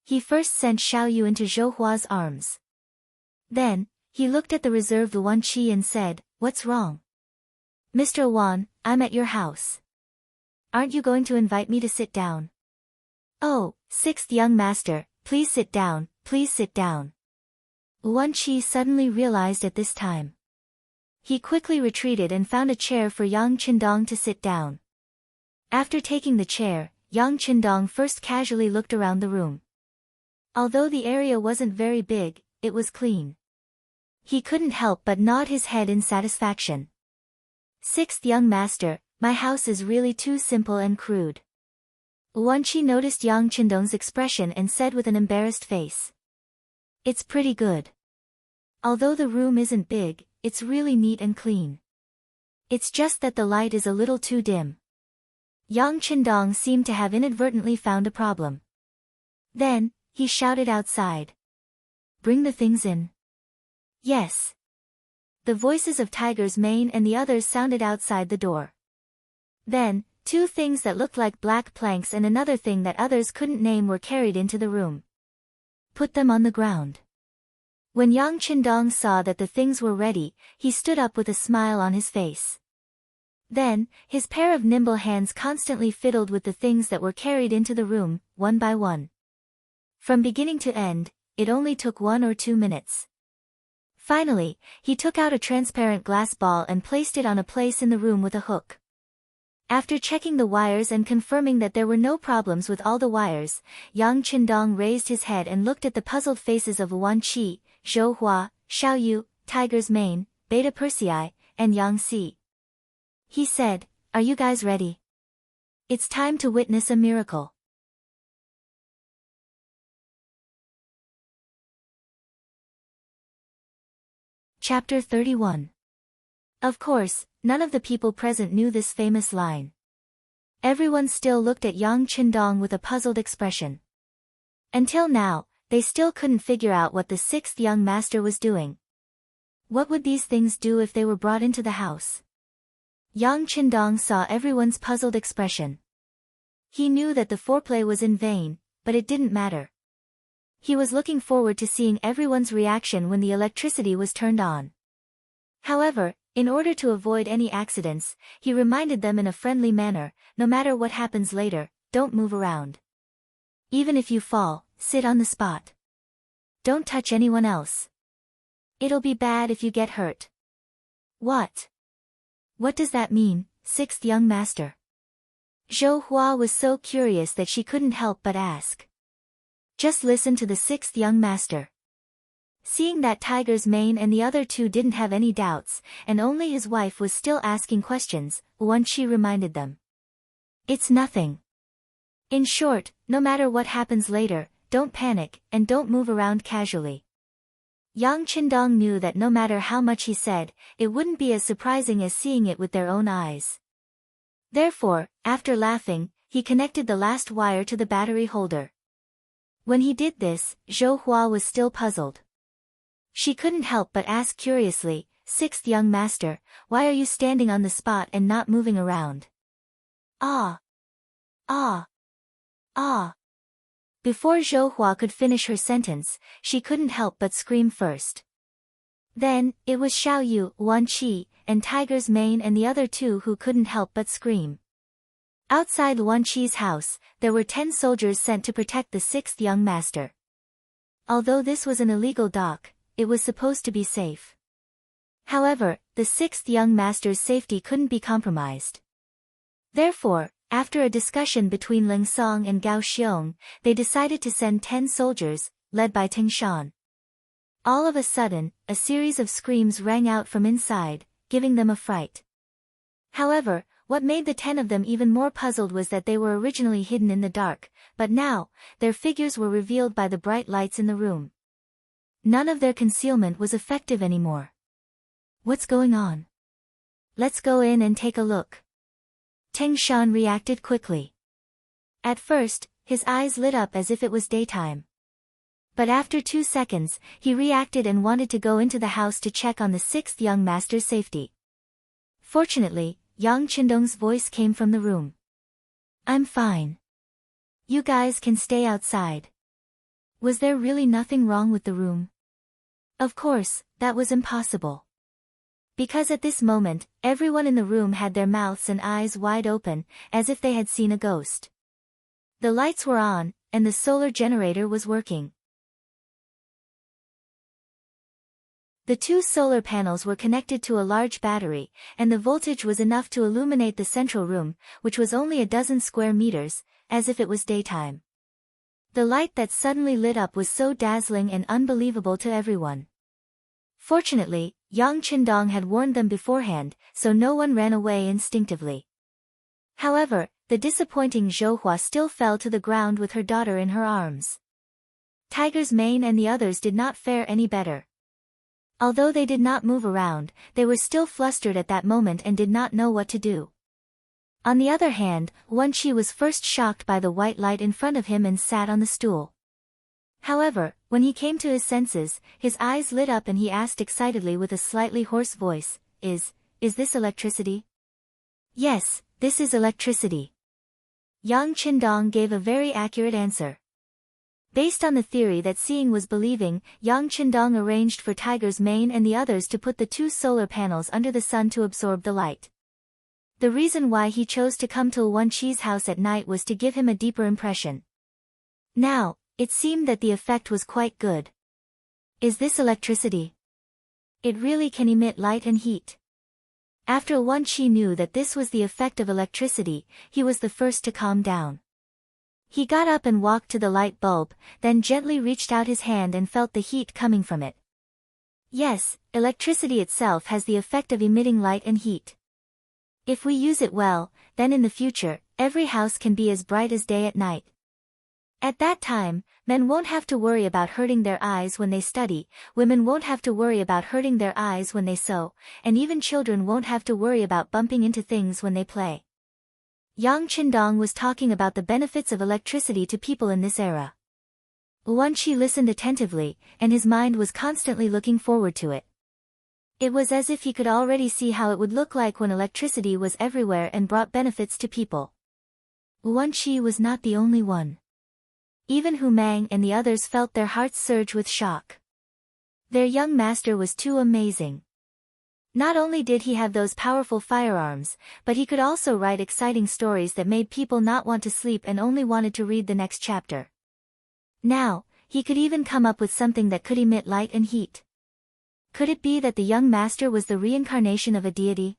He first sent Xiao Yu into Zhou Hua's arms. Then, he looked at the reserved Yuan Qi and said, "What's wrong? Mr. Wan, I'm at your house. Aren't you going to invite me to sit down?" "Oh, sixth young master, please sit down, please sit down." Yuan Qi suddenly realized at this time. He quickly retreated and found a chair for Yang Qindong to sit down. After taking the chair, Yang Qindong first casually looked around the room. Although the area wasn't very big, it was clean. He couldn't help but nod his head in satisfaction. "Sixth young master, my house is really too simple and crude." Yuan Qi noticed Yang Qindong's expression and said with an embarrassed face. "It's pretty good. Although the room isn't big, it's really neat and clean. It's just that the light is a little too dim." Yang Qindong seemed to have inadvertently found a problem. Then, he shouted outside. "Bring the things in." "Yes." The voices of Tiger's Mane and the others sounded outside the door. Then, two things that looked like black planks and another thing that others couldn't name were carried into the room. "Put them on the ground." When Yang Qindong saw that the things were ready, he stood up with a smile on his face. Then, his pair of nimble hands constantly fiddled with the things that were carried into the room, one by one. From beginning to end, it only took 1 or 2 minutes. Finally, he took out a transparent glass ball and placed it on a place in the room with a hook. After checking the wires and confirming that there were no problems with all the wires, Yang Qindong raised his head and looked at the puzzled faces of Yuan Qi, Zhou Hua, Xiao Yu, Tiger's Mane, Beta Persei, and Yang Si. He said, "Are you guys ready? It's time to witness a miracle." Chapter 31. Of course, none of the people present knew this famous line. Everyone still looked at Yang Qindong with a puzzled expression. Until now, they still couldn't figure out what the sixth young master was doing. What would these things do if they were brought into the house? Yang Qindong saw everyone's puzzled expression. He knew that the foreplay was in vain, but it didn't matter. He was looking forward to seeing everyone's reaction when the electricity was turned on. However, in order to avoid any accidents, he reminded them in a friendly manner, "No matter what happens later, don't move around. Even if you fall, sit on the spot. Don't touch anyone else. It'll be bad if you get hurt." "What? What does that mean, sixth young master?" Zhou Hua was so curious that she couldn't help but ask. "Just listen to the sixth young master." Seeing that Tiger's Mane and the other two didn't have any doubts, and only his wife was still asking questions, Yuan Qi reminded them. "It's nothing. In short, no matter what happens later, don't panic, and don't move around casually." Yang Qindong knew that no matter how much he said, it wouldn't be as surprising as seeing it with their own eyes. Therefore, after laughing, he connected the last wire to the battery holder. When he did this, Zhou Hua was still puzzled. She couldn't help but ask curiously, "Sixth young master, why are you standing on the spot and not moving around?" "Ah! Ah! Ah!" Before Zhou Hua could finish her sentence, she couldn't help but scream first. Then, it was Xiao Yu, Yuan Qi, and Tiger's Mane and the other two who couldn't help but scream. Outside Yuan Qi's house, there were 10 soldiers sent to protect the sixth young master. Although this was an illegal dock, it was supposed to be safe. However, the sixth young master's safety couldn't be compromised. Therefore, after a discussion between Ling Song and Gao Xiong, they decided to send 10 soldiers, led by Ting Shan. All of a sudden, a series of screams rang out from inside, giving them a fright. However, what made the 10 of them even more puzzled was that they were originally hidden in the dark, but now, their figures were revealed by the bright lights in the room. None of their concealment was effective anymore. "What's going on?" let's go in and take a look. Teng Shan reacted quickly. At first, his eyes lit up as if it was daytime. But after 2 seconds, he reacted and wanted to go into the house to check on the 6th young master's safety. Fortunately, Yang Qindong's voice came from the room. I'm fine. You guys can stay outside. Was there really nothing wrong with the room? Of course, that was impossible. Because at this moment, everyone in the room had their mouths and eyes wide open, as if they had seen a ghost. The lights were on, and the solar generator was working. The 2 solar panels were connected to a large battery, and the voltage was enough to illuminate the central room, which was only a dozen square meters, as if it was daytime. The light that suddenly lit up was so dazzling and unbelievable to everyone. Fortunately, Yang Qindong had warned them beforehand, so no one ran away instinctively. However, the disappointing Zhou Hua still fell to the ground with her daughter in her arms. Tiger's Mane and the others did not fare any better. Although they did not move around, they were still flustered at that moment and did not know what to do. On the other hand, Wen Qi was first shocked by the white light in front of him and sat on the stool. However, when he came to his senses, his eyes lit up and he asked excitedly with a slightly hoarse voice, Is this electricity? Yes, this is electricity. Yang Qindong gave a very accurate answer. Based on the theory that seeing was believing, Yang Qindong arranged for Tiger's Mane and the others to put the 2 solar panels under the sun to absorb the light. The reason why he chose to come to Wen Qi's house at night was to give him a deeper impression. Now, it seemed that the effect was quite good. Is this electricity? It really can emit light and heat. After Wen Qi knew that this was the effect of electricity, he was the first to calm down. He got up and walked to the light bulb, then gently reached out his hand and felt the heat coming from it. Yes, electricity itself has the effect of emitting light and heat. If we use it well, then in the future, every house can be as bright as day at night. At that time, men won't have to worry about hurting their eyes when they study, women won't have to worry about hurting their eyes when they sew, and even children won't have to worry about bumping into things when they play. Yang Qindong was talking about the benefits of electricity to people in this era. Wen Qi listened attentively, and his mind was constantly looking forward to it. It was as if he could already see how it would look like when electricity was everywhere and brought benefits to people. Wen Qi was not the only one. Even Hu Mang and the others felt their hearts surge with shock. Their young master was too amazing. Not only did he have those powerful firearms, but he could also write exciting stories that made people not want to sleep and only wanted to read the next chapter. Now, he could even come up with something that could emit light and heat. Could it be that the young master was the reincarnation of a deity?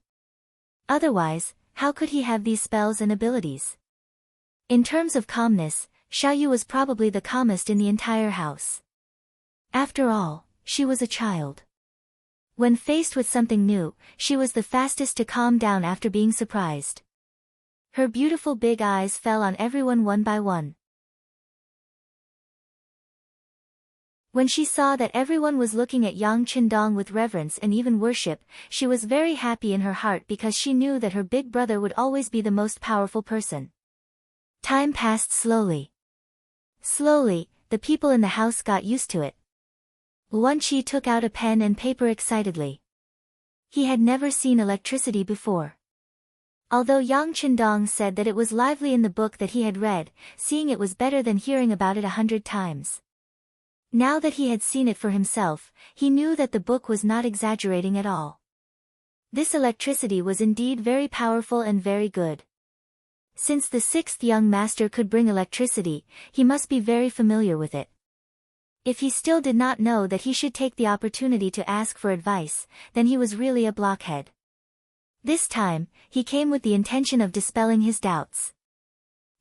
Otherwise, how could he have these spells and abilities? In terms of calmness, Xiaoyu was probably the calmest in the entire house. After all, she was a child. When faced with something new, she was the fastest to calm down after being surprised. Her beautiful big eyes fell on everyone one by one. When she saw that everyone was looking at Yang Qindong with reverence and even worship, she was very happy in her heart because she knew that her big brother would always be the most powerful person. Time passed slowly. Slowly, the people in the house got used to it. Wen Qi took out a pen and paper excitedly. He had never seen electricity before. Although Yang Qindong said that it was lively in the book that he had read, seeing it was better than hearing about it 100 times. Now that he had seen it for himself, he knew that the book was not exaggerating at all. This electricity was indeed very powerful and very good. Since the 6th young master could bring electricity, he must be very familiar with it. If he still did not know that he should take the opportunity to ask for advice, then he was really a blockhead. This time, he came with the intention of dispelling his doubts.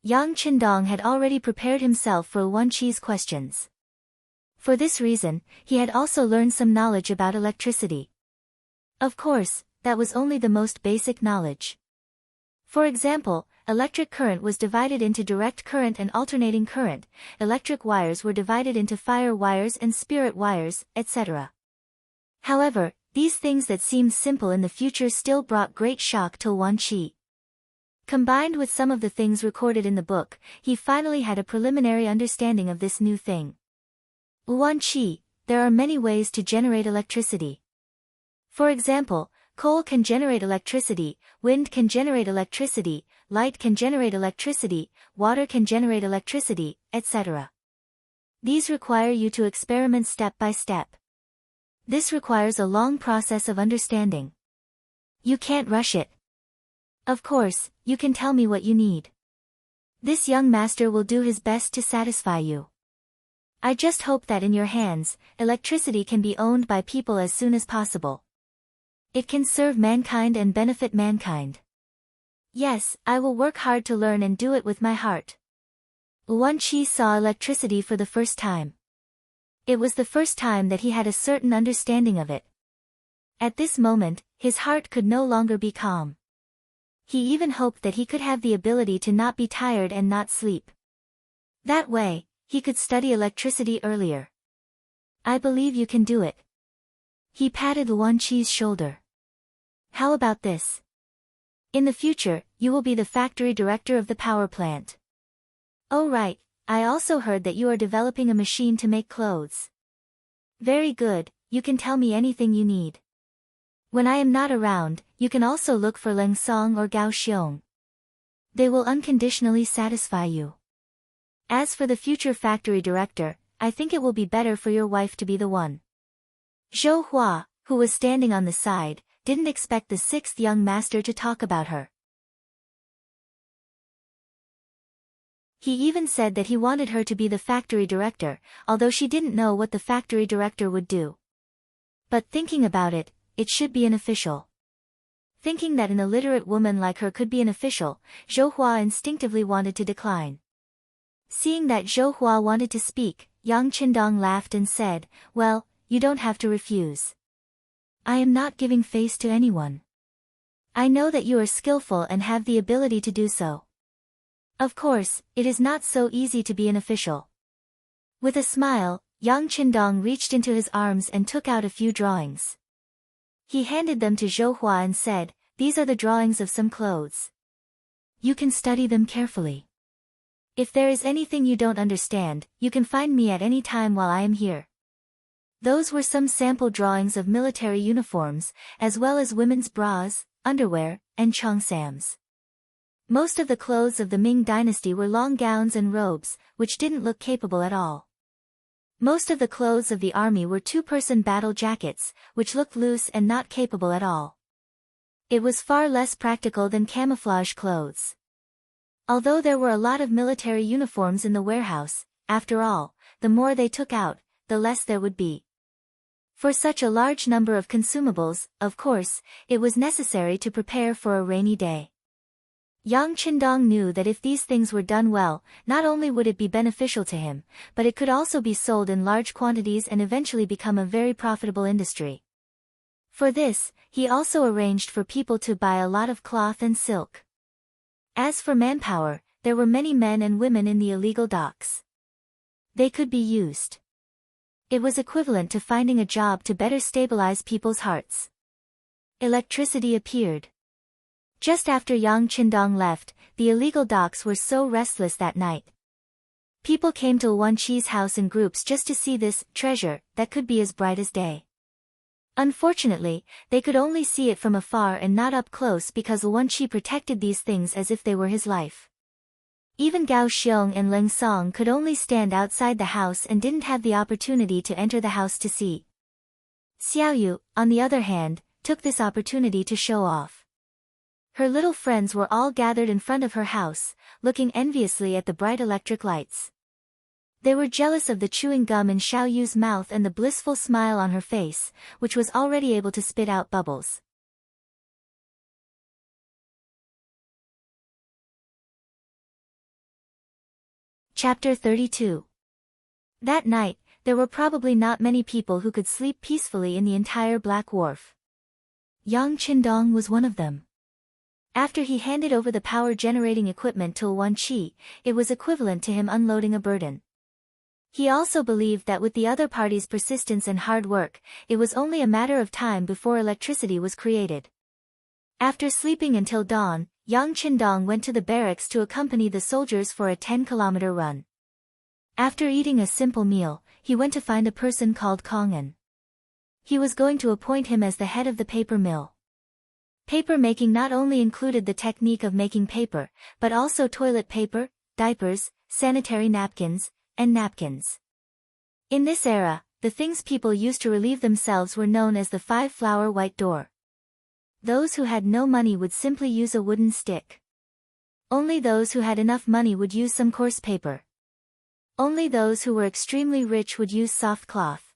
Yang Qindong had already prepared himself for Wen Qi's questions. For this reason, he had also learned some knowledge about electricity. Of course, that was only the most basic knowledge. For example, electric current was divided into direct current and alternating current, electric wires were divided into fire wires and spirit wires, etc. However, These things that seemed simple in the future still brought great shock to Wan Qi. Combined with some of the things recorded in the book, he finally had a preliminary understanding of this new thing. Wan Qi, there are many ways to generate electricity. For example, coal can generate electricity, wind can generate electricity, light can generate electricity, water can generate electricity, etc. These require you to experiment step by step. This requires a long process of understanding. You can't rush it. Of course, you can tell me what you need. This young master will do his best to satisfy you. I just hope that in your hands, electricity can be owned by people as soon as possible. It can serve mankind and benefit mankind. Yes, I will work hard to learn and do it with my heart. Wan Qi saw electricity for the first time. It was the first time that he had a certain understanding of it. At this moment, his heart could no longer be calm. He even hoped that he could have the ability to not be tired and not sleep. That way, he could study electricity earlier. I believe you can do it. He patted Wan Qi's shoulder. How about this? In the future, you will be the factory director of the power plant. Oh right, I also heard that you are developing a machine to make clothes. Very good, you can tell me anything you need. When I am not around, you can also look for Leng Song or Gao Xiong. They will unconditionally satisfy you. As for the future factory director, I think it will be better for your wife to be the one. Zhou Hua, who was standing on the side, didn't expect the sixth young master to talk about her. He even said that he wanted her to be the factory director, although she didn't know what the factory director would do. But thinking about it, it should be an official. Thinking that an illiterate woman like her could be an official, Zhou Hua instinctively wanted to decline. Seeing that Zhou Hua wanted to speak, Yang Qindong laughed and said, "Well, you don't have to refuse. I am not giving face to anyone. I know that you are skillful and have the ability to do so. Of course, it is not so easy to be an official." With a smile, Yang Qindong reached into his arms and took out a few drawings. He handed them to Zhou Hua and said, "These are the drawings of some clothes. You can study them carefully. If there is anything you don't understand, you can find me at any time while I am here." Those were some sample drawings of military uniforms, as well as women's bras, underwear, and cheongsams. Most of the clothes of the Ming dynasty were long gowns and robes, which didn't look capable at all. Most of the clothes of the army were two-person battle jackets, which looked loose and not capable at all. It was far less practical than camouflage clothes. Although there were a lot of military uniforms in the warehouse, after all, the more they took out, the less there would be. For such a large number of consumables, of course, it was necessary to prepare for a rainy day. Yang Qindong knew that if these things were done well, not only would it be beneficial to him, but it could also be sold in large quantities and eventually become a very profitable industry. For this, he also arranged for people to buy a lot of cloth and silk. As for manpower, there were many men and women in the illegal docks. They could be used. It was equivalent to finding a job to better stabilize people's hearts. Electricity appeared. Just after Yang Qindong left, the illegal docks were so restless that night. People came to Wan Qi's house in groups just to see this treasure that could be as bright as day. Unfortunately, they could only see it from afar and not up close because Wan Qi protected these things as if they were his life. Even Gao Xiong and Leng Song could only stand outside the house and didn't have the opportunity to enter the house to see. Xiaoyu, on the other hand, took this opportunity to show off. Her little friends were all gathered in front of her house, looking enviously at the bright electric lights. They were jealous of the chewing gum in Xiaoyu's mouth and the blissful smile on her face, which was already able to spit out bubbles. Chapter 32. That night, there were probably not many people who could sleep peacefully in the entire Black Wharf. Yang Qindong was one of them. After he handed over the power-generating equipment to Wan Qi, it was equivalent to him unloading a burden. He also believed that with the other party's persistence and hard work, it was only a matter of time before electricity was created. After sleeping until dawn, Yang Qindong went to the barracks to accompany the soldiers for a 10-kilometer run. After eating a simple meal, he went to find a person called Qing. He was going to appoint him as the head of the paper mill. Paper making not only included the technique of making paper, but also toilet paper, diapers, sanitary napkins, and napkins. In this era, the things people used to relieve themselves were known as the 5-flower white door. Those who had no money would simply use a wooden stick. Only those who had enough money would use some coarse paper. Only those who were extremely rich would use soft cloth.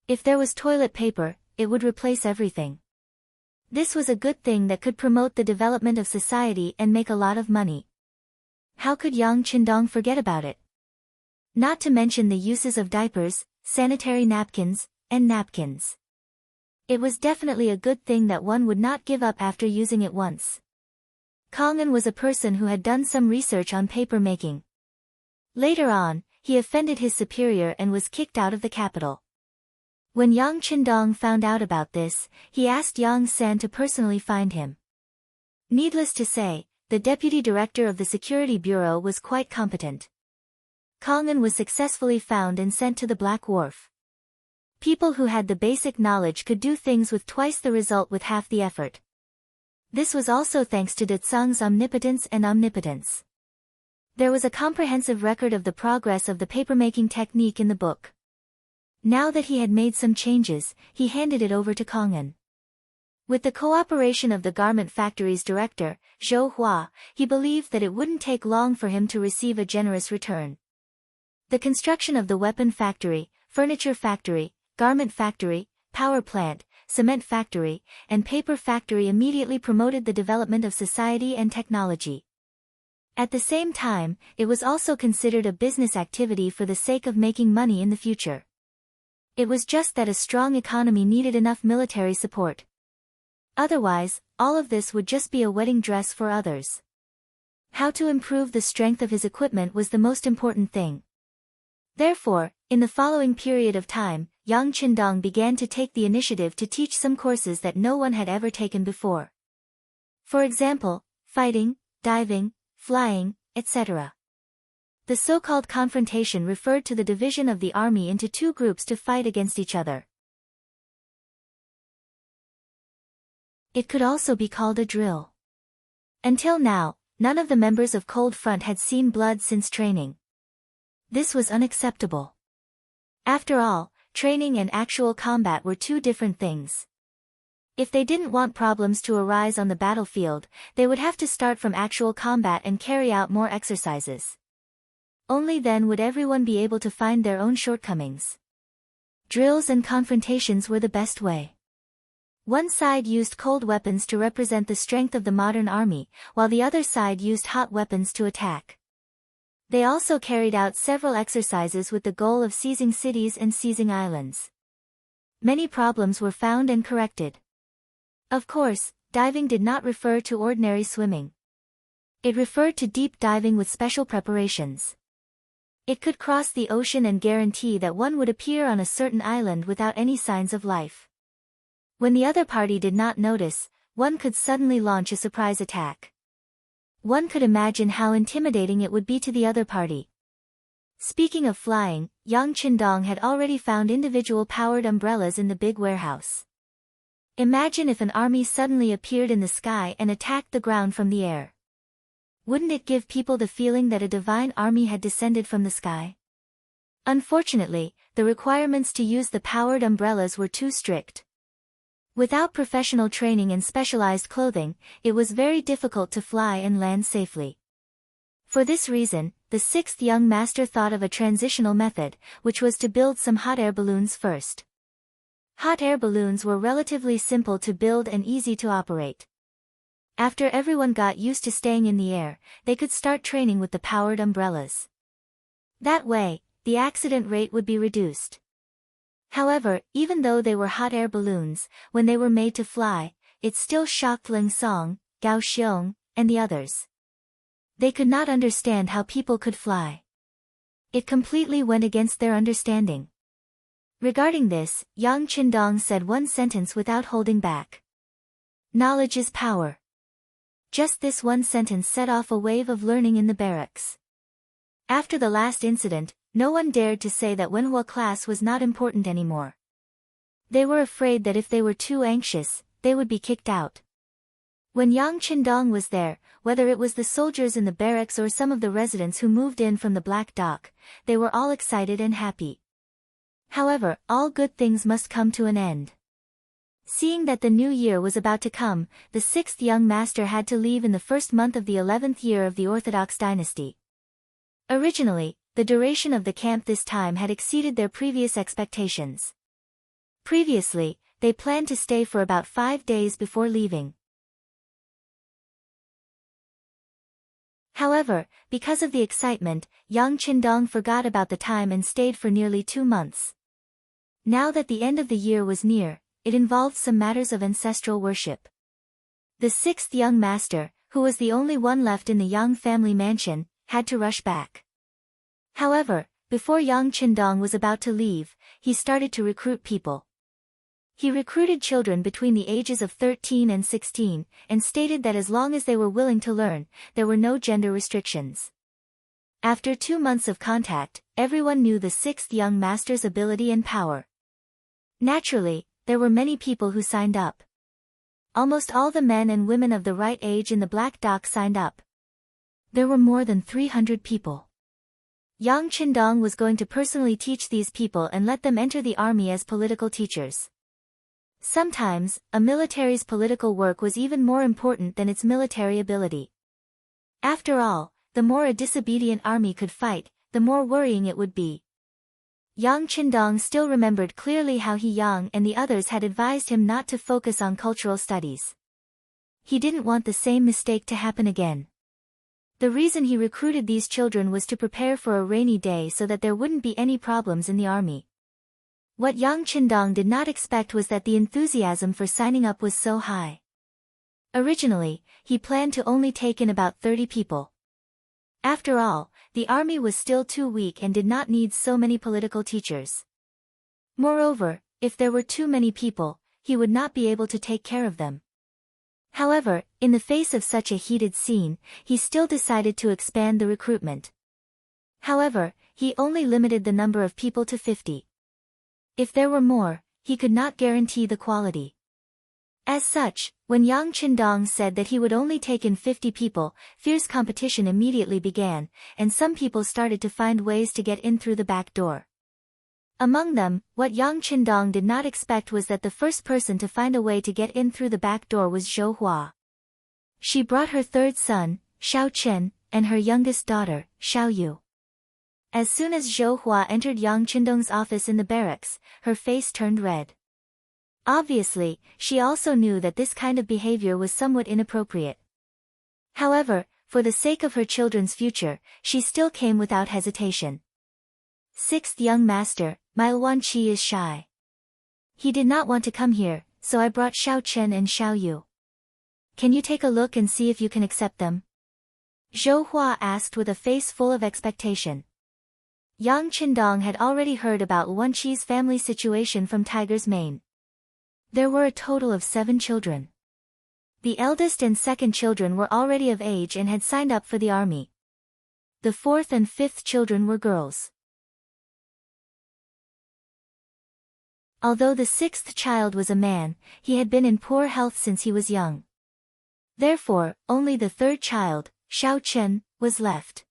If there was toilet paper, it would replace everything. This was a good thing that could promote the development of society and make a lot of money. How could Yang Qindong forget about it? Not to mention the uses of diapers, sanitary napkins, and napkins. It was definitely a good thing that one would not give up after using it once. Qing was a person who had done some research on paper making. Later on, he offended his superior and was kicked out of the capital. When Yang Qindong found out about this, he asked Yang San to personally find him. Needless to say, the deputy director of the security bureau was quite competent. Qing was successfully found and sent to the Black Wharf. People who had the basic knowledge could do things with twice the result with half the effort. This was also thanks to De Tsung's omnipotence and omnipotence. There was a comprehensive record of the progress of the papermaking technique in the book. Now that he had made some changes, he handed it over to Qing. With the cooperation of the garment factory's director, Zhou Hua, he believed that it wouldn't take long for him to receive a generous return. The construction of the weapon factory, furniture factory, garment factory, power plant, cement factory, and paper factory immediately promoted the development of society and technology. At the same time, it was also considered a business activity for the sake of making money in the future. It was just that a strong economy needed enough military support. Otherwise, all of this would just be a wedding dress for others. How to improve the strength of his equipment was the most important thing. Therefore, in the following period of time, Yang Qindong began to take the initiative to teach some courses that no one had ever taken before. For example, fighting, diving, flying, etc. The so-called confrontation referred to the division of the army into two groups to fight against each other. It could also be called a drill. Until now, none of the members of Cold Front had seen blood since training. This was unacceptable. After all, training and actual combat were two different things. If they didn't want problems to arise on the battlefield, they would have to start from actual combat and carry out more exercises. Only then would everyone be able to find their own shortcomings. Drills and confrontations were the best way. One side used cold weapons to represent the strength of the modern army, while the other side used hot weapons to attack. They also carried out several exercises with the goal of seizing cities and seizing islands. Many problems were found and corrected. Of course, diving did not refer to ordinary swimming. It referred to deep diving with special preparations. It could cross the ocean and guarantee that one would appear on a certain island without any signs of life. When the other party did not notice, one could suddenly launch a surprise attack. One could imagine how intimidating it would be to the other party. Speaking of flying, Yang Qindong had already found individual powered umbrellas in the big warehouse. Imagine if an army suddenly appeared in the sky and attacked the ground from the air. Wouldn't it give people the feeling that a divine army had descended from the sky? Unfortunately, the requirements to use the powered umbrellas were too strict. Without professional training and specialized clothing, it was very difficult to fly and land safely. For this reason, the sixth young master thought of a transitional method, which was to build some hot air balloons first. Hot air balloons were relatively simple to build and easy to operate. After everyone got used to staying in the air, they could start training with the powered umbrellas. That way, the accident rate would be reduced. However, even though they were hot air balloons, when they were made to fly, it still shocked Ling Song, Gao Xiong, and the others. They could not understand how people could fly. It completely went against their understanding. Regarding this, Yang Qindong said one sentence without holding back. Knowledge is power. Just this one sentence set off a wave of learning in the barracks. After the last incident, no one dared to say that Wenhua class was not important anymore. They were afraid that if they were too anxious, they would be kicked out. When Yang Qindong was there, whether it was the soldiers in the barracks or some of the residents who moved in from the Black Dock, they were all excited and happy. However, all good things must come to an end. Seeing that the new year was about to come, the sixth young master had to leave in the first month of the 11th year of the Orthodox dynasty. Originally, the duration of the camp this time had exceeded their previous expectations. Previously, they planned to stay for about 5 days before leaving. However, because of the excitement, Yang Qindong forgot about the time and stayed for nearly 2 months. Now that the end of the year was near, it involved some matters of ancestral worship. The sixth young master, who was the only one left in the Yang family mansion, had to rush back. However, before Yang Qindong was about to leave, he started to recruit people. He recruited children between the ages of 13 and 16, and stated that as long as they were willing to learn, there were no gender restrictions. After 2 months of contact, everyone knew the sixth young master's ability and power. Naturally, there were many people who signed up. Almost all the men and women of the right age in the Black Dock signed up. There were more than 300 people. Yang Qindong was going to personally teach these people and let them enter the army as political teachers. Sometimes, a military's political work was even more important than its military ability. After all, the more a disobedient army could fight, the more worrying it would be. Yang Qindong still remembered clearly how Yang and the others had advised him not to focus on cultural studies. He didn't want the same mistake to happen again. The reason he recruited these children was to prepare for a rainy day so that there wouldn't be any problems in the army. What Yang Qindong did not expect was that the enthusiasm for signing up was so high. Originally, he planned to only take in about 30 people. After all, the army was still too weak and did not need so many political teachers. Moreover, if there were too many people, he would not be able to take care of them. However, in the face of such a heated scene, he still decided to expand the recruitment. However, he only limited the number of people to 50. If there were more, he could not guarantee the quality. As such, when Yang Qindong said that he would only take in 50 people, fierce competition immediately began, and some people started to find ways to get in through the back door. Among them, what Yang Qindong did not expect was that the first person to find a way to get in through the back door was Zhou Hua. She brought her third son, Xiao Chen, and her youngest daughter, Xiao Yu. As soon as Zhou Hua entered Yang Qindong's office in the barracks, her face turned red. Obviously, she also knew that this kind of behavior was somewhat inappropriate. However, for the sake of her children's future, she still came without hesitation. Sixth young master, my Wanqi is shy. He did not want to come here, so I brought Xiao Chen and Xiao Yu. Can you take a look and see if you can accept them? Zhou Hua asked with a face full of expectation. Yang Qindong had already heard about Wanqi's family situation from Tiger's Mane. There were a total of 7 children. The eldest and second children were already of age and had signed up for the army. The fourth and fifth children were girls. Although the sixth child was a man, he had been in poor health since he was young. Therefore, only the third child, Xiao Chen, was left.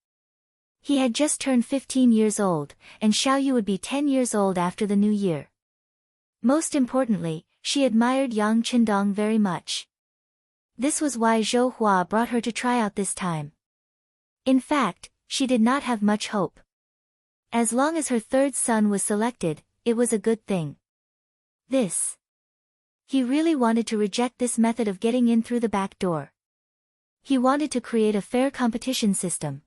He had just turned 15 years old, and Xiao Yu would be 10 years old after the new year. Most importantly, she admired Yang Qindong very much. This was why Zhou Hua brought her to try out this time. In fact, she did not have much hope. As long as her third son was selected, it was a good thing. He really wanted to reject this method of getting in through the back door. He wanted to create a fair competition system.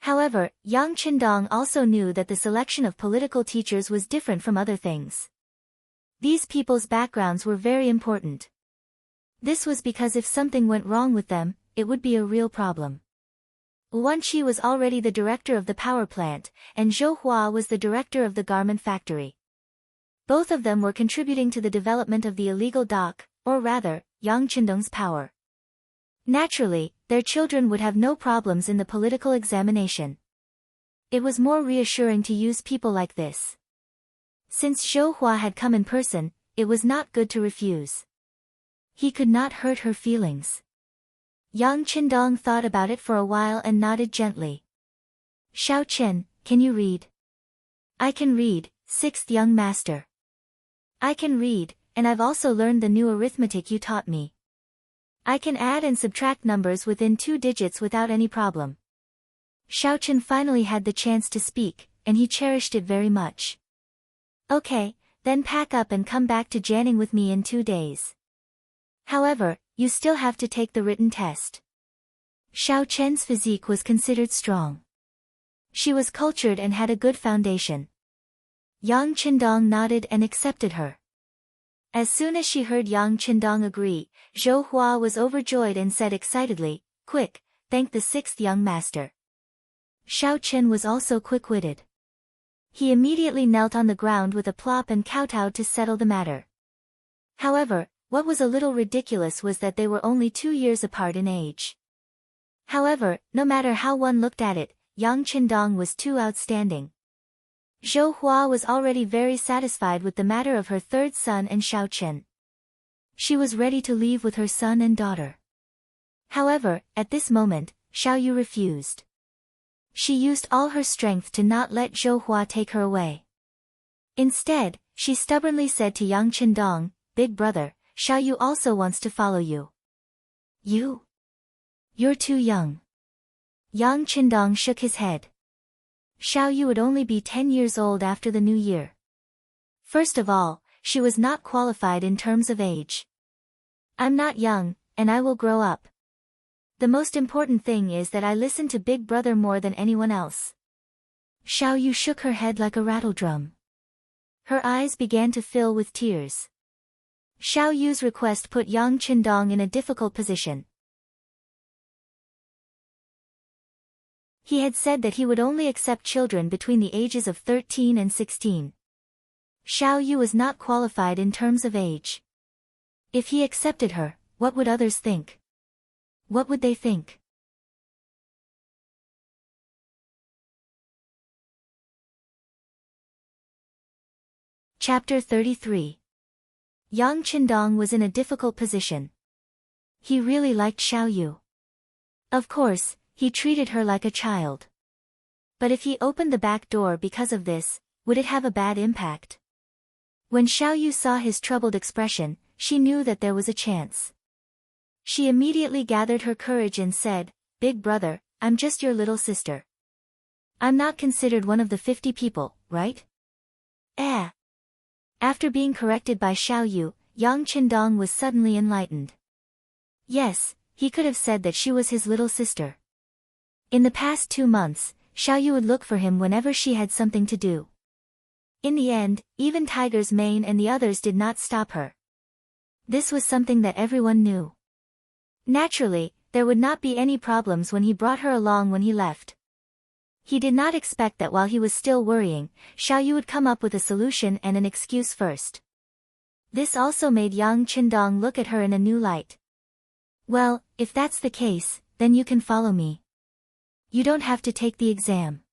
However, Yang Qindong also knew that the selection of political teachers was different from other things. These people's backgrounds were very important. This was because if something went wrong with them, it would be a real problem. Wan Qi was already the director of the power plant, and Zhou Hua was the director of the garment factory. Both of them were contributing to the development of the illegal dock, or rather, Yang Qindong's power. Naturally, their children would have no problems in the political examination. It was more reassuring to use people like this. Since Zhou Hua had come in person, it was not good to refuse. He could not hurt her feelings. Yang Qindong thought about it for a while and nodded gently. Xiao Chen, can you read? I can read, 6th young master. I can read, and I've also learned the new arithmetic you taught me. I can add and subtract numbers within 2 digits without any problem. Xiao Chen finally had the chance to speak, and he cherished it very much. Okay, then pack up and come back to Jianing with me in 2 days. However, you still have to take the written test. Xiao Chen's physique was considered strong. She was cultured and had a good foundation. Yang Qindong nodded and accepted her. As soon as she heard Yang Qindong agree, Zhou Hua was overjoyed and said excitedly, "Quick, thank the 6th young master." Xiao Chen was also quick-witted. He immediately knelt on the ground with a plop and kowtowed to settle the matter. However, what was a little ridiculous was that they were only 2 years apart in age. However, no matter how one looked at it, Yang Qindong was too outstanding. Zhou Hua was already very satisfied with the matter of her 3rd son and Xiao Chen. She was ready to leave with her son and daughter. However, at this moment, Xiao Yu refused. She used all her strength to not let Zhou Hua take her away. Instead, she stubbornly said to Yang Qindong, "Big brother, Xiao Yu also wants to follow you." "You? You're too young." Yang Qindong shook his head. Xiao Yu would only be 10 years old after the new year. First of all, she was not qualified in terms of age. "I'm not young, and I will grow up. The most important thing is that I listen to Big Brother more than anyone else." Xiao Yu shook her head like a rattledrum. Her eyes began to fill with tears. Xiao Yu's request put Yang Qindong in a difficult position. He had said that he would only accept children between the ages of 13 and 16. Xiao Yu was not qualified in terms of age. If he accepted her, what would others think? What would they think? Chapter 33. Yang Qindong was in a difficult position. He really liked Xiao Yu. Of course, he treated her like a child. But if he opened the back door because of this, would it have a bad impact? When Xiao Yu saw his troubled expression, she knew that there was a chance. She immediately gathered her courage and said, "Big brother, I'm just your little sister. I'm not considered one of the 50 people, right?" After being corrected by Xiao Yu, Yang Qindong was suddenly enlightened. Yes, he could have said that she was his little sister. In the past 2 months, Xiao Yu would look for him whenever she had something to do. In the end, even Tiger's mane and the others did not stop her. This was something that everyone knew. Naturally, there would not be any problems when he brought her along when he left. He did not expect that while he was still worrying, Xiao Yu would come up with a solution and an excuse first. This also made Yang Qindong look at her in a new light. "Well, if that's the case, then you can follow me. You don't have to take the exam."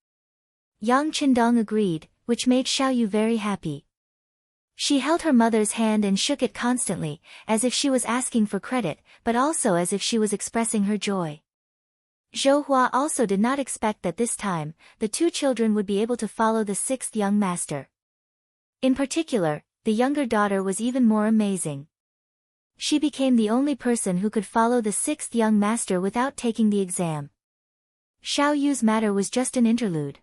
Yang Qindong agreed, which made Xiao Yu very happy. She held her mother's hand and shook it constantly, as if she was asking for credit, but also as if she was expressing her joy. Zhou Hua also did not expect that this time, the 2 children would be able to follow the 6th young master. In particular, the younger daughter was even more amazing. She became the only person who could follow the 6th young master without taking the exam. Xiao Yu's matter was just an interlude.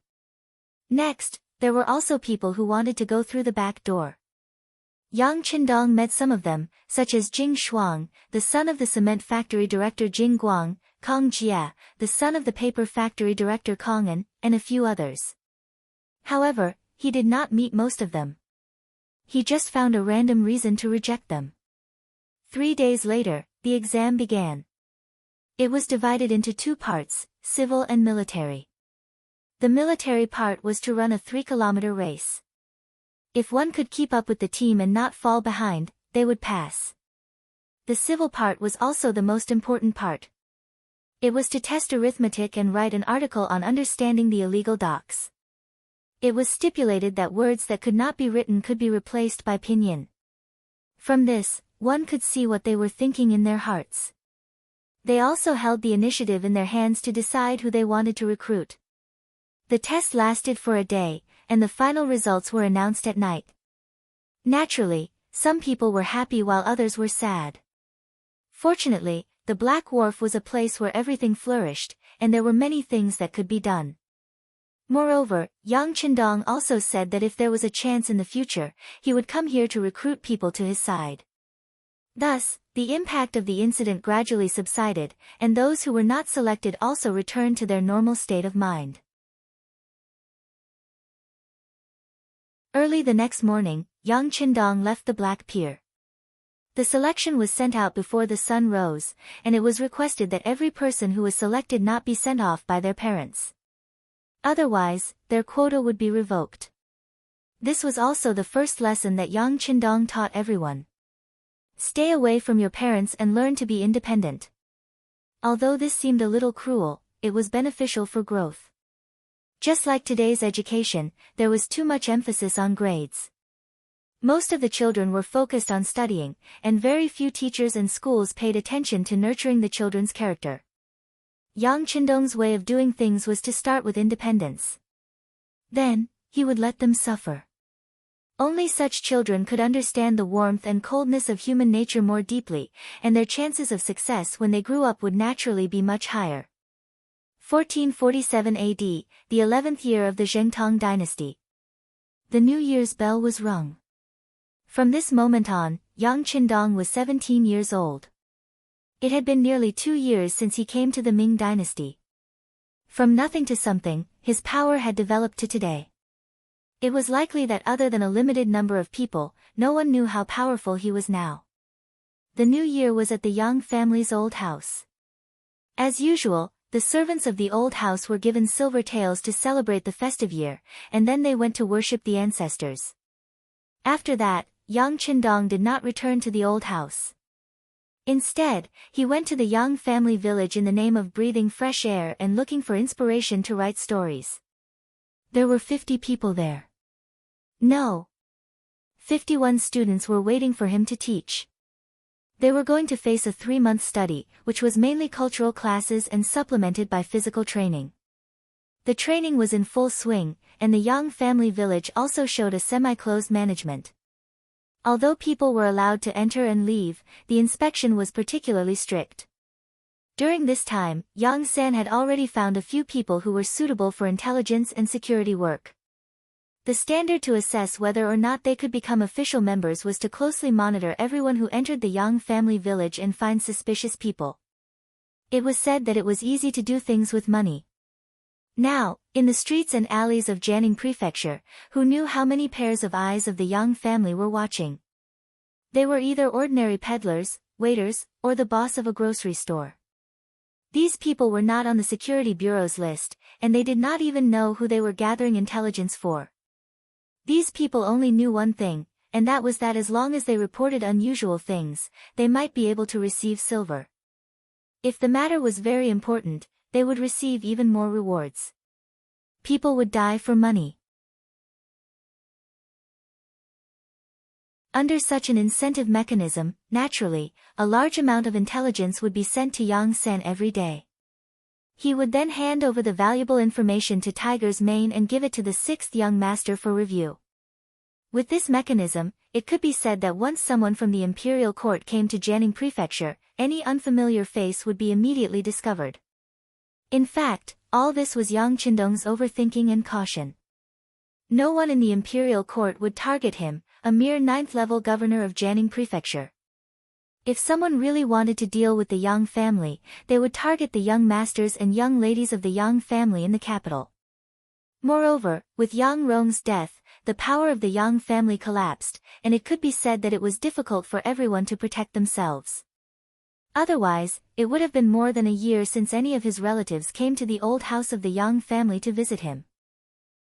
Next, there were also people who wanted to go through the back door. Yang Qindong met some of them, such as Jing Shuang, the son of the cement factory director Jing Guang, Kong Jia, the son of the paper factory director Kong An, and a few others. However, he did not meet most of them. He just found a random reason to reject them. 3 days later, the exam began. It was divided into 2 parts, civil and military. The military part was to run a 3-kilometer race. If one could keep up with the team and not fall behind, they would pass. The civil part was also the most important part. It was to test arithmetic and write an article on understanding the illegal docks. It was stipulated that words that could not be written could be replaced by pinyin. From this, one could see what they were thinking in their hearts. They also held the initiative in their hands to decide who they wanted to recruit. The test lasted for a day, and the final results were announced at night. Naturally, some people were happy while others were sad. Fortunately, the Black Wharf was a place where everything flourished, and there were many things that could be done. Moreover, Yang Qindong also said that if there was a chance in the future, he would come here to recruit people to his side. Thus, the impact of the incident gradually subsided, and those who were not selected also returned to their normal state of mind. Early the next morning, Yang Qindong left the Black Pier. The selection was sent out before the sun rose, and it was requested that every person who was selected not be sent off by their parents. Otherwise, their quota would be revoked. This was also the first lesson that Yang Qindong taught everyone. Stay away from your parents and learn to be independent. Although this seemed a little cruel, it was beneficial for growth. Just like today's education, there was too much emphasis on grades. Most of the children were focused on studying, and very few teachers and schools paid attention to nurturing the children's character. Yang Qindong's way of doing things was to start with independence. Then, he would let them suffer. Only such children could understand the warmth and coldness of human nature more deeply, and their chances of success when they grew up would naturally be much higher. 1447 AD, the 11th year of the Zhengtong dynasty. The New Year's bell was rung. From this moment on, Yang Qindong was 17 years old. It had been nearly 2 years since he came to the Ming dynasty. From nothing to something, his power had developed to today. It was likely that other than a limited number of people, no one knew how powerful he was now. The new year was at the Yang family's old house. As usual, the servants of the old house were given silver taels to celebrate the festive year, and then they went to worship the ancestors. After that, Yang Qindong did not return to the old house. Instead, he went to the Yang family village in the name of breathing fresh air and looking for inspiration to write stories. There were 50 people there. No. 51 students were waiting for him to teach. They were going to face a 3-month study, which was mainly cultural classes and supplemented by physical training. The training was in full swing, and the Yang family village also showed a semi-closed management. Although people were allowed to enter and leave, the inspection was particularly strict. During this time, Yang San had already found a few people who were suitable for intelligence and security work. The standard to assess whether or not they could become official members was to closely monitor everyone who entered the Yang family village and find suspicious people. It was said that it was easy to do things with money. Now, in the streets and alleys of Jianing Prefecture, who knew how many pairs of eyes of the Yang family were watching? They were either ordinary peddlers, waiters, or the boss of a grocery store. These people were not on the security bureau's list, and they did not even know who they were gathering intelligence for. These people only knew one thing, and that was that as long as they reported unusual things, they might be able to receive silver. If the matter was very important, they would receive even more rewards. People would die for money. Under such an incentive mechanism, naturally, a large amount of intelligence would be sent to Yang San every day. He would then hand over the valuable information to Tiger's Mane and give it to the 6th young master for review. With this mechanism, it could be said that once someone from the imperial court came to Jianing Prefecture, any unfamiliar face would be immediately discovered. In fact, all this was Yang Qindong's overthinking and caution. No one in the imperial court would target him, a mere 9th-level governor of Jianing Prefecture. If someone really wanted to deal with the Yang family, they would target the young masters and young ladies of the Yang family in the capital. Moreover, with Yang Rong's death, the power of the Yang family collapsed, and it could be said that it was difficult for everyone to protect themselves. Otherwise, it would have been more than a year since any of his relatives came to the old house of the Yang family to visit him.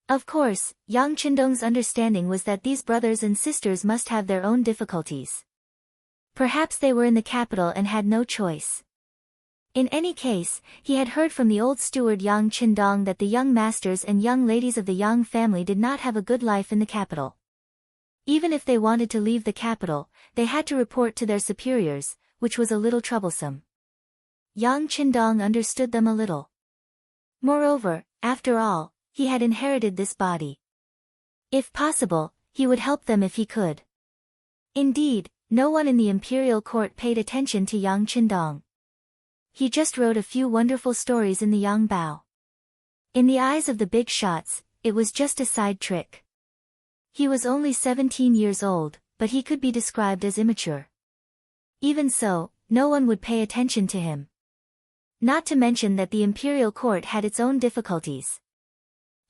Of course, Yang Qindong's understanding was that these brothers and sisters must have their own difficulties. Perhaps they were in the capital and had no choice. In any case, he had heard from the old steward Yang Qindong that the young masters and young ladies of the Yang family did not have a good life in the capital. Even if they wanted to leave the capital, they had to report to their superiors, which was a little troublesome. Yang Qindong understood them a little. Moreover, after all, he had inherited this body. If possible, he would help them if he could. Indeed, no one in the imperial court paid attention to Yang Qindong. He just wrote a few wonderful stories in the Yang Bao. In the eyes of the big shots, it was just a side trick. He was only 17 years old, but he could be described as immature. Even so, no one would pay attention to him. Not to mention that the imperial court had its own difficulties.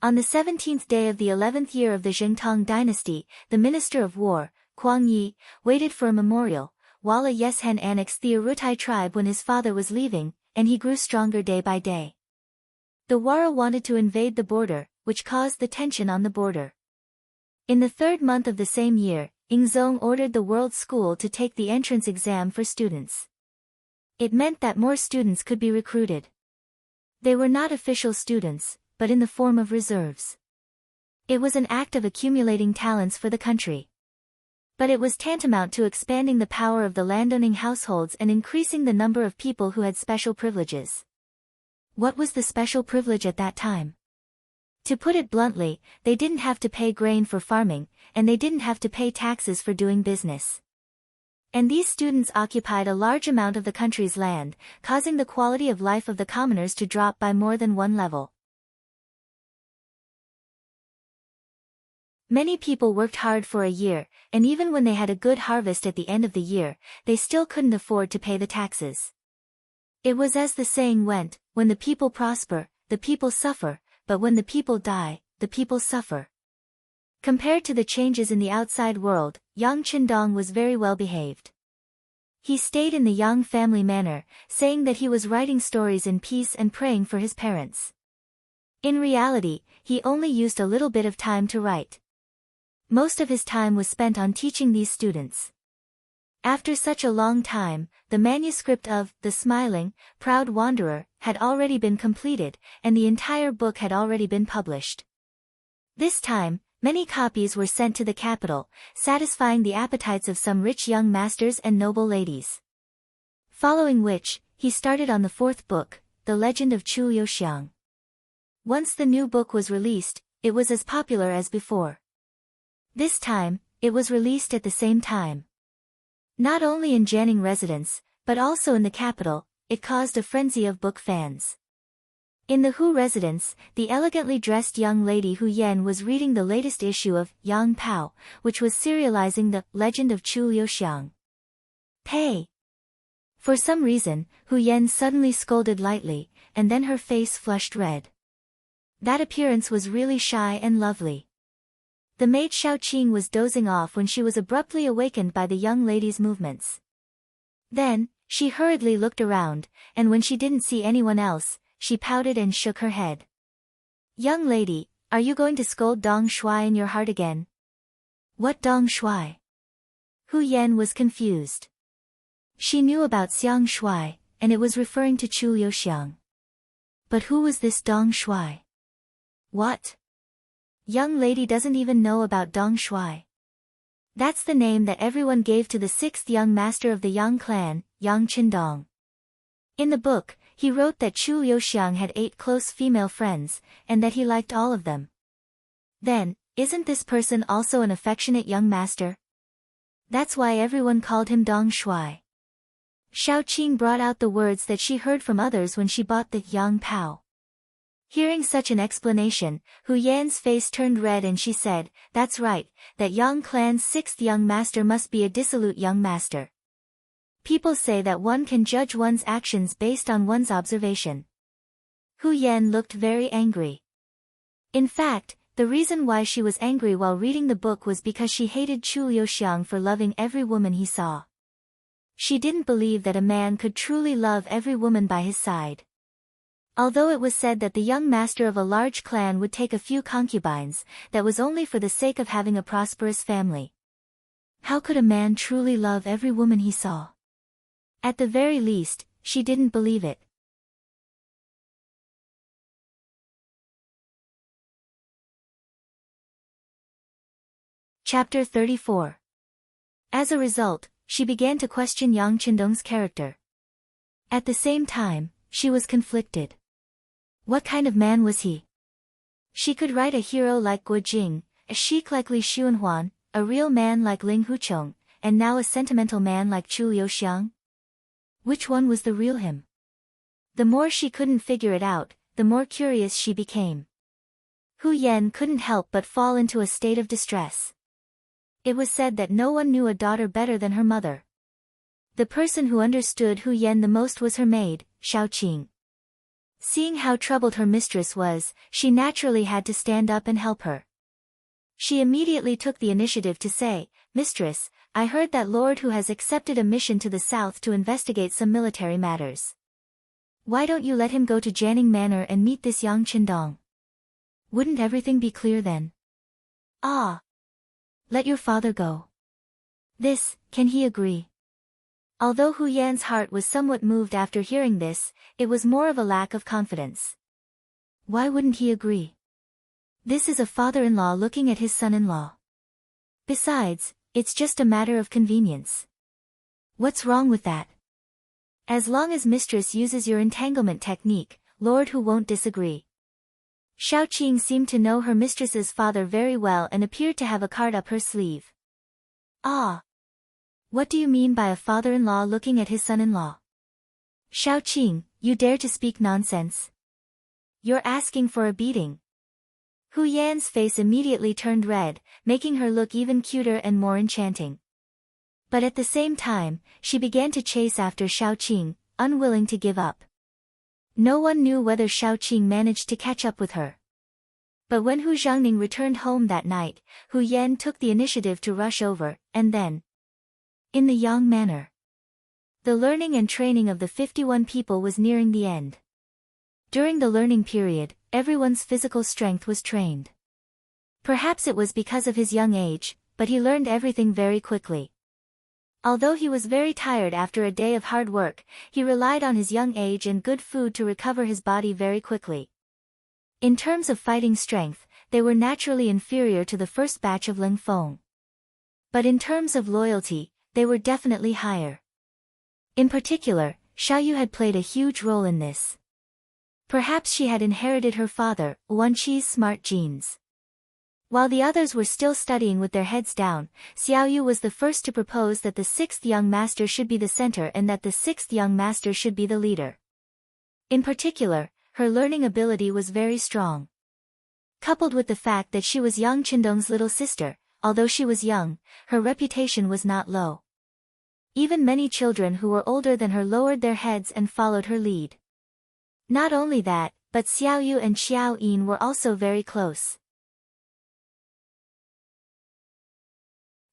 On the 17th day of the 11th year of the Zhengtang dynasty, the Minister of War, Huang Yi, waited for a memorial, while a Yeshen annexed the Uruktai tribe when his father was leaving, and he grew stronger day by day. The Wara wanted to invade the border, which caused the tension on the border. In the third month of the same year, Yingzong ordered the World School to take the entrance exam for students. It meant that more students could be recruited. They were not official students, but in the form of reserves. It was an act of accumulating talents for the country. But it was tantamount to expanding the power of the landowning households and increasing the number of people who had special privileges. What was the special privilege at that time? To put it bluntly, they didn't have to pay grain for farming, and they didn't have to pay taxes for doing business. And these students occupied a large amount of the country's land, causing the quality of life of the commoners to drop by more than one level. Many people worked hard for a year, and even when they had a good harvest at the end of the year, they still couldn't afford to pay the taxes. It was as the saying went, when the people prosper, the people suffer, but when the people die, the people suffer. Compared to the changes in the outside world, Yang Qindong was very well behaved. He stayed in the Yang family manor, saying that he was writing stories in peace and praying for his parents. In reality, he only used a little bit of time to write. Most of his time was spent on teaching these students. After such a long time, the manuscript of The Smiling, Proud Wanderer had already been completed, and the entire book had already been published. This time, many copies were sent to the capital, satisfying the appetites of some rich young masters and noble ladies. Following which, he started on the fourth book, The Legend of Chu Liuxiang. Once the new book was released, it was as popular as before. This time, it was released at the same time. Not only in Jianing residence, but also in the capital, it caused a frenzy of book fans. In the Hu residence, the elegantly dressed young lady Hu Yan was reading the latest issue of Yang Pao, which was serializing the Legend of Chu Liuxiang. Pay! For some reason, Hu Yan suddenly scolded lightly, and then her face flushed red. That appearance was really shy and lovely. The maid Qing was dozing off when she was abruptly awakened by the young lady's movements. Then, she hurriedly looked around, and when she didn't see anyone else, she pouted and shook her head. Young lady, are you going to scold Dong Shuai in your heart again? What Dong Shuai? Hu Yan was confused. She knew about Xiang Shuai, and it was referring to Chu Liuxiang. But who was this Dong Shuai? What? Young lady doesn't even know about Dong Shuai. That's the name that everyone gave to the sixth young master of the Yang clan, Yang Qindong. In the book, he wrote that Chu Liuxiang had 8 close female friends, and that he liked all of them. Then, isn't this person also an affectionate young master? That's why everyone called him Dong Shuai. Qing brought out the words that she heard from others when she bought the Yang Pao. Hearing such an explanation, Hu Yan's face turned red and she said, "That's right, that Yang clan's 6th young master must be a dissolute young master. People say that one can judge one's actions based on one's observation." Hu Yan looked very angry. In fact, the reason why she was angry while reading the book was because she hated Chu Liuxiang for loving every woman he saw. She didn't believe that a man could truly love every woman by his side. Although it was said that the young master of a large clan would take a few concubines, that was only for the sake of having a prosperous family. How could a man truly love every woman he saw? At the very least, she didn't believe it. Chapter 34. As a result, she began to question Yang Qindong's character. At the same time, she was conflicted. What kind of man was he? She could write a hero like Guo Jing, a sheik like Li Xuanhuan, a real man like Ling Huchong, and now a sentimental man like Chu Liuxiang. Which one was the real him? The more she couldn't figure it out, the more curious she became. Hu Yan couldn't help but fall into a state of distress. It was said that no one knew a daughter better than her mother. The person who understood Hu Yan the most was her maid, Qing. Seeing how troubled her mistress was, she naturally had to stand up and help her. She immediately took the initiative to say, "Mistress, I heard that Lord Hu has accepted a mission to the south to investigate some military matters. Why don't you let him go to Jianing Manor and meet this Yang Qindong? Wouldn't everything be clear then?" "Ah. Let your father go." "This, can he agree?" Although Hu Yan's heart was somewhat moved after hearing this, it was more of a lack of confidence. Why wouldn't he agree? This is a father-in-law looking at his son-in-law. Besides, it's just a matter of convenience. What's wrong with that? As long as mistress uses your entanglement technique, Lord Hu won't disagree. Qing seemed to know her mistress's father very well and appeared to have a card up her sleeve. "Ah. What do you mean by a father-in-law looking at his son-in-law? Qing, you dare to speak nonsense? You're asking for a beating." Hu Yan's face immediately turned red, making her look even cuter and more enchanting. But at the same time, she began to chase after Qing, unwilling to give up. No one knew whether Qing managed to catch up with her. But when Hu Zhangning returned home that night, Hu Yan took the initiative to rush over, and then, in the Yang Manor, the learning and training of the 51 people was nearing the end. During the learning period, everyone's physical strength was trained. Perhaps it was because of his young age, but he learned everything very quickly. Although he was very tired after a day of hard work, he relied on his young age and good food to recover his body very quickly. In terms of fighting strength, they were naturally inferior to the first batch of Ling Feng. But in terms of loyalty, they were definitely higher. In particular, Xiaoyu had played a huge role in this. Perhaps she had inherited her father, Wenqi's smart genes. While the others were still studying with their heads down, Xiaoyu was the first to propose that the sixth young master should be the center and that the sixth young master should be the leader. In particular, her learning ability was very strong. Coupled with the fact that she was Yang Qindong's little sister, although she was young, her reputation was not low. Even many children who were older than her lowered their heads and followed her lead. Not only that, but Xiaoyu and Xiao Yin were also very close.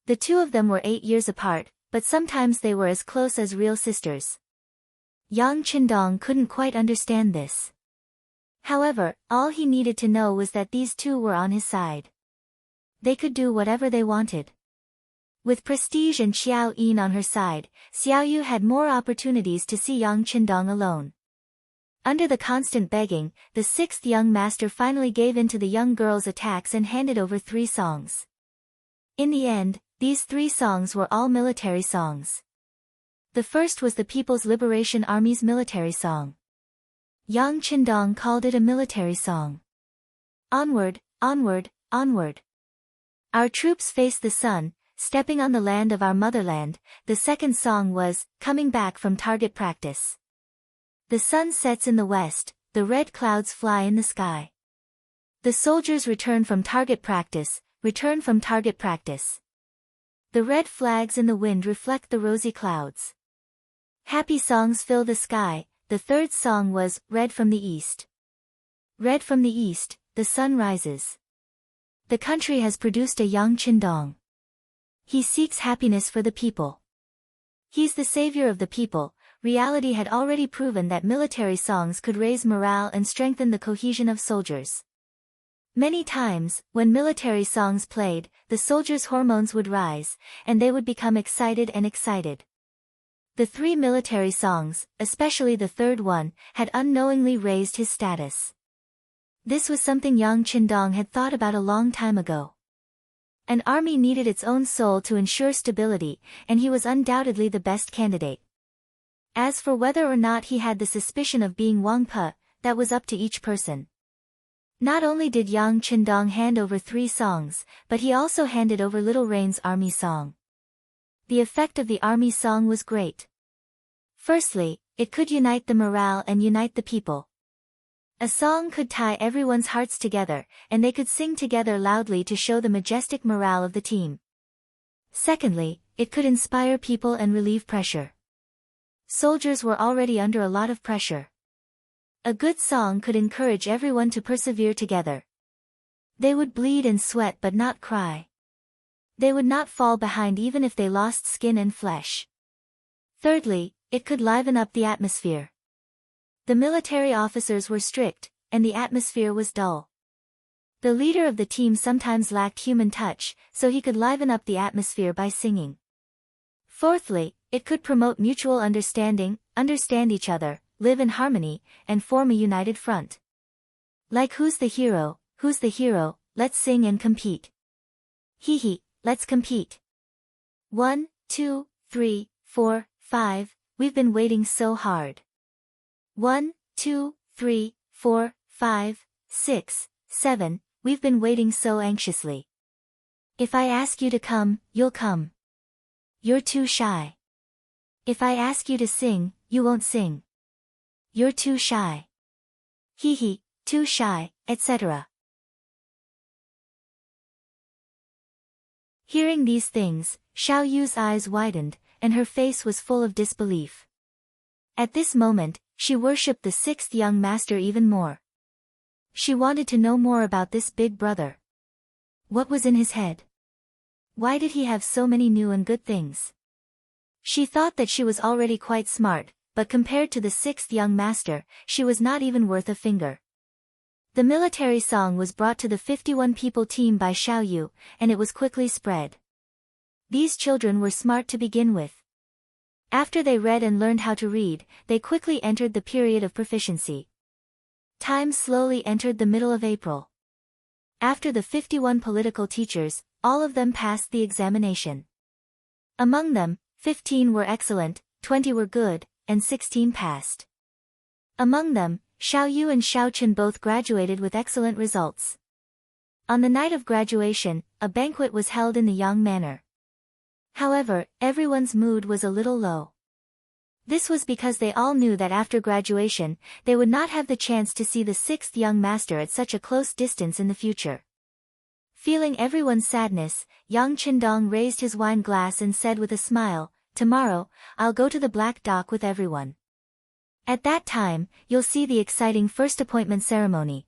The two of them were 8 years apart, but sometimes they were as close as real sisters. Yang Qindong couldn't quite understand this. However, all he needed to know was that these two were on his side. They could do whatever they wanted. With Prestige and Xiao Yin on her side, Xiaoyu had more opportunities to see Yang Qindong alone. Under the constant begging, the sixth young master finally gave in to the young girl's attacks and handed over 3 songs. In the end, these 3 songs were all military songs. The first was the People's Liberation Army's military song. Yang Qindong called it a military song. Onward, onward, onward. Our troops face the sun, stepping on the land of our motherland. The second song was, Coming Back from Target Practice. The sun sets in the west, the red clouds fly in the sky. The soldiers return from target practice, return from target practice. The red flags in the wind reflect the rosy clouds. Happy songs fill the sky. The third song was, Red from the East. Red from the east, the sun rises. The country has produced a Yang Qindong. He seeks happiness for the people. He's the savior of the people. Reality had already proven that military songs could raise morale and strengthen the cohesion of soldiers. Many times, when military songs played, the soldiers' hormones would rise, and they would become excited and excited. The 3 military songs, especially the third one, had unknowingly raised his status. This was something Yang Qindong had thought about a long time ago. An army needed its own soul to ensure stability, and he was undoubtedly the best candidate. As for whether or not he had the suspicion of being Wang Pe, that was up to each person. Not only did Yang Qindong hand over 3 songs, but he also handed over Little Rain's army song. The effect of the army song was great. Firstly, it could unite the morale and unite the people. A song could tie everyone's hearts together, and they could sing together loudly to show the majestic morale of the team. Secondly, it could inspire people and relieve pressure. Soldiers were already under a lot of pressure. A good song could encourage everyone to persevere together. They would bleed and sweat but not cry. They would not fall behind even if they lost skin and flesh. Thirdly, it could liven up the atmosphere. The military officers were strict, and the atmosphere was dull. The leader of the team sometimes lacked human touch, so he could liven up the atmosphere by singing. Fourthly, it could promote mutual understanding, understand each other, live in harmony, and form a united front. Like Who's the Hero, let's sing and compete. Hee hee, let's compete. 1, 2, 3, 4, 5, we've been waiting so hard. 1, 2, 3, 4, 5, 6, 7, we've been waiting so anxiously. If I ask you to come, you'll come. You're too shy. If I ask you to sing, you won't sing. You're too shy. Hee hee, too shy, etc. Hearing these things, Xiao Yu's eyes widened, and her face was full of disbelief. At this moment, she worshipped the 6th young master even more. She wanted to know more about this big brother. What was in his head? Why did he have so many new and good things? She thought that she was already quite smart, but compared to the 6th young master, she was not even worth a finger. The military song was brought to the 51-people team by Xiao Yu, and it was quickly spread. These children were smart to begin with. After they read and learned how to read, they quickly entered the period of proficiency. Time slowly entered the middle of April. After the 51 political teachers, all of them passed the examination. Among them, 15 were excellent, 20 were good, and 16 passed. Among them, Xiao Yu and Xiao Chen both graduated with excellent results. On the night of graduation, a banquet was held in the Yang manor. However, everyone's mood was a little low. This was because they all knew that after graduation, they would not have the chance to see the 6th young master at such a close distance in the future. Feeling everyone's sadness, Yang Qindong raised his wine glass and said with a smile, "Tomorrow, I'll go to the Black Dock with everyone. At that time, you'll see the exciting first appointment ceremony."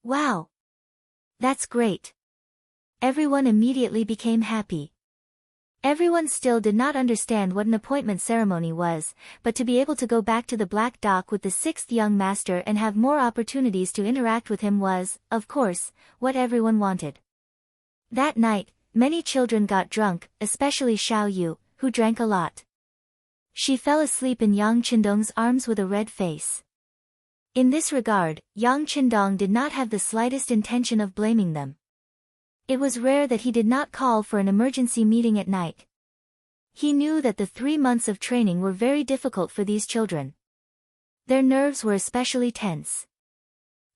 Wow! That's great. Everyone immediately became happy. Everyone still did not understand what an appointment ceremony was, but to be able to go back to the Black Dock with the 6th young master and have more opportunities to interact with him was, of course, what everyone wanted. That night, many children got drunk, especially Xiao Yu, who drank a lot. She fell asleep in Yang Qindong's arms with a red face. In this regard, Yang Qindong did not have the slightest intention of blaming them. It was rare that he did not call for an emergency meeting at night. He knew that the 3 months of training were very difficult for these children. Their nerves were especially tense.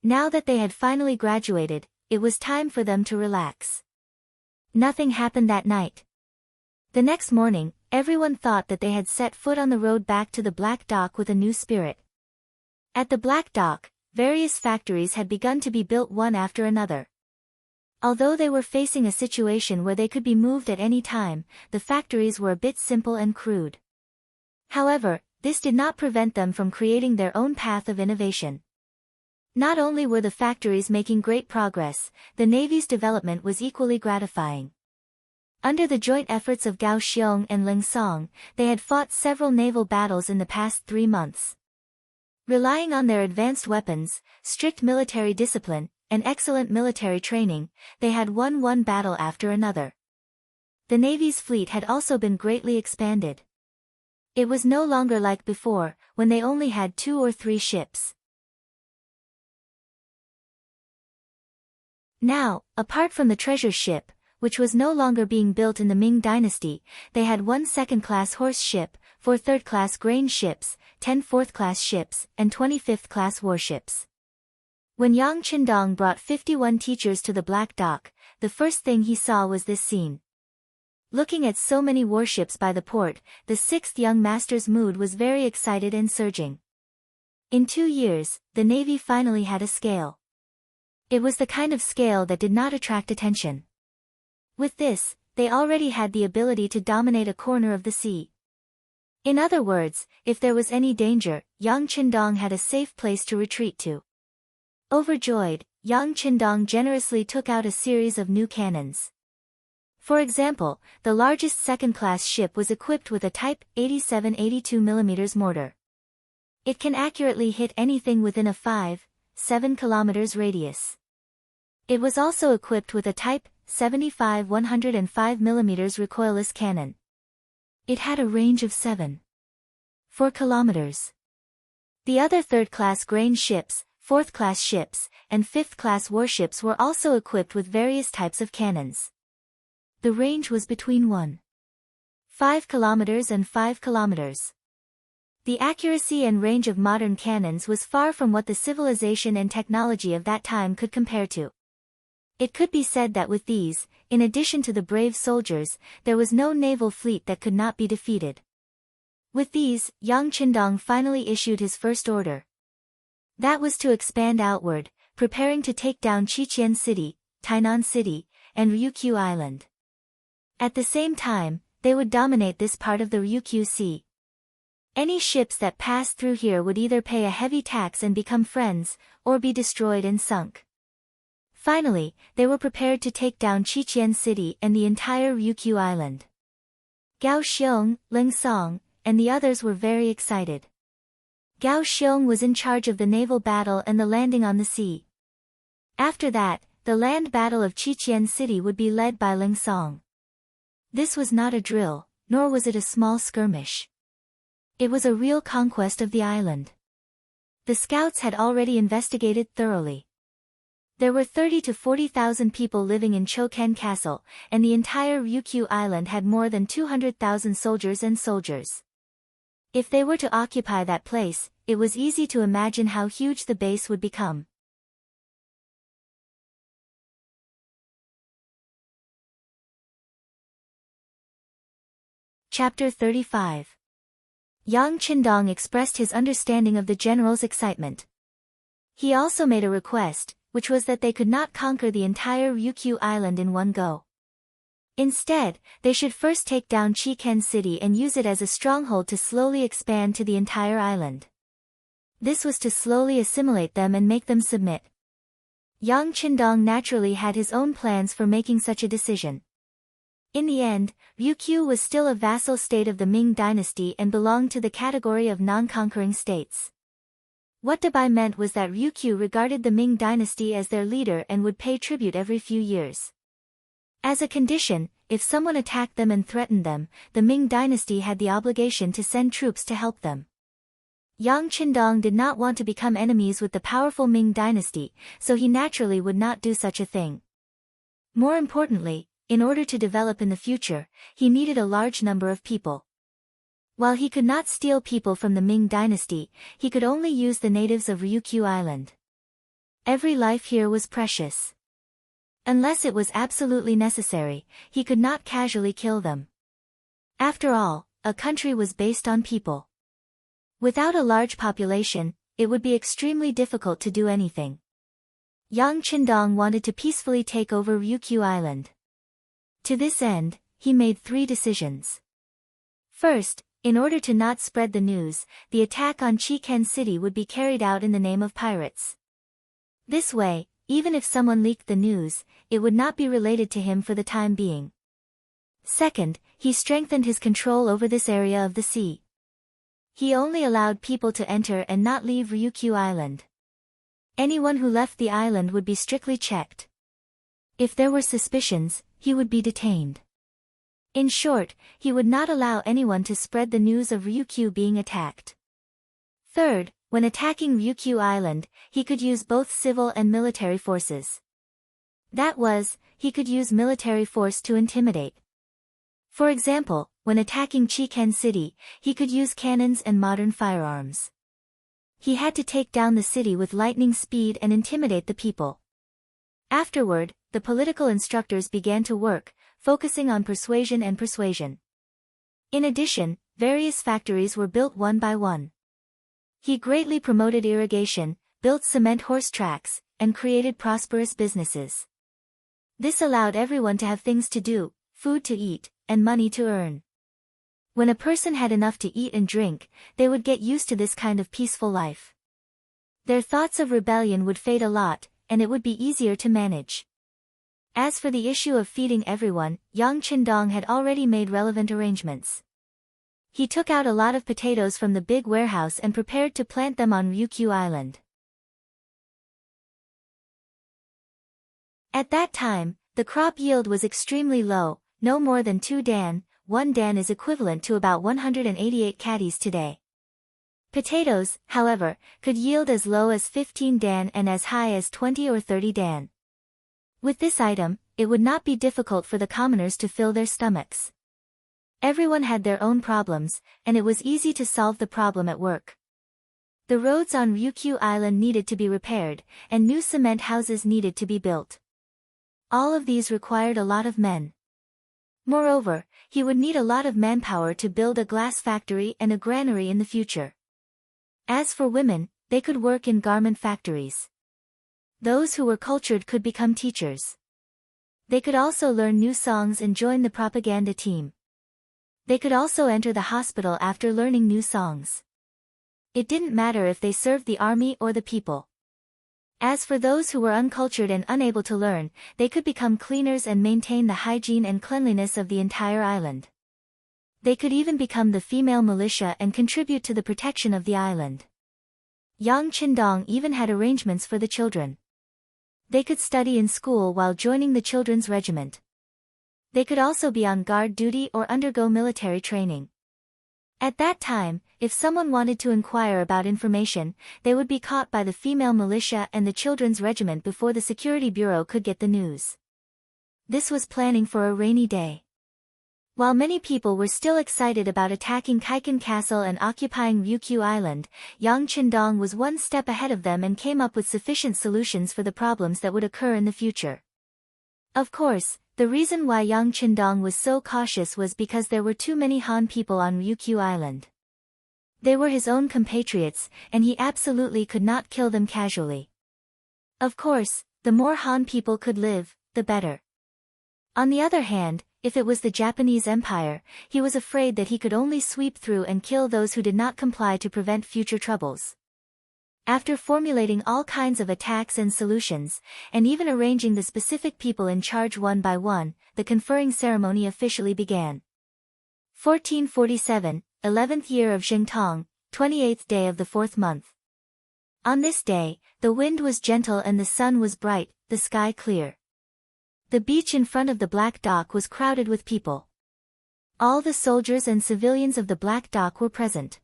Now that they had finally graduated, it was time for them to relax. Nothing happened that night. The next morning, everyone thought that they had set foot on the road back to the Black Dock with a new spirit. At the Black Dock, various factories had begun to be built one after another. Although they were facing a situation where they could be moved at any time, the factories were a bit simple and crude. However, this did not prevent them from creating their own path of innovation. Not only were the factories making great progress, the Navy's development was equally gratifying. Under the joint efforts of Gao Xiong and Ling Song, they had fought several naval battles in the past 3 months. Relying on their advanced weapons, strict military discipline, and excellent military training, they had won one battle after another. The Navy's fleet had also been greatly expanded. It was no longer like before, when they only had 2 or 3 ships. Now, apart from the treasure ship, which was no longer being built in the Ming dynasty, they had 1 second-class horse ship, 4 third-class grain ships, 10 fourth-class ships, and 20 fifth-class warships. When Yang Qindong brought 51 teachers to the Black Dock, the first thing he saw was this scene. Looking at so many warships by the port, the 6th young master's mood was very excited and surging. In 2 years, the Navy finally had a scale. It was the kind of scale that did not attract attention. With this, they already had the ability to dominate a corner of the sea. In other words, if there was any danger, Yang Qindong had a safe place to retreat to. Overjoyed, Yang Qindong generously took out a series of new cannons. For example, the largest second-class ship was equipped with a Type 87 82mm mortar. It can accurately hit anything within a 5-7 kilometers radius. It was also equipped with a Type 75 105mm recoilless cannon. It had a range of 7-4 kilometers. The other third-class grain ships, fourth-class ships, and fifth-class warships were also equipped with various types of cannons. The range was between 1.5 kilometers and 5 kilometers. The accuracy and range of modern cannons was far from what the civilization and technology of that time could compare to. It could be said that with these, in addition to the brave soldiers, there was no naval fleet that could not be defeated. With these, Yang Qindong finally issued his first order. That was to expand outward, preparing to take down Qiqian City, Tainan City, and Ryukyu Island. At the same time, they would dominate this part of the Ryukyu Sea. Any ships that passed through here would either pay a heavy tax and become friends, or be destroyed and sunk. Finally, they were prepared to take down Qiqian City and the entire Ryukyu Island. Gao Xiong, Ling Song, and the others were very excited. Gao Xiong was in charge of the naval battle and the landing on the sea. After that, the land battle of Qiqian City would be led by Ling Song. This was not a drill, nor was it a small skirmish. It was a real conquest of the island. The scouts had already investigated thoroughly. There were 30,000 to 40,000 people living in Choken Castle, and the entire Ryukyu Island had more than 200,000 soldiers and soldiers. If they were to occupy that place, it was easy to imagine how huge the base would become. Chapter 35. Yang Qindong expressed his understanding of the general's excitement. He also made a request, which was that they could not conquer the entire Ryukyu Island in one go. Instead, they should first take down Qiqian City and use it as a stronghold to slowly expand to the entire island. This was to slowly assimilate them and make them submit. Yang Qindong naturally had his own plans for making such a decision. In the end, Ryukyu was still a vassal state of the Ming dynasty and belonged to the category of non-conquering states. What Dabai meant was that Ryukyu regarded the Ming dynasty as their leader and would pay tribute every few years. As a condition, if someone attacked them and threatened them, the Ming dynasty had the obligation to send troops to help them. Yang Qindong did not want to become enemies with the powerful Ming dynasty, so he naturally would not do such a thing. More importantly, in order to develop in the future, he needed a large number of people. While he could not steal people from the Ming dynasty, he could only use the natives of Ryukyu Island. Every life here was precious. Unless it was absolutely necessary, he could not casually kill them. After all, a country was based on people. Without a large population, it would be extremely difficult to do anything. Yang Qindong wanted to peacefully take over Ryukyu Island. To this end, he made 3 decisions. First, in order to not spread the news, the attack on Qiqian City would be carried out in the name of pirates. This way, even if someone leaked the news, it would not be related to him for the time being. Second, he strengthened his control over this area of the sea. He only allowed people to enter and not leave Ryukyu Island. Anyone who left the island would be strictly checked. If there were suspicions, he would be detained. In short, he would not allow anyone to spread the news of Ryukyu being attacked. Third, when attacking Ryukyu Island, he could use both civil and military forces. That was, he could use military force to intimidate. For example, when attacking Qing City, he could use cannons and modern firearms. He had to take down the city with lightning speed and intimidate the people. Afterward, the political instructors began to work, focusing on persuasion and persuasion. In addition, various factories were built one by one. He greatly promoted irrigation, built cement horse tracks, and created prosperous businesses. This allowed everyone to have things to do, food to eat, and money to earn. When a person had enough to eat and drink, they would get used to this kind of peaceful life. Their thoughts of rebellion would fade a lot, and it would be easier to manage. As for the issue of feeding everyone, Yang Qindong had already made relevant arrangements. He took out a lot of potatoes from the big warehouse and prepared to plant them on Ryukyu Island. At that time, the crop yield was extremely low, no more than 2 dan. 1 dan is equivalent to about 188 caddies today. Potatoes, however, could yield as low as 15 dan and as high as 20 or 30 dan. With this item, it would not be difficult for the commoners to fill their stomachs. Everyone had their own problems, and it was easy to solve the problem at work. The roads on Ryukyu Island needed to be repaired, and new cement houses needed to be built. All of these required a lot of men. Moreover, he would need a lot of manpower to build a glass factory and a granary in the future. As for women, they could work in garment factories. Those who were cultured could become teachers. They could also learn new songs and join the propaganda team. They could also enter the hospital after learning new songs. It didn't matter if they served the army or the people. As for those who were uncultured and unable to learn, they could become cleaners and maintain the hygiene and cleanliness of the entire island. They could even become the female militia and contribute to the protection of the island. Yang Qindong even had arrangements for the children. They could study in school while joining the children's regiment. They could also be on guard duty or undergo military training. At that time, if someone wanted to inquire about information, they would be caught by the female militia and the children's regiment before the security bureau could get the news. This was planning for a rainy day. While many people were still excited about attacking Qing Castle and occupying Ryukyu Island, Yang Qindong was one step ahead of them and came up with sufficient solutions for the problems that would occur in the future. Of course, the reason why Yang Qindong was so cautious was because there were too many Han people on Ryukyu Island. They were his own compatriots, and he absolutely could not kill them casually. Of course, the more Han people could live, the better. On the other hand, if it was the Japanese Empire, he was afraid that he could only sweep through and kill those who did not comply to prevent future troubles. After formulating all kinds of attacks and solutions, and even arranging the specific people in charge one by one, the conferring ceremony officially began. 1447, 11th year of Xingtong, 28th day of the 4th month. On this day, the wind was gentle and the sun was bright, the sky clear. The beach in front of the Black Dock was crowded with people. All the soldiers and civilians of the Black Dock were present.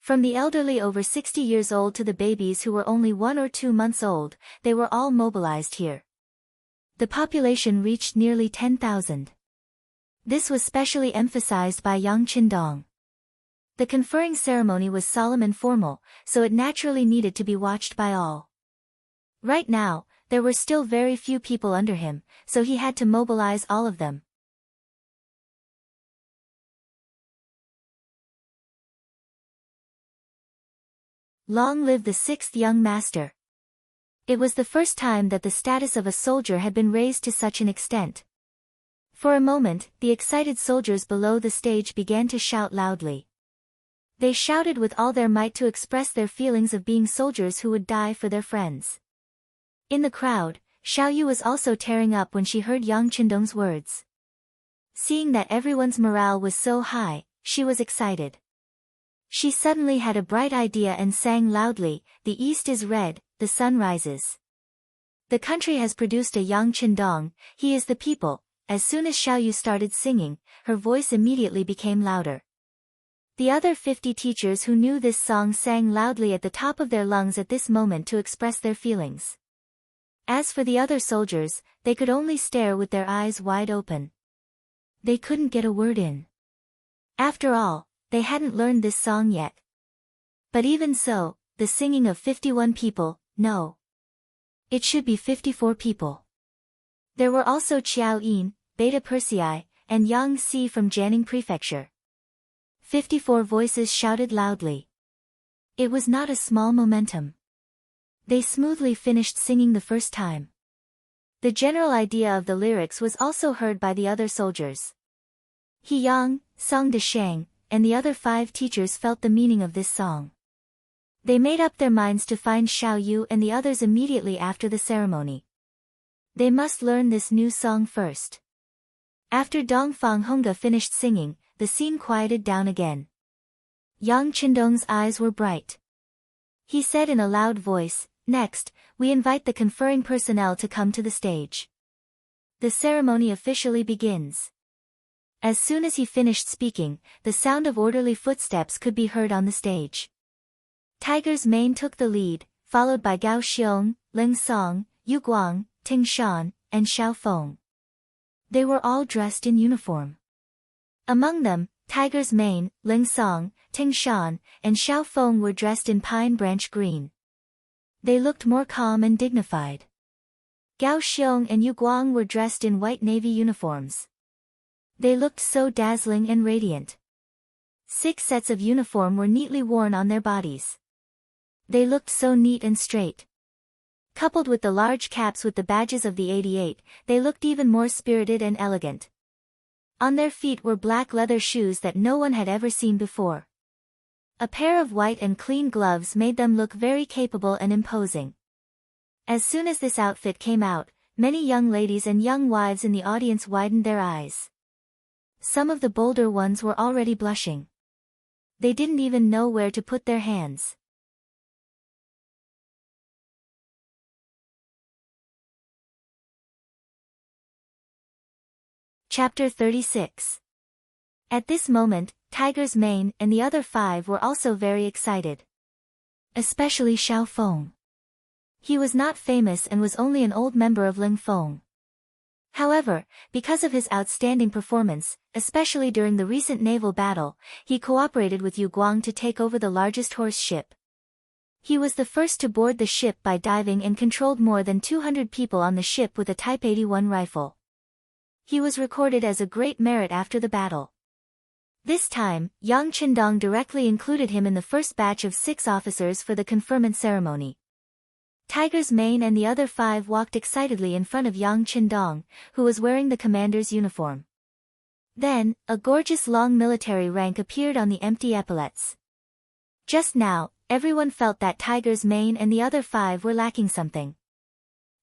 From the elderly over 60 years old to the babies who were only 1 or 2 months old, they were all mobilized here. The population reached nearly 10,000. This was specially emphasized by Yang Qindong. The conferring ceremony was solemn and formal, so it naturally needed to be watched by all. Right now, there were still very few people under him, so he had to mobilize all of them. Long live the 6th young master. It was the first time that the status of a soldier had been raised to such an extent. For a moment, the excited soldiers below the stage began to shout loudly. They shouted with all their might to express their feelings of being soldiers who would die for their friends. In the crowd, Xiaoyu was also tearing up when she heard Yang Qindong's words. Seeing that everyone's morale was so high, she was excited. She suddenly had a bright idea and sang loudly, "The east is red, the sun rises. The country has produced a young Qindong, he is the people." As soon as Xiao Yu started singing, her voice immediately became louder. The other 50 teachers who knew this song sang loudly at the top of their lungs at this moment to express their feelings. As for the other soldiers, they could only stare with their eyes wide open. They couldn't get a word in. After all, they hadn't learned this song yet. But even so, the singing of 51 people, no. It should be 54 people. There were also Qiao Yin, Beta Persei, and Yang Si from Jianing Prefecture. 54 voices shouted loudly. It was not a small momentum. They smoothly finished singing the first time. The general idea of the lyrics was also heard by the other soldiers. He Yang, Song De Shang, and the other 5 teachers felt the meaning of this song. They made up their minds to find Xiao Yu and the others immediately after the ceremony. They must learn this new song first. After Dongfang Honga finished singing, the scene quieted down again. Yang Qindong's eyes were bright. He said in a loud voice, "Next, we invite the conferring personnel to come to the stage. The ceremony officially begins." As soon as he finished speaking, the sound of orderly footsteps could be heard on the stage. Tiger's Mane took the lead, followed by Gao Xiong, Ling Song, Yu Guang, Ting Shan, and Xiao Feng. They were all dressed in uniform. Among them, Tiger's Mane, Ling Song, Ting Shan, and Xiao Feng were dressed in pine branch green. They looked more calm and dignified. Gao Xiong and Yu Guang were dressed in white navy uniforms. They looked so dazzling and radiant. 6 sets of uniform were neatly worn on their bodies. They looked so neat and straight. Coupled with the large caps with the badges of the 88, they looked even more spirited and elegant. On their feet were black leather shoes that no one had ever seen before. A pair of white and clean gloves made them look very capable and imposing. As soon as this outfit came out, many young ladies and young wives in the audience widened their eyes. Some of the bolder ones were already blushing. They didn't even know where to put their hands. Chapter 36. At this moment, Tiger's Mane and the other 5 were also very excited. Especially Xiao Feng. He was not famous and was only an old member of Ling Feng. However, because of his outstanding performance, especially during the recent naval battle, he cooperated with Yu Guang to take over the largest horse ship. He was the first to board the ship by diving and controlled more than 200 people on the ship with a Type 81 rifle. He was recorded as a great merit after the battle. This time, Yang Qindong directly included him in the first batch of 6 officers for the conferment ceremony. Tiger's Mane and the other 5 walked excitedly in front of Yang Qindong, who was wearing the commander's uniform. Then, a gorgeous long military rank appeared on the empty epaulets. Just now, everyone felt that Tiger's Mane and the other 5 were lacking something.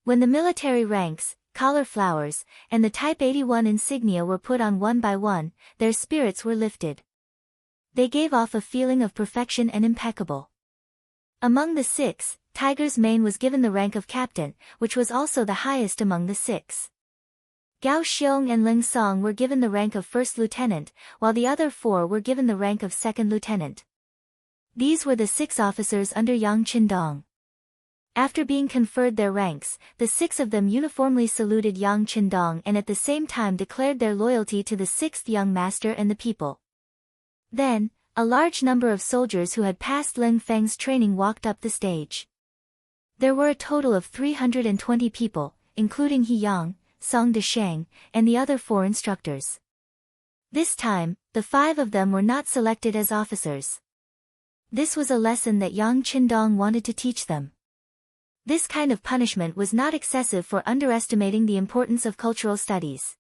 When the military ranks, collar flowers, and the Type 81 insignia were put on one by one, their spirits were lifted. They gave off a feeling of perfection and impeccable. Among the 6, Tiger's Mane was given the rank of captain, which was also the highest among the 6. Gao Xiong and Ling Song were given the rank of first lieutenant, while the other 4 were given the rank of second lieutenant. These were the 6 officers under Yang Qindong. After being conferred their ranks, the 6 of them uniformly saluted Yang Qindong and at the same time declared their loyalty to the 6th young master and the people. Then, a large number of soldiers who had passed Ling Feng's training walked up the stage. There were a total of 320 people, including He Yang, Song De Shang, and the other 4 instructors. This time, the 5 of them were not selected as officers. This was a lesson that Yang Qindong wanted to teach them. This kind of punishment was not excessive for underestimating the importance of cultural studies.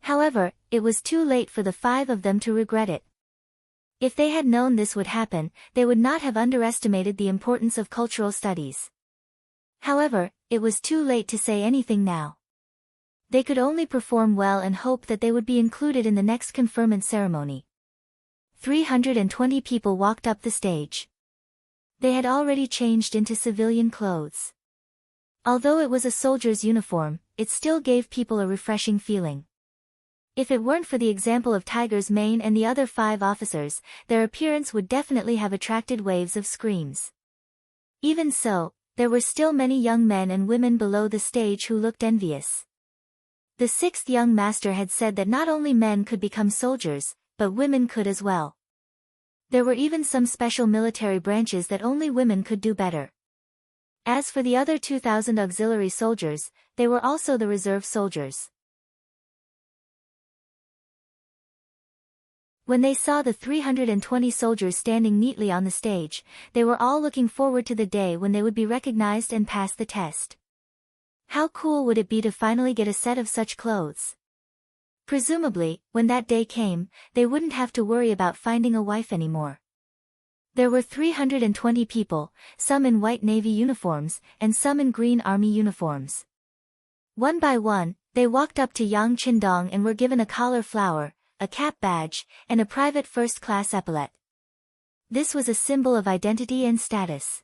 However, it was too late for the 5 of them to regret it. If they had known this would happen, they would not have underestimated the importance of cultural studies. However, it was too late to say anything now. They could only perform well and hope that they would be included in the next conferment ceremony. 320 people walked up the stage. They had already changed into civilian clothes. Although it was a soldier's uniform, it still gave people a refreshing feeling. If it weren't for the example of Tiger's mane and the other 5 officers, their appearance would definitely have attracted waves of screams. Even so, there were still many young men and women below the stage who looked envious. The 6th young master had said that not only men could become soldiers, but women could as well. There were even some special military branches that only women could do better. As for the other 2,000 auxiliary soldiers, they were also the reserve soldiers. When they saw the 320 soldiers standing neatly on the stage, they were all looking forward to the day when they would be recognized and pass the test. How cool would it be to finally get a set of such clothes? Presumably, when that day came, they wouldn't have to worry about finding a wife anymore. There were 320 people, some in white Navy uniforms, and some in green Army uniforms. One by one, they walked up to Yang Qindong and were given a collar flower, a cap badge, and a private first-class epaulet. This was a symbol of identity and status.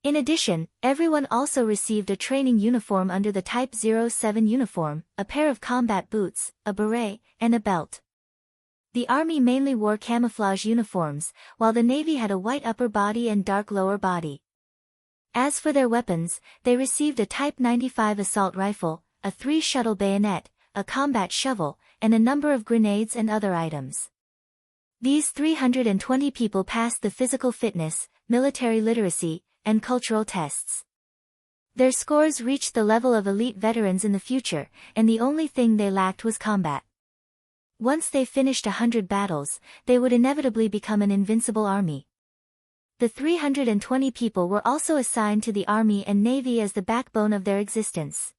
In addition, everyone also received a training uniform under the Type 07 uniform, a pair of combat boots, a beret, and a belt. The Army mainly wore camouflage uniforms, while the Navy had a white upper body and dark lower body. As for their weapons, they received a Type 95 assault rifle, a 3-shuttle bayonet, a combat shovel, and a number of grenades and other items. These 320 people passed the physical fitness, military literacy, and cultural tests. Their scores reached the level of elite veterans in the future, and the only thing they lacked was combat. Once they finished 100 battles, they would inevitably become an invincible army. The 320 people were also assigned to the Army and Navy as the backbone of their existence.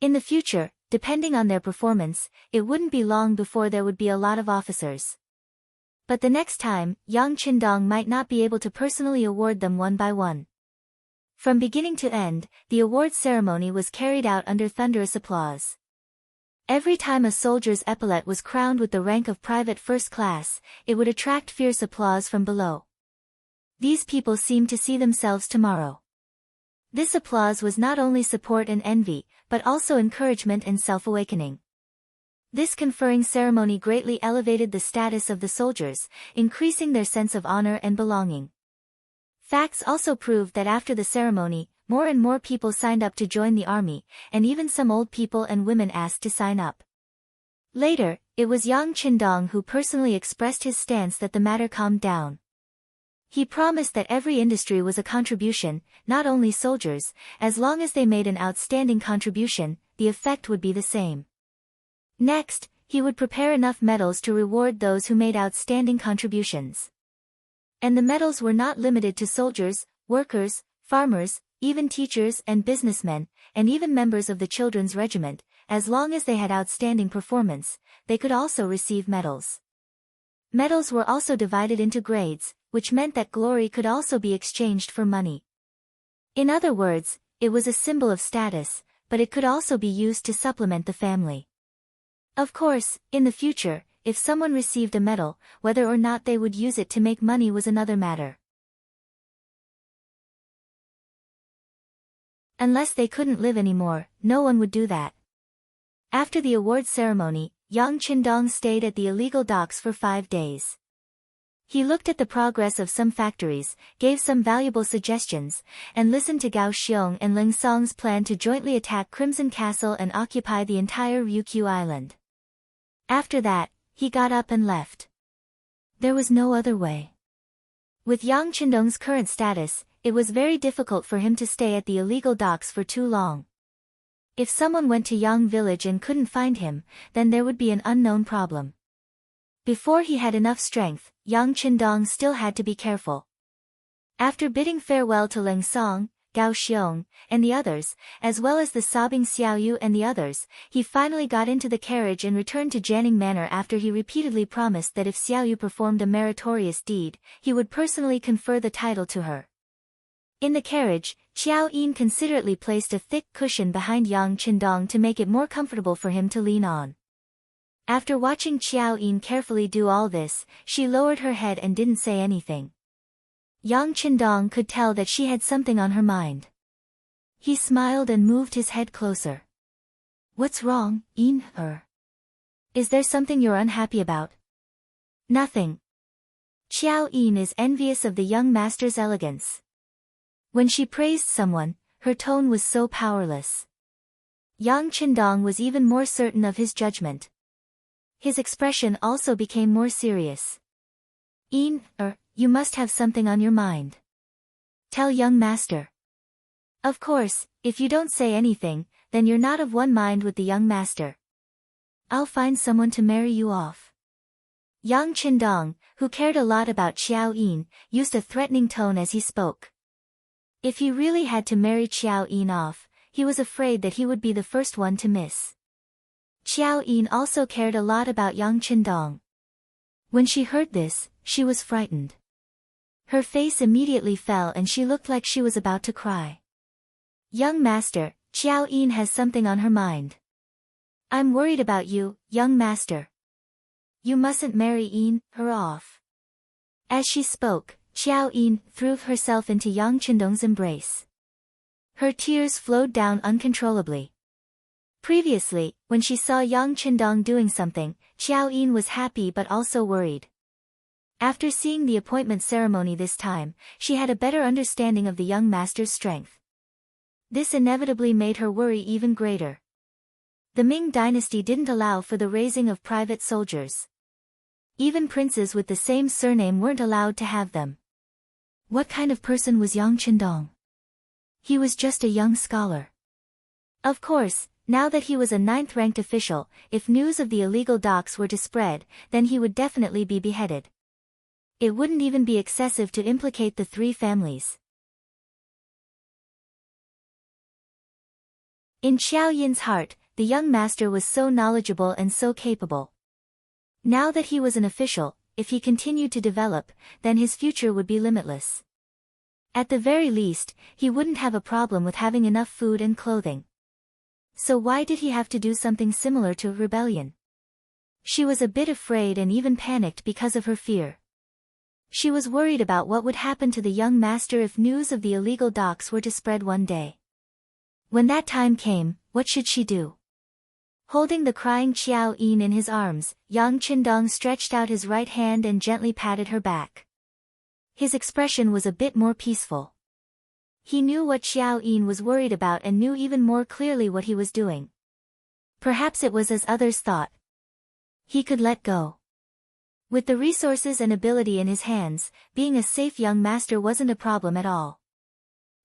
In the future, depending on their performance, it wouldn't be long before there would be a lot of officers. But the next time, Yang Qindong might not be able to personally award them one by one. From beginning to end, the award ceremony was carried out under thunderous applause. Every time a soldier's epaulet was crowned with the rank of private first class, it would attract fierce applause from below. These people seemed to see themselves tomorrow. This applause was not only support and envy, but also encouragement and self-awakening. This conferring ceremony greatly elevated the status of the soldiers, increasing their sense of honor and belonging. Facts also proved that after the ceremony, more and more people signed up to join the army, and even some old people and women asked to sign up. Later, it was Yang Qindong who personally expressed his stance that the matter calmed down. He promised that every industry was a contribution, not only soldiers, as long as they made an outstanding contribution, the effect would be the same. Next, he would prepare enough medals to reward those who made outstanding contributions. And the medals were not limited to soldiers, workers, farmers, even teachers and businessmen, and even members of the children's regiment. As long as they had outstanding performance, they could also receive medals. Medals were also divided into grades, which meant that glory could also be exchanged for money. In other words, it was a symbol of status, but it could also be used to supplement the family. Of course, in the future, if someone received a medal, whether or not they would use it to make money was another matter. Unless they couldn't live anymore, no one would do that. After the award ceremony, Yang Qindong stayed at the illegal docks for 5 days. He looked at the progress of some factories, gave some valuable suggestions, and listened to Gao Xiong and Ling Song's plan to jointly attack Crimson Castle and occupy the entire Ryukyu Island. After that, he got up and left. There was no other way. With Yang Qindong's current status, it was very difficult for him to stay at the illegal docks for too long. If someone went to Yang village and couldn't find him, then there would be an unknown problem. Before he had enough strength, Yang Qindong still had to be careful. After bidding farewell to Ling Song, Gao Xiong, and the others, as well as the sobbing Xiaoyu and the others, he finally got into the carriage and returned to Jianing Manor after he repeatedly promised that if Xiaoyu performed a meritorious deed, he would personally confer the title to her. In the carriage, Qiao Yin considerately placed a thick cushion behind Yang Qindong to make it more comfortable for him to lean on. After watching Qiao Yin carefully do all this, she lowered her head and didn't say anything. Yang Qindong could tell that she had something on her mind. He smiled and moved his head closer. "What's wrong, Yin? Is there something you're unhappy about?" "Nothing." Qiao Yin is envious of the young master's elegance. When she praised someone, her tone was so powerless. Yang Qindong was even more certain of his judgment. His expression also became more serious. "Yin, you must have something on your mind. Tell young master." "Of course, if you don't say anything, then you're not of one mind with the young master. I'll find someone to marry you off." Yang Qindong, who cared a lot about Qiao Yin, used a threatening tone as he spoke. If he really had to marry Qiao Yin off, he was afraid that he would be the first one to miss. Qiao Yin also cared a lot about Yang Qindong. When she heard this, she was frightened. Her face immediately fell and she looked like she was about to cry. "Young master, Qiao Yin has something on her mind. I'm worried about you, young master. You mustn't marry Yin, her off." As she spoke, Qiao Yin threw herself into Yang Qindong's embrace. Her tears flowed down uncontrollably. Previously, when she saw Yang Qindong doing something, Qiao Yin was happy but also worried. After seeing the appointment ceremony this time, she had a better understanding of the young master's strength. This inevitably made her worry even greater. The Ming dynasty didn't allow for the raising of private soldiers. Even princes with the same surname weren't allowed to have them. What kind of person was Yang Qindong? He was just a young scholar. Of course, now that he was a 9th-ranked official, if news of the illegal docks were to spread, then he would definitely be beheaded. It wouldn't even be excessive to implicate the three families. In Qiao Yin's heart, the young master was so knowledgeable and so capable. Now that he was an official, if he continued to develop, then his future would be limitless. At the very least, he wouldn't have a problem with having enough food and clothing. So why did he have to do something similar to a rebellion? She was a bit afraid and even panicked because of her fear. She was worried about what would happen to the young master if news of the illegal docks were to spread one day. When that time came, what should she do? Holding the crying Qiao Yin in his arms, Yang Qindong stretched out his right hand and gently patted her back. His expression was a bit more peaceful. He knew what Qiao Yin was worried about and knew even more clearly what he was doing. Perhaps it was as others thought. He could let go. With the resources and ability in his hands, being a safe young master wasn't a problem at all.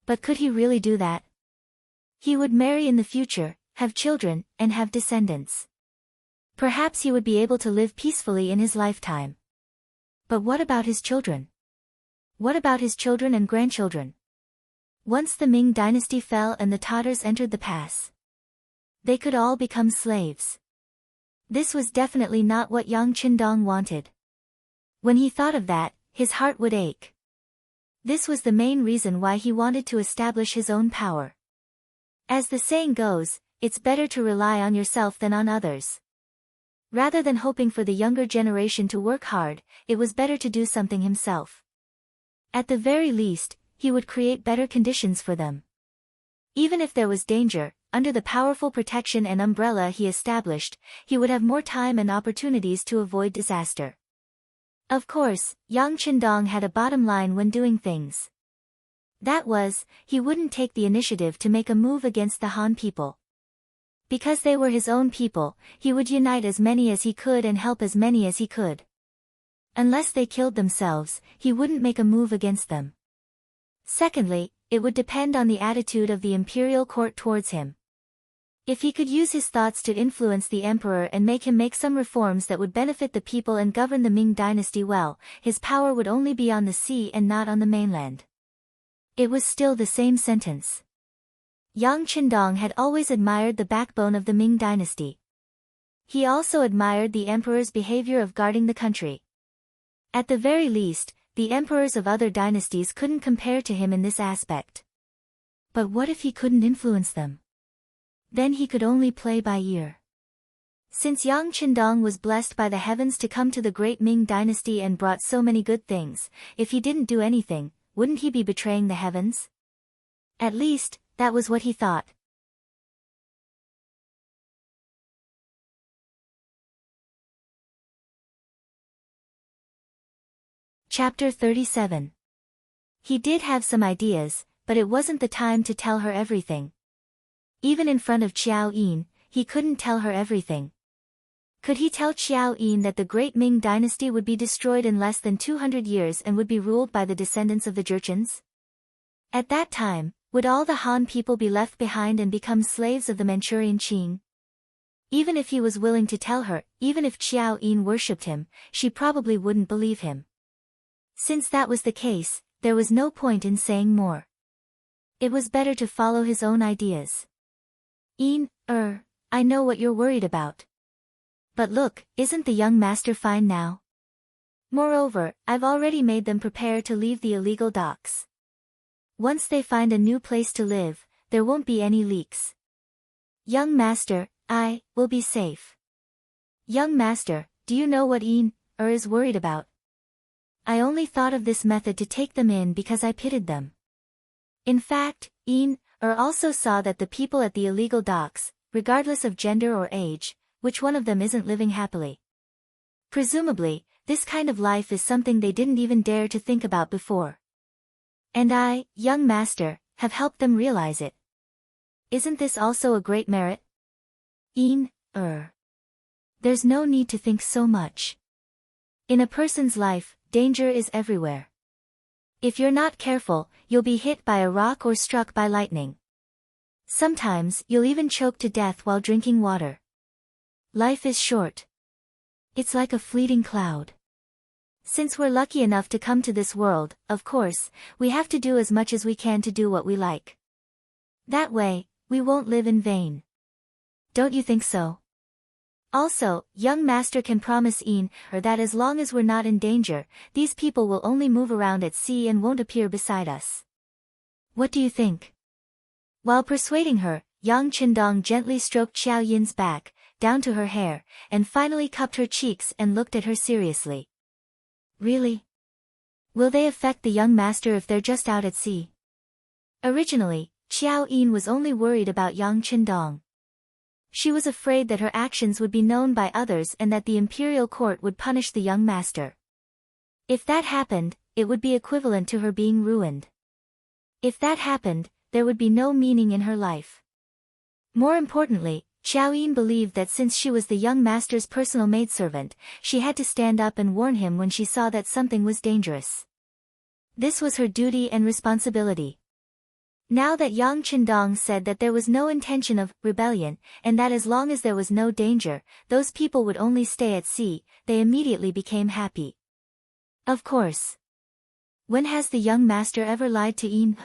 But could he really do that? He would marry in the future, have children, and have descendants. Perhaps he would be able to live peacefully in his lifetime. But what about his children? What about his children and grandchildren? Once the Ming dynasty fell and the Tatars entered the pass, they could all become slaves. This was definitely not what Yang Qindong wanted. When he thought of that, his heart would ache. This was the main reason why he wanted to establish his own power. As the saying goes, it's better to rely on yourself than on others. Rather than hoping for the younger generation to work hard, it was better to do something himself. At the very least, he would create better conditions for them. Even if there was danger, under the powerful protection and umbrella he established, he would have more time and opportunities to avoid disaster. Of course, Yang Qindong had a bottom line when doing things. That was, he wouldn't take the initiative to make a move against the Han people. Because they were his own people, he would unite as many as he could and help as many as he could. Unless they killed themselves, he wouldn't make a move against them. Secondly, it would depend on the attitude of the imperial court towards him. If he could use his thoughts to influence the emperor and make him make some reforms that would benefit the people and govern the Ming dynasty well, his power would only be on the sea and not on the mainland. It was still the same sentence. Yang Qindong had always admired the backbone of the Ming dynasty. He also admired the emperor's behavior of guarding the country. At the very least, the emperors of other dynasties couldn't compare to him in this aspect. But what if he couldn't influence them? Then he could only play by ear. Since Yang Qindong was blessed by the heavens to come to the great Ming dynasty and brought so many good things, if he didn't do anything, wouldn't he be betraying the heavens? At least, that was what he thought. Chapter 37. He did have some ideas, but it wasn't the time to tell her everything. Even in front of Qiao Yin, he couldn't tell her everything. Could he tell Qiao Yin that the great Ming dynasty would be destroyed in less than 200 years and would be ruled by the descendants of the Jurchens? At that time, would all the Han people be left behind and become slaves of the Manchurian Qing? Even if he was willing to tell her, even if Qiao Yin worshipped him, she probably wouldn't believe him. Since that was the case, there was no point in saying more. It was better to follow his own ideas. Yin, I know what you're worried about. But look, isn't the young master fine now? Moreover, I've already made them prepare to leave the illegal docks. Once they find a new place to live, there won't be any leaks. Young master, I will be safe. Young master, do you know what Yin, is worried about? I only thought of this method to take them in because I pitied them. In fact, Yin, also saw that the people at the illegal docks, regardless of gender or age, which one of them isn't living happily? Presumably, this kind of life is something they didn't even dare to think about before. And I, young master, have helped them realize it. Isn't this also a great merit? Yin, there's no need to think so much. In a person's life, danger is everywhere. If you're not careful, you'll be hit by a rock or struck by lightning. Sometimes you'll even choke to death while drinking water. Life is short. It's like a fleeting cloud. Since we're lucky enough to come to this world, of course, we have to do as much as we can to do what we like. That way, we won't live in vain. Don't you think so? Also, young master can promise Yin, that as long as we're not in danger, these people will only move around at sea and won't appear beside us. What do you think? While persuading her, Yang Qindong gently stroked Qiao Yin's back, down to her hair, and finally cupped her cheeks and looked at her seriously. Really? Will they affect the young master if they're just out at sea? Originally, Qiao Yin was only worried about Yang Qindong. She was afraid that her actions would be known by others and that the imperial court would punish the young master. If that happened, it would be equivalent to her being ruined. If that happened, there would be no meaning in her life. More importantly, Qiao Yin believed that since she was the young master's personal maidservant, she had to stand up and warn him when she saw that something was dangerous. This was her duty and responsibility. Now that Yang Qindong said that there was no intention of rebellion, and that as long as there was no danger, those people would only stay at sea, they immediately became happy. Of course. When has the young master ever lied to Yin?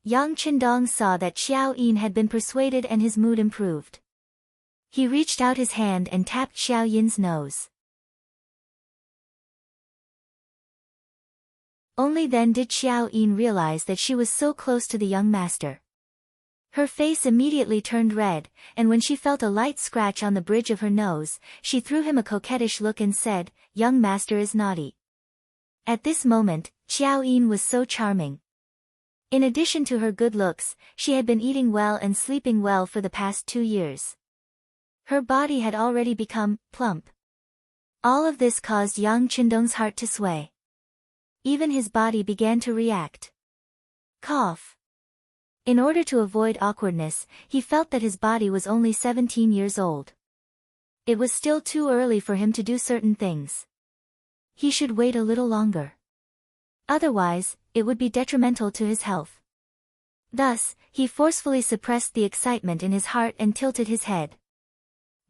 Yang Qindong saw that Qiao Yin had been persuaded and his mood improved. He reached out his hand and tapped Qiao Yin's nose. Only then did Qiao Yin realize that she was so close to the young master. Her face immediately turned red, and when she felt a light scratch on the bridge of her nose, she threw him a coquettish look and said, "Young master is naughty." At this moment, Qiao Yin was so charming. In addition to her good looks, she had been eating well and sleeping well for the past 2 years. Her body had already become plump. All of this caused Yang Qindong's heart to sway. Even his body began to react. Cough. In order to avoid awkwardness, he felt that his body was only 17 years old. It was still too early for him to do certain things. He should wait a little longer. Otherwise, it would be detrimental to his health. Thus, he forcefully suppressed the excitement in his heart and tilted his head.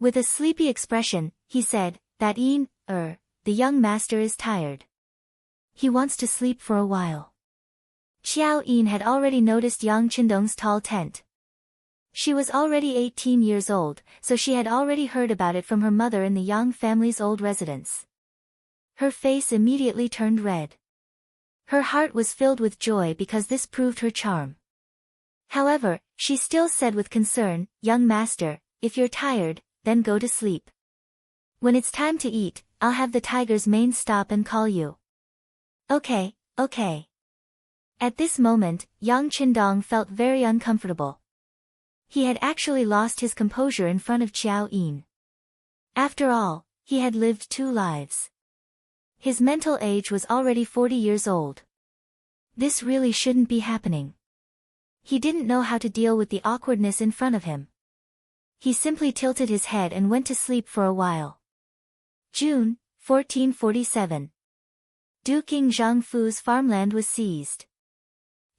With a sleepy expression, he said, "That Yin, the young master is tired. He wants to sleep for a while." Qiao Yin had already noticed Yang Qindong's tall tent. She was already 18 years old, so she had already heard about it from her mother in the Yang family's old residence. Her face immediately turned red. Her heart was filled with joy because this proved her charm. However, she still said with concern, "Young master, if you're tired, then go to sleep. When it's time to eat, I'll have the tiger's mane stop and call you." "Okay, okay." At this moment, Yang Qindong felt very uncomfortable. He had actually lost his composure in front of Qiao Yin. After all, he had lived 2 lives. His mental age was already 40 years old. This really shouldn't be happening. He didn't know how to deal with the awkwardness in front of him. He simply tilted his head and went to sleep for a while. June, 1447. Duking Zhangfu's farmland was seized.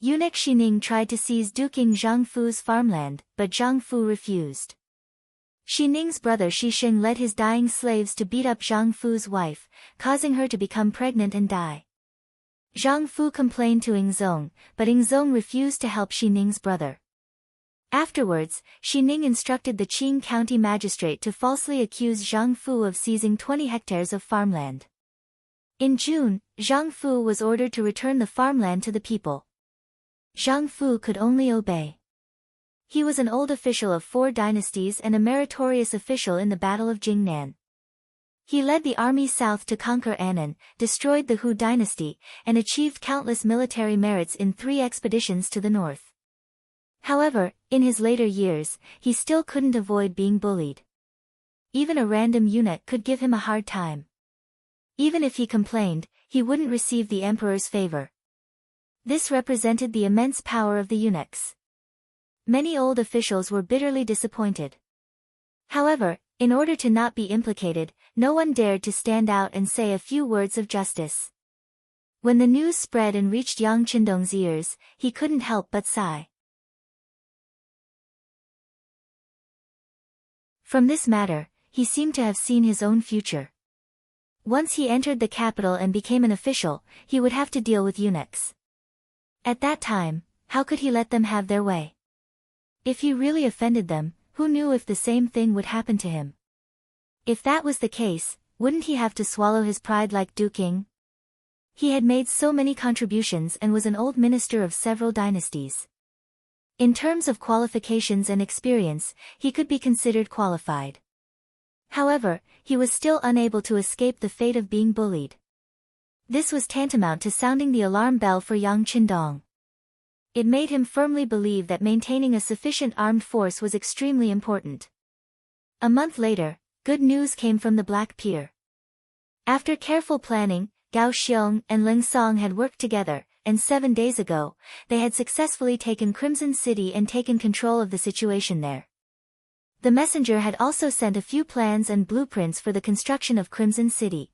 Eunuch Xining tried to seize Duking Zhangfu's farmland, but Zhangfu refused. Xining's brother Xisheng led his dying slaves to beat up Zhangfu's wife, causing her to become pregnant and die. Zhangfu complained to Yingzong, but Yingzong refused to help Xining's brother. Afterwards, Xining instructed the Qing county magistrate to falsely accuse Zhangfu of seizing 20 hectares of farmland. In June, Zhangfu was ordered to return the farmland to the people. Zhangfu could only obey. He was an old official of 4 dynasties and a meritorious official in the Battle of Jingnan. He led the army south to conquer Annan, destroyed the Hu dynasty, and achieved countless military merits in 3 expeditions to the north. However, in his later years, he still couldn't avoid being bullied. Even a random eunuch could give him a hard time. Even if he complained, he wouldn't receive the emperor's favor. This represented the immense power of the eunuchs. Many old officials were bitterly disappointed. However, in order to not be implicated, no one dared to stand out and say a few words of justice. When the news spread and reached Yang Qindong's ears, he couldn't help but sigh. From this matter, he seemed to have seen his own future. Once he entered the capital and became an official, he would have to deal with eunuchs. At that time, how could he let them have their way? If he really offended them, who knew if the same thing would happen to him? If that was the case, wouldn't he have to swallow his pride like Duking? He had made so many contributions and was an old minister of several dynasties. In terms of qualifications and experience, he could be considered qualified. However, he was still unable to escape the fate of being bullied. This was tantamount to sounding the alarm bell for Yang Qindong. It made him firmly believe that maintaining a sufficient armed force was extremely important. A month later, good news came from the Black Pier. After careful planning, Gao Xiong and Ling Song had worked together, and 7 days ago, they had successfully taken Crimson City and taken control of the situation there. The messenger had also sent a few plans and blueprints for the construction of Crimson City.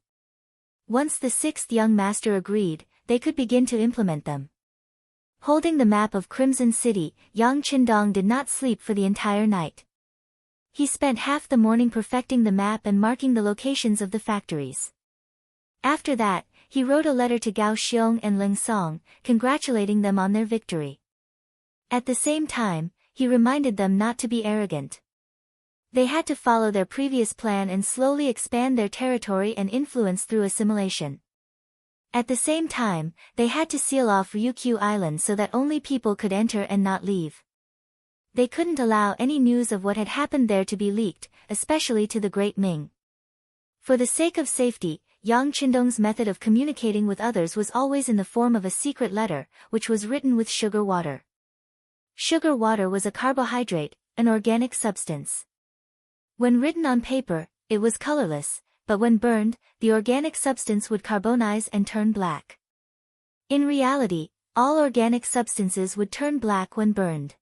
Once the 6th young master agreed, they could begin to implement them. Holding the map of Crimson City, Yang Qindong did not sleep for the entire night. He spent half the morning perfecting the map and marking the locations of the factories. After that, he wrote a letter to Gao Xiong and Ling Song, congratulating them on their victory. At the same time, he reminded them not to be arrogant. They had to follow their previous plan and slowly expand their territory and influence through assimilation. At the same time, they had to seal off Ryukyu Island so that only people could enter and not leave. They couldn't allow any news of what had happened there to be leaked, especially to the Great Ming. For the sake of safety, Yang Qindong's method of communicating with others was always in the form of a secret letter, which was written with sugar water. Sugar water was a carbohydrate, an organic substance. When written on paper, it was colorless, but when burned, the organic substance would carbonize and turn black. In reality, all organic substances would turn black when burned.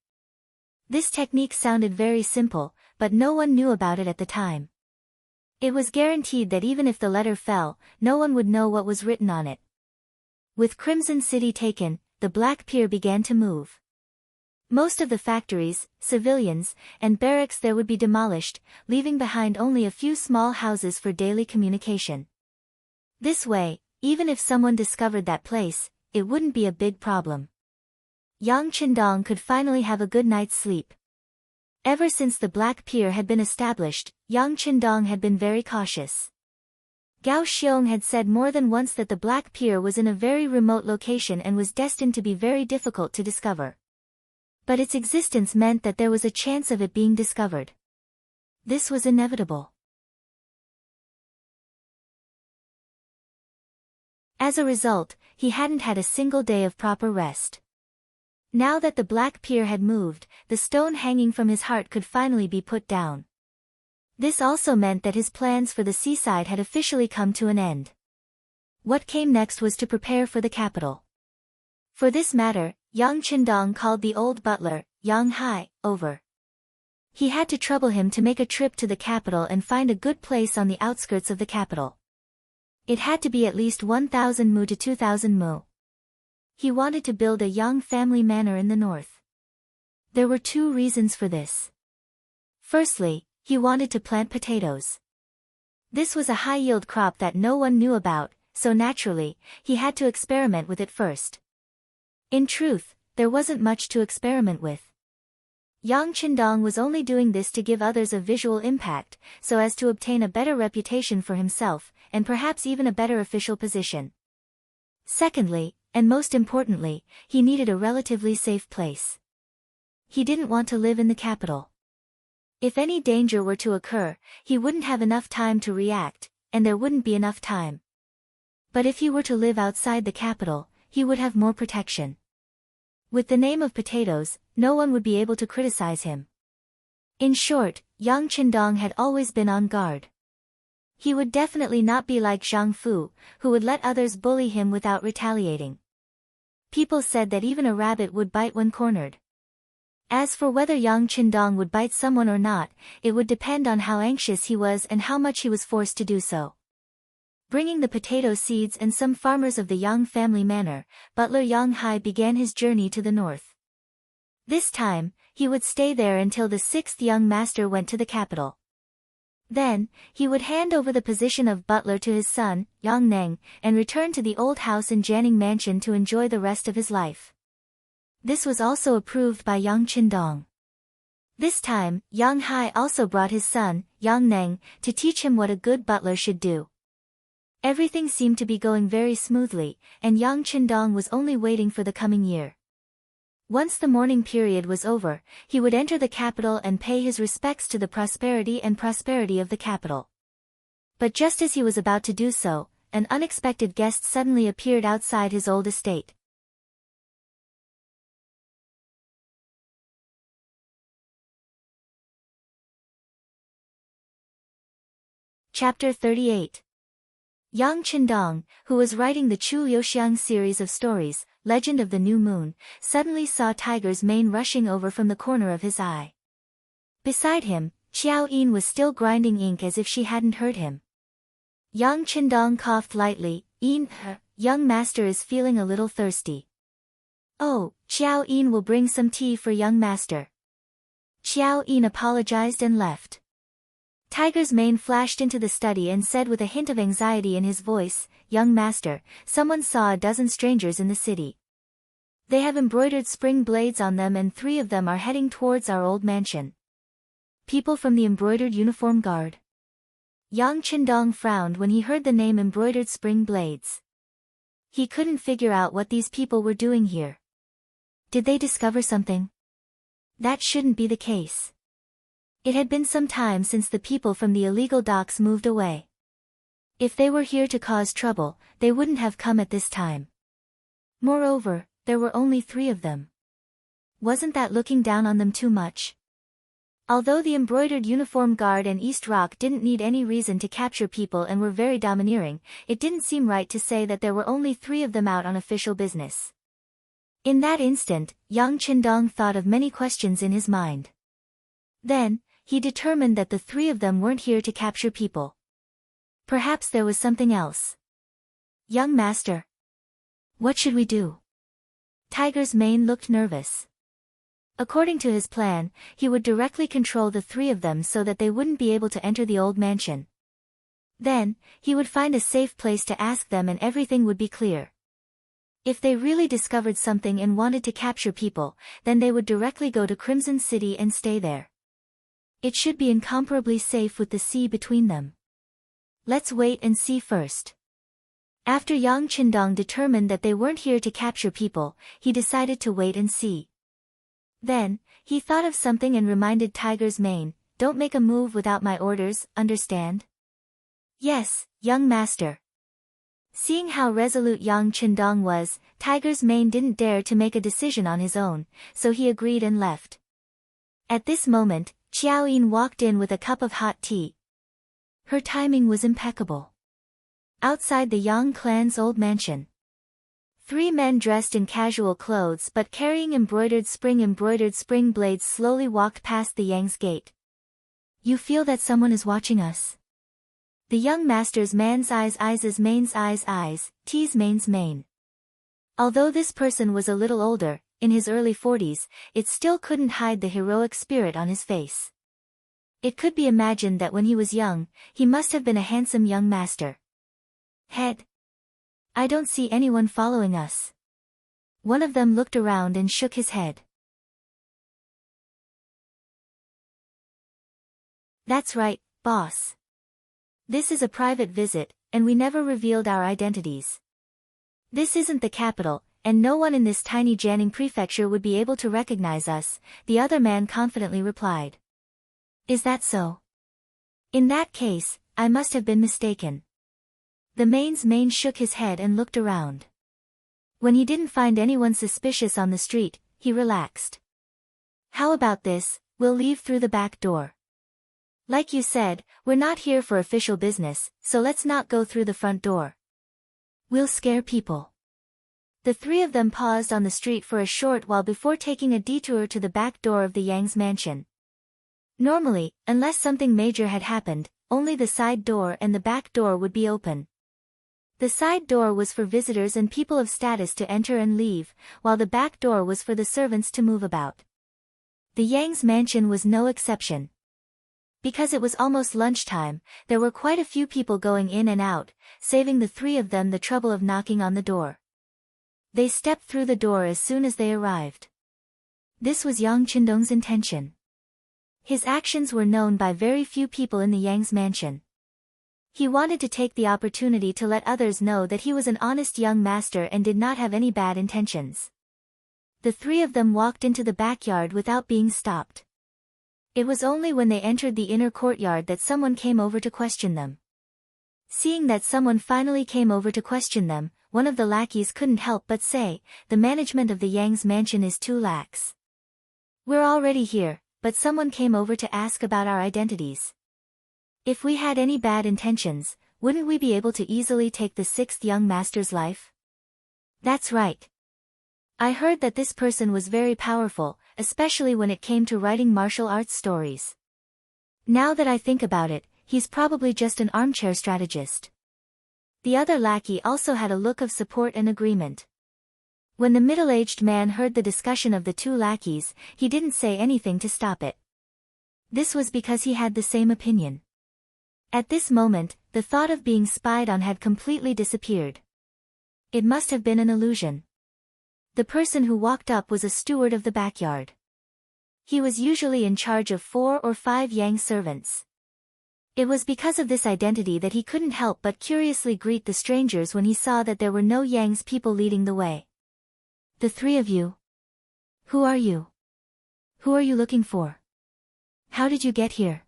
This technique sounded very simple, but no one knew about it at the time. It was guaranteed that even if the letter fell, no one would know what was written on it. With Crimson City taken, the Black Pier began to move. Most of the factories, civilians, and barracks there would be demolished, leaving behind only a few small houses for daily communication. This way, even if someone discovered that place, it wouldn't be a big problem. Yang Qindong could finally have a good night's sleep. Ever since the Black Pier had been established, Yang Qindong had been very cautious. Gao Xiong had said more than once that the Black Pier was in a very remote location and was destined to be very difficult to discover. But its existence meant that there was a chance of it being discovered. This was inevitable. As a result, he hadn't had a single day of proper rest. Now that the Black Pier had moved, the stone hanging from his heart could finally be put down. This also meant that his plans for the seaside had officially come to an end. What came next was to prepare for the capital. For this matter, Yang Qindong called the old butler, Yang Hai, over. He had to trouble him to make a trip to the capital and find a good place on the outskirts of the capital. It had to be at least 1,000 mu to 2,000 mu. He wanted to build a Yang family manor in the north. There were two reasons for this. Firstly, he wanted to plant potatoes. This was a high-yield crop that no one knew about, so naturally, he had to experiment with it first. In truth, there wasn't much to experiment with. Yang Qindong was only doing this to give others a visual impact, so as to obtain a better reputation for himself, and perhaps even a better official position. Secondly, and most importantly, he needed a relatively safe place. He didn't want to live in the capital. If any danger were to occur, he wouldn't have enough time to react, and there wouldn't be enough time. But if he were to live outside the capital, he would have more protection. With the name of potatoes, no one would be able to criticize him. In short, Yang Qindong had always been on guard. He would definitely not be like Zhang Fu, who would let others bully him without retaliating. People said that even a rabbit would bite when cornered. As for whether Yang Qindong would bite someone or not, it would depend on how anxious he was and how much he was forced to do so. Bringing the potato seeds and some farmers of the Yang family manor, butler Yang Hai began his journey to the north. This time, he would stay there until the sixth young master went to the capital. Then, he would hand over the position of butler to his son, Yang Neng, and return to the old house in Jianing Mansion to enjoy the rest of his life. This was also approved by Yang Qindong. This time, Yang Hai also brought his son, Yang Neng, to teach him what a good butler should do. Everything seemed to be going very smoothly, and Yang Qindong was only waiting for the coming year. Once the mourning period was over, he would enter the capital and pay his respects to the prosperity of the capital. But just as he was about to do so, an unexpected guest suddenly appeared outside his old estate. Chapter 38. Yang Qindong, who was writing the Chu Liuxiang series of stories, Legend of the New Moon, suddenly saw Tiger's mane rushing over from the corner of his eye. Beside him, Qiao Yin was still grinding ink as if she hadn't heard him. Yang Qindong coughed lightly. Yin, young master is feeling a little thirsty. Oh, Qiao Yin will bring some tea for young master. Qiao Yin apologized and left. Tiger's mane flashed into the study and said with a hint of anxiety in his voice, "Young master, someone saw a dozen strangers in the city. They have embroidered spring blades on them and 3 of them are heading towards our old mansion." People from the embroidered uniform guard. Yang Qindong frowned when he heard the name embroidered spring blades. He couldn't figure out what these people were doing here. Did they discover something? That shouldn't be the case. It had been some time since the people from the illegal docks moved away. If they were here to cause trouble, they wouldn't have come at this time. Moreover, there were only 3 of them. Wasn't that looking down on them too much? Although the embroidered uniform guard and East Rock didn't need any reason to capture people and were very domineering, it didn't seem right to say that there were only 3 of them out on official business. In that instant, Yang Qindong thought of many questions in his mind. Then, he determined that the 3 of them weren't here to capture people. Perhaps there was something else. "Young master. What should we do?" Tiger's mane looked nervous. According to his plan, he would directly control the 3 of them so that they wouldn't be able to enter the old mansion. Then, he would find a safe place to ask them and everything would be clear. If they really discovered something and wanted to capture people, then they would directly go to Crimson City and stay there. It should be incomparably safe with the sea between them. Let's wait and see first. After Yang Qindong determined that they weren't here to capture people, he decided to wait and see. Then, he thought of something and reminded Tiger's Mane, "Don't make a move without my orders, understand?" "Yes, young master." Seeing how resolute Yang Qindong was, Tiger's Mane didn't dare to make a decision on his own, so he agreed and left. At this moment, Qiao Yin walked in with a cup of hot tea. Her timing was impeccable. Outside the Yang clan's old mansion, 3 men dressed in casual clothes but carrying embroidered spring blades slowly walked past the Yang's gate. "You feel that someone is watching us?" The young master's man's eyes tease mane's mane. Although this person was a little older, in his early 40s, it still couldn't hide the heroic spirit on his face. It could be imagined that when he was young, he must have been a handsome young master. "Head. I don't see anyone following us." One of them looked around and shook his head. "That's right, boss. This is a private visit, and we never revealed our identities. This isn't the capital, and no one in this tiny Jianing prefecture would be able to recognize us," the other man confidently replied. "Is that so? In that case, I must have been mistaken." The man's mane shook his head and looked around. When he didn't find anyone suspicious on the street, he relaxed. "How about this, we'll leave through the back door. Like you said, we're not here for official business, so let's not go through the front door. We'll scare people." The 3 of them paused on the street for a short while before taking a detour to the back door of the Yang's mansion. Normally, unless something major had happened, only the side door and the back door would be open. The side door was for visitors and people of status to enter and leave, while the back door was for the servants to move about. The Yang's mansion was no exception. Because it was almost lunchtime, there were quite a few people going in and out, saving the 3 of them the trouble of knocking on the door. They stepped through the door as soon as they arrived. This was Yang Qindong's intention. His actions were known by very few people in the Yang's mansion. He wanted to take the opportunity to let others know that he was an honest young master and did not have any bad intentions. The 3 of them walked into the backyard without being stopped. It was only when they entered the inner courtyard that someone came over to question them. Seeing that someone finally came over to question them, one of the lackeys couldn't help but say, "The management of the Yang's mansion is too lax. We're already here, but someone came over to ask about our identities. If we had any bad intentions, wouldn't we be able to easily take the 6th young master's life?" "That's right. I heard that this person was very powerful, especially when it came to writing martial arts stories. Now that I think about it, he's probably just an armchair strategist." The other lackey also had a look of support and agreement. When the middle-aged man heard the discussion of the 2 lackeys, he didn't say anything to stop it. This was because he had the same opinion. At this moment, the thought of being spied on had completely disappeared. It must have been an illusion. The person who walked up was a steward of the backyard. He was usually in charge of 4 or 5 Yang servants. It was because of this identity that he couldn't help but curiously greet the strangers when he saw that there were no Yang's people leading the way. "The 3 of you? Who are you? Who are you looking for? How did you get here?"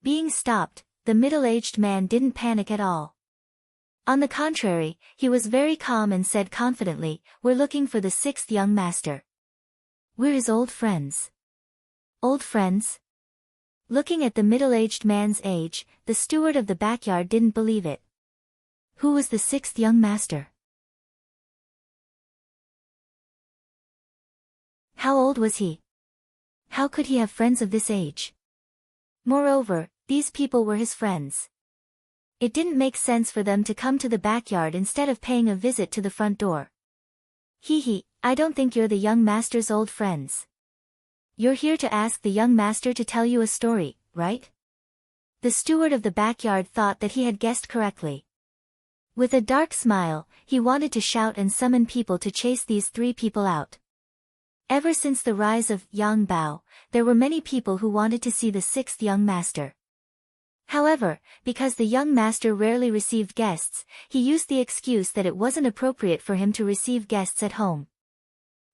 Being stopped, the middle-aged man didn't panic at all. On the contrary, he was very calm and said confidently, "We're looking for the 6th young master. We're his old friends." "Old friends?" Looking at the middle-aged man's age, the steward of the backyard didn't believe it. Who was the 6th young master? How old was he? How could he have friends of this age? Moreover, these people were his friends. It didn't make sense for them to come to the backyard instead of paying a visit to the front door. "Hee, I don't think you're the young master's old friends. You're here to ask the young master to tell you a story, right?" The steward of the backyard thought that he had guessed correctly. With a dark smile, he wanted to shout and summon people to chase these 3 people out. Ever since the rise of Yang Bao, there were many people who wanted to see the 6th young master. However, because the young master rarely received guests, he used the excuse that it wasn't appropriate for him to receive guests at home.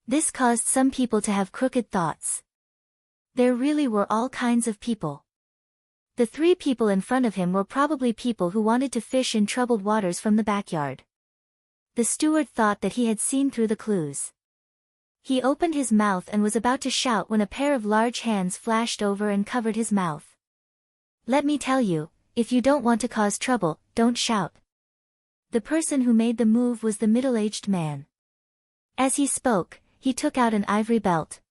This caused some people to have crooked thoughts. There really were all kinds of people. The three people in front of him were probably people who wanted to fish in troubled waters from the backyard. The steward thought that he had seen through the clues. He opened his mouth and was about to shout when a pair of large hands flashed over and covered his mouth. "Let me tell you, if you don't want to cause trouble, don't shout." The person who made the move was the middle-aged man. As he spoke, he took out an ivory belt.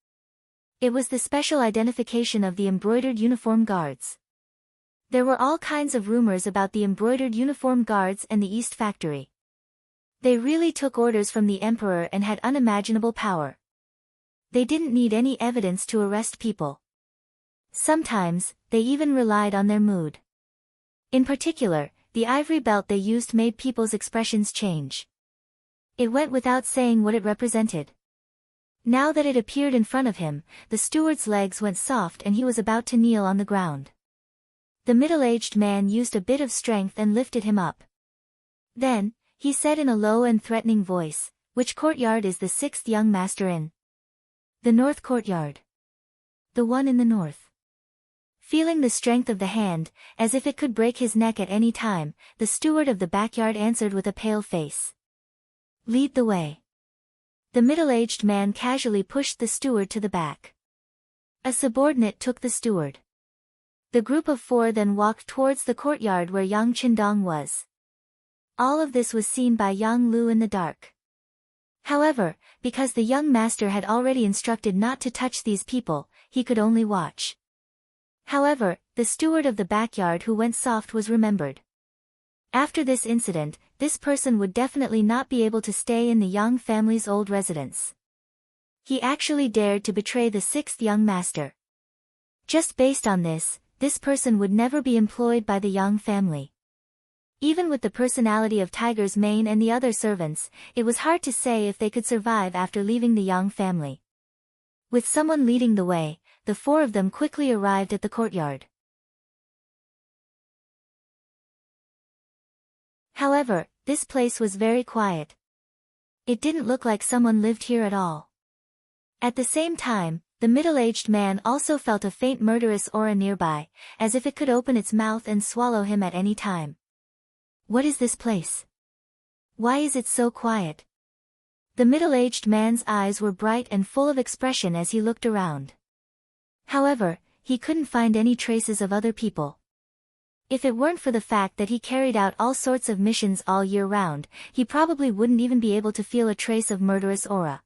It was the special identification of the embroidered uniform guards. There were all kinds of rumors about the embroidered uniform guards and the East Factory. They really took orders from the emperor and had unimaginable power. They didn't need any evidence to arrest people. Sometimes, they even relied on their mood. In particular, the ivory belt they used made people's expressions change. It went without saying what it represented. Now that it appeared in front of him, the steward's legs went soft and he was about to kneel on the ground. The middle-aged man used a bit of strength and lifted him up. Then, he said in a low and threatening voice, "Which courtyard is the sixth young master in?" "The north courtyard." "The one in the north." Feeling the strength of the hand, as if it could break his neck at any time, the steward of the backyard answered with a pale face. "Lead the way." The middle-aged man casually pushed the steward to the back. A subordinate took the steward. The group of four then walked towards the courtyard where Yang Qindong was. All of this was seen by Yang Lu in the dark. However, because the young master had already instructed not to touch these people, he could only watch. However, the steward of the backyard who went soft was remembered. After this incident, this person would definitely not be able to stay in the Yang family's old residence. He actually dared to betray the sixth young master. Just based on this person would never be employed by the Yang family. Even with the personality of Tiger's mane and the other servants, it was hard to say if they could survive after leaving the Yang family. With someone leading the way, the four of them quickly arrived at the courtyard. However, this place was very quiet. It didn't look like someone lived here at all. At the same time, the middle-aged man also felt a faint murderous aura nearby, as if it could open its mouth and swallow him at any time. What is this place? Why is it so quiet? The middle-aged man's eyes were bright and full of expression as he looked around. However, he couldn't find any traces of other people. If it weren't for the fact that he carried out all sorts of missions all year round, he probably wouldn't even be able to feel a trace of murderous aura.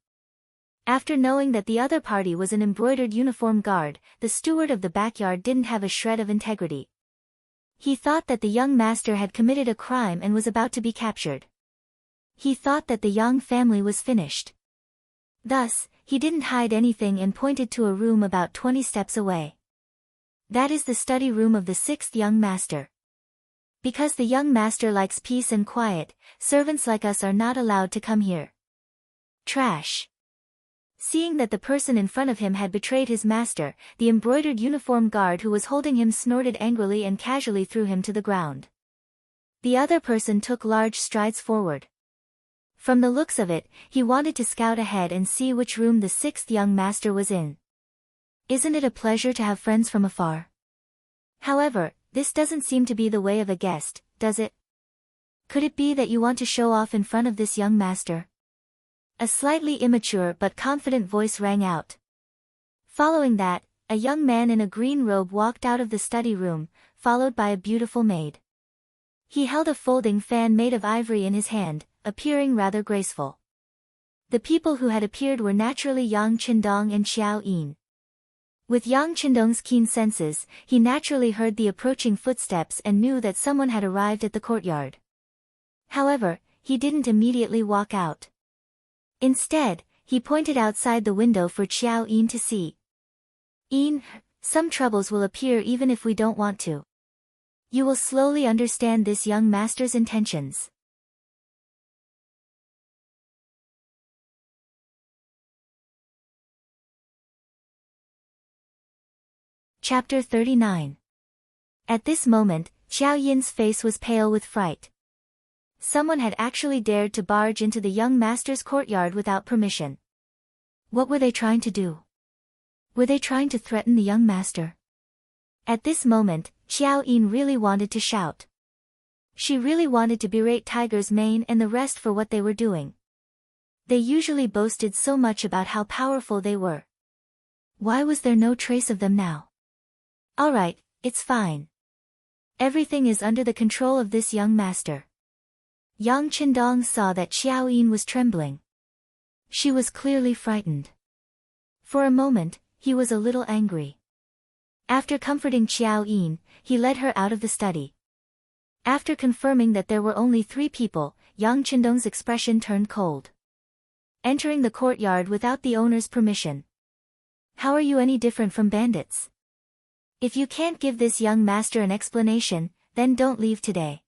After knowing that the other party was an embroidered uniform guard, the steward of the backyard didn't have a shred of integrity. He thought that the young master had committed a crime and was about to be captured. He thought that the Yang family was finished. Thus, he didn't hide anything and pointed to a room about 20 steps away. That is the study room of the sixth young master. Because the young master likes peace and quiet, servants like us are not allowed to come here. Trash. Seeing that the person in front of him had betrayed his master, the embroidered uniform guard who was holding him snorted angrily and casually threw him to the ground. The other person took large strides forward. From the looks of it, he wanted to scout ahead and see which room the sixth young master was in. Isn't it a pleasure to have friends from afar? However, this doesn't seem to be the way of a guest, does it? Could it be that you want to show off in front of this young master? A slightly immature but confident voice rang out. Following that, a young man in a green robe walked out of the study room, followed by a beautiful maid. He held a folding fan made of ivory in his hand, appearing rather graceful. The people who had appeared were naturally Yang Qindong and Xiao Yin. With Yang Qindong's keen senses, he naturally heard the approaching footsteps and knew that someone had arrived at the courtyard. However, he didn't immediately walk out. Instead, he pointed outside the window for Xiao Yin to see. "Yin, some troubles will appear even if we don't want to. You will slowly understand this young master's intentions." Chapter 39. At this moment, Xiao Yin's face was pale with fright. Someone had actually dared to barge into the young master's courtyard without permission. What were they trying to do? Were they trying to threaten the young master? At this moment, Xiao Yin really wanted to shout. She really wanted to berate Tiger's Mane and the rest for what they were doing. They usually boasted so much about how powerful they were. Why was there no trace of them now? Alright, it's fine. Everything is under the control of this young master. Yang Qindong saw that Xiao Yin was trembling. She was clearly frightened. For a moment, he was a little angry. After comforting Xiao Yin, he led her out of the study. After confirming that there were only 3 people, Yang Qindong's expression turned cold. Entering the courtyard without the owner's permission. How are you any different from bandits? If you can't give this young master an explanation, then don't leave today.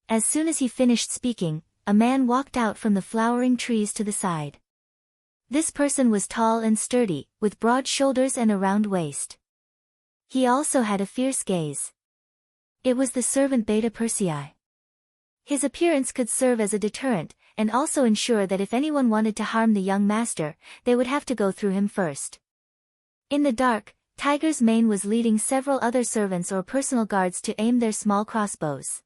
As soon as he finished speaking, a man walked out from the flowering trees to the side. This person was tall and sturdy, with broad shoulders and a round waist. He also had a fierce gaze. It was the servant Beta Persei. His appearance could serve as a deterrent, and also ensure that if anyone wanted to harm the young master, they would have to go through him first. In the dark, Tiger's Mane was leading several other servants or personal guards to aim their small crossbows.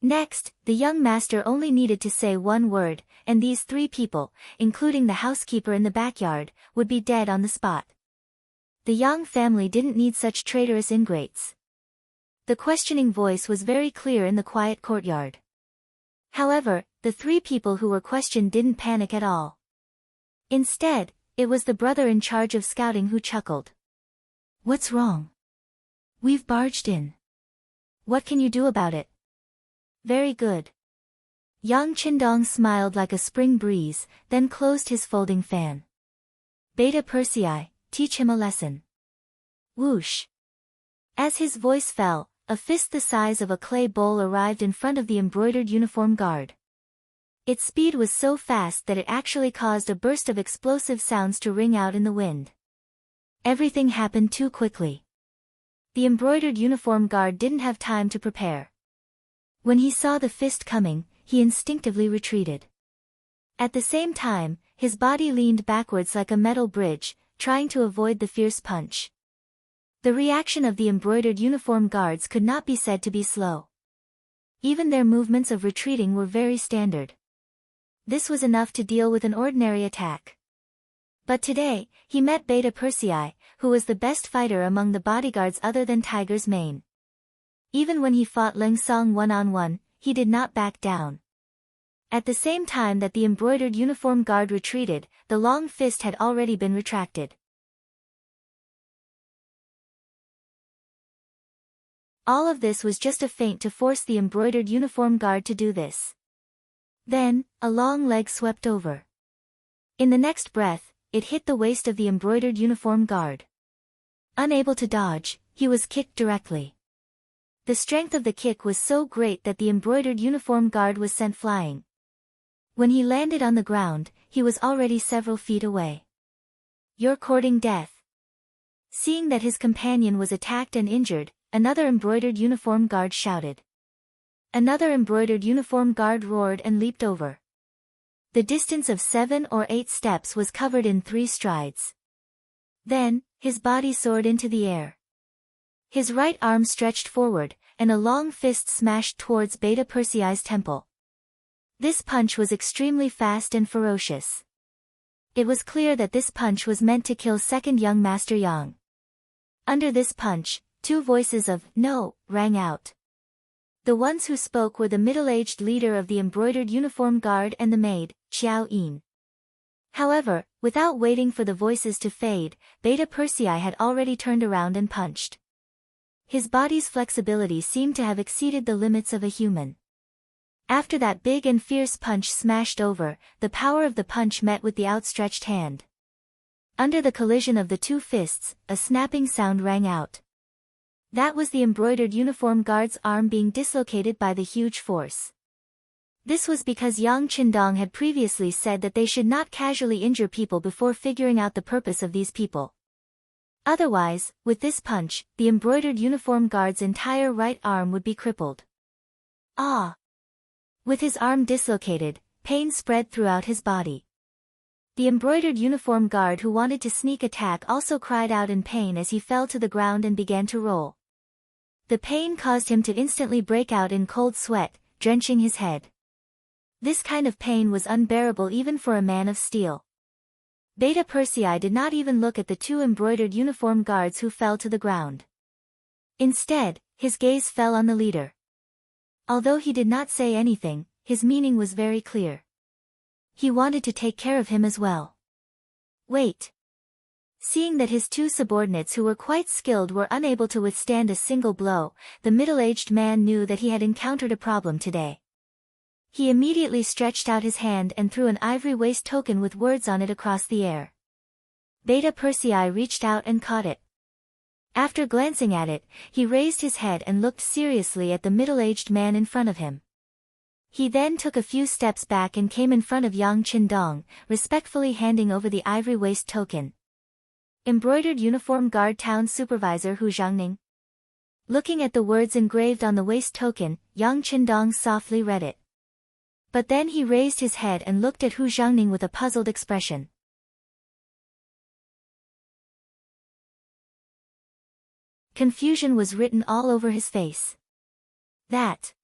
Next, the young master only needed to say one word, and these 3 people, including the housekeeper in the backyard, would be dead on the spot. The Yang family didn't need such traitorous ingrates. The questioning voice was very clear in the quiet courtyard. However, the 3 people who were questioned didn't panic at all. Instead, it was the brother in charge of scouting who chuckled. What's wrong? We've barged in. What can you do about it? Very good. Yang Qindong smiled like a spring breeze, then closed his folding fan. Beta Persei, teach him a lesson. Whoosh. As his voice fell, a fist the size of a clay bowl arrived in front of the embroidered uniform guard. Its speed was so fast that it actually caused a burst of explosive sounds to ring out in the wind. Everything happened too quickly. The embroidered uniform guard didn't have time to prepare. When he saw the fist coming, he instinctively retreated. At the same time, his body leaned backwards like a metal bridge, trying to avoid the fierce punch. The reaction of the embroidered uniform guards could not be said to be slow. Even their movements of retreating were very standard. This was enough to deal with an ordinary attack. But today, he met Beta Persei, who was the best fighter among the bodyguards other than Tiger's Mane. Even when he fought Leng Song one-on-one, he did not back down. At the same time that the embroidered uniform guard retreated, the long fist had already been retracted. All of this was just a feint to force the embroidered uniform guard to do this. Then, a long leg swept over. In the next breath, it hit the waist of the embroidered uniform guard. Unable to dodge, he was kicked directly. The strength of the kick was so great that the embroidered uniform guard was sent flying. When he landed on the ground, he was already several feet away. You're courting death. Seeing that his companion was attacked and injured, another embroidered uniform guard shouted. Another embroidered uniform guard roared and leaped over. The distance of 7 or 8 steps was covered in 3 strides. Then, his body soared into the air. His right arm stretched forward, and a long fist smashed towards Beta Persei's temple. This punch was extremely fast and ferocious. It was clear that this punch was meant to kill second young Master Yang. Under this punch, 2 voices of "No" rang out. The ones who spoke were the middle-aged leader of the embroidered uniform guard and the maid, Xiao Yin. However, without waiting for the voices to fade, Beta Persei had already turned around and punched. His body's flexibility seemed to have exceeded the limits of a human. After that big and fierce punch smashed over, the power of the punch met with the outstretched hand. Under the collision of the 2 fists, a snapping sound rang out. That was the embroidered uniform guard's arm being dislocated by the huge force. This was because Yang Qindong had previously said that they should not casually injure people before figuring out the purpose of these people. Otherwise, with this punch, the embroidered uniform guard's entire right arm would be crippled. Ah! With his arm dislocated, pain spread throughout his body. The embroidered uniform guard who wanted to sneak attack also cried out in pain as he fell to the ground and began to roll. The pain caused him to instantly break out in cold sweat, drenching his head. This kind of pain was unbearable even for a man of steel. Beta Persei did not even look at the two embroidered uniform guards who fell to the ground. Instead, his gaze fell on the leader. Although he did not say anything, his meaning was very clear. He wanted to take care of him as well. Wait. Seeing that his two subordinates who were quite skilled were unable to withstand a single blow, the middle-aged man knew that he had encountered a problem today. He immediately stretched out his hand and threw an ivory waist token with words on it across the air. Beta Persei reached out and caught it. After glancing at it, he raised his head and looked seriously at the middle-aged man in front of him. He then took a few steps back and came in front of Yang Qindong, respectfully handing over the ivory waist token. Embroidered Uniform Guard Town Supervisor Hu Zhangning. Looking at the words engraved on the waist token, Yang Qindong softly read it. But then he raised his head and looked at Hu Zhangning with a puzzled expression. Confusion was written all over his face. That.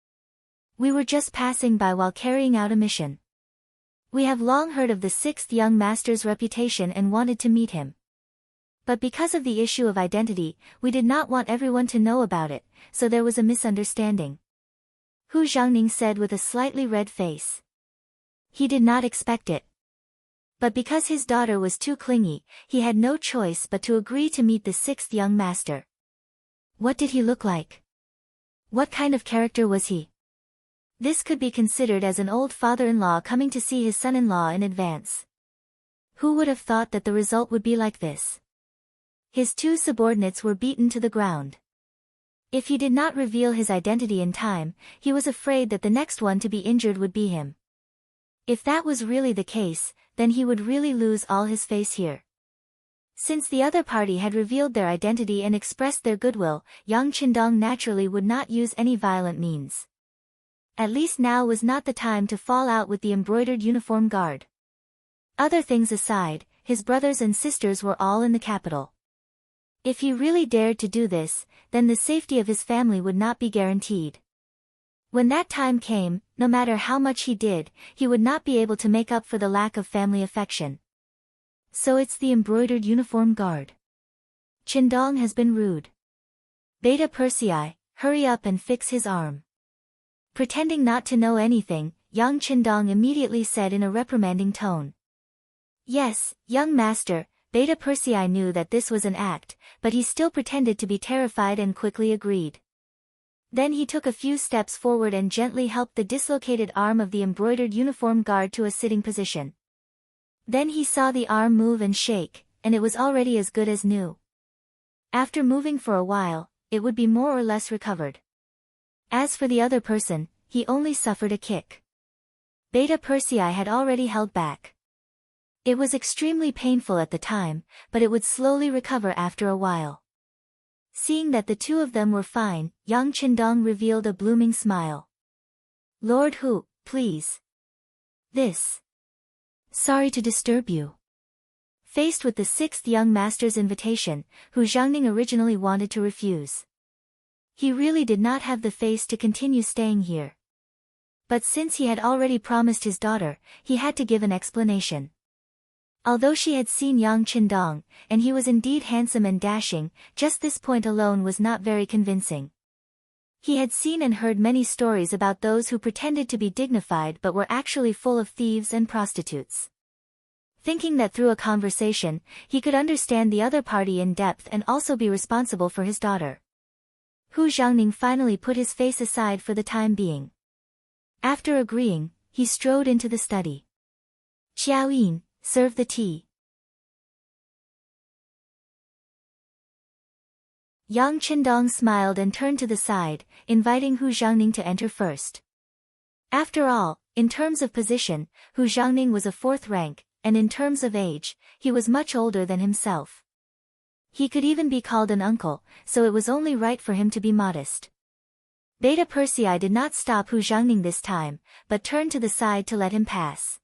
We were just passing by while carrying out a mission. We have long heard of the sixth young master's reputation and wanted to meet him. But because of the issue of identity, we did not want everyone to know about it, so there was a misunderstanding. Hu Zhangning said with a slightly red face. He did not expect it. But because his daughter was too clingy, he had no choice but to agree to meet the sixth young master. What did he look like? What kind of character was he? This could be considered as an old father-in-law coming to see his son-in-law in advance. Who would have thought that the result would be like this? His two subordinates were beaten to the ground. If he did not reveal his identity in time, he was afraid that the next one to be injured would be him. If that was really the case, then he would really lose all his face here. Since the other party had revealed their identity and expressed their goodwill, Yang Qindong naturally would not use any violent means. At least now was not the time to fall out with the embroidered uniform guard. Other things aside, his brothers and sisters were all in the capital. If he really dared to do this, then the safety of his family would not be guaranteed. When that time came, no matter how much he did, he would not be able to make up for the lack of family affection. So it's the embroidered uniform guard. Qindong has been rude. Beta Persei, hurry up and fix his arm. Pretending not to know anything, Yang Qindong immediately said in a reprimanding tone. Yes, young master. Beta Persei knew that this was an act, but he still pretended to be terrified and quickly agreed. Then he took a few steps forward and gently helped the dislocated arm of the embroidered uniform guard to a sitting position. Then he saw the arm move and shake, and it was already as good as new. After moving for a while, it would be more or less recovered. As for the other person, he only suffered a kick. Beta Persei had already held back. It was extremely painful at the time, but it would slowly recover after a while. Seeing that the two of them were fine, Yang Qindong revealed a blooming smile. Lord Hu, please. This. Sorry to disturb you. Faced with the sixth young master's invitation, Hu Zhangning originally wanted to refuse. He really did not have the face to continue staying here. But since he had already promised his daughter, he had to give an explanation. Although she had seen Yang Qindong, and he was indeed handsome and dashing, just this point alone was not very convincing. He had seen and heard many stories about those who pretended to be dignified but were actually full of thieves and prostitutes. Thinking that through a conversation, he could understand the other party in depth and also be responsible for his daughter. Hu Zhangning finally put his face aside for the time being. After agreeing, he strode into the study. Qiaoyin, serve the tea. Yang Qindong smiled and turned to the side, inviting Hu Zhangning to enter first. After all, in terms of position, Hu Zhangning was a fourth rank, and in terms of age, he was much older than himself. He could even be called an uncle, so it was only right for him to be modest. Beta Persei did not stop Hu Xiangning this time, but turned to the side to let him pass.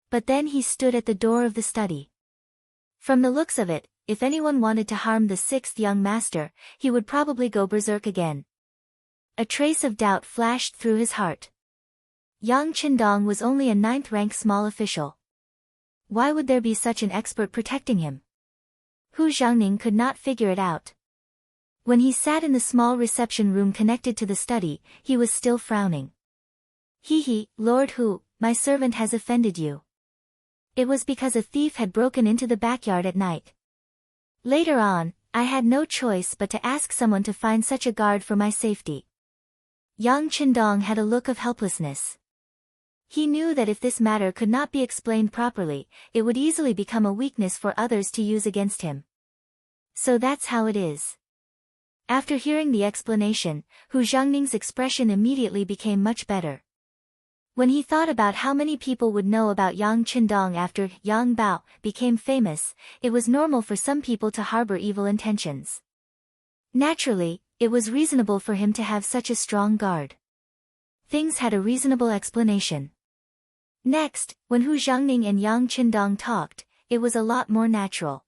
But then he stood at the door of the study. From the looks of it, if anyone wanted to harm the sixth young master, he would probably go berserk again. A trace of doubt flashed through his heart. Yang Qindong was only a ninth-rank small official. Why would there be such an expert protecting him? Hu Xiangning could not figure it out. When he sat in the small reception room connected to the study, he was still frowning. He, Lord Hu, my servant has offended you. It was because a thief had broken into the backyard at night. Later on, I had no choice but to ask someone to find such a guard for my safety. Yang Qindong had a look of helplessness. He knew that if this matter could not be explained properly, it would easily become a weakness for others to use against him. So that's how it is. After hearing the explanation, Hu Xiangning's expression immediately became much better. When he thought about how many people would know about Yang Qindong after Yang Bao became famous, it was normal for some people to harbor evil intentions. Naturally, it was reasonable for him to have such a strong guard. Things had a reasonable explanation. Next, when Hu Xiangning and Yang Qindong talked, it was a lot more natural.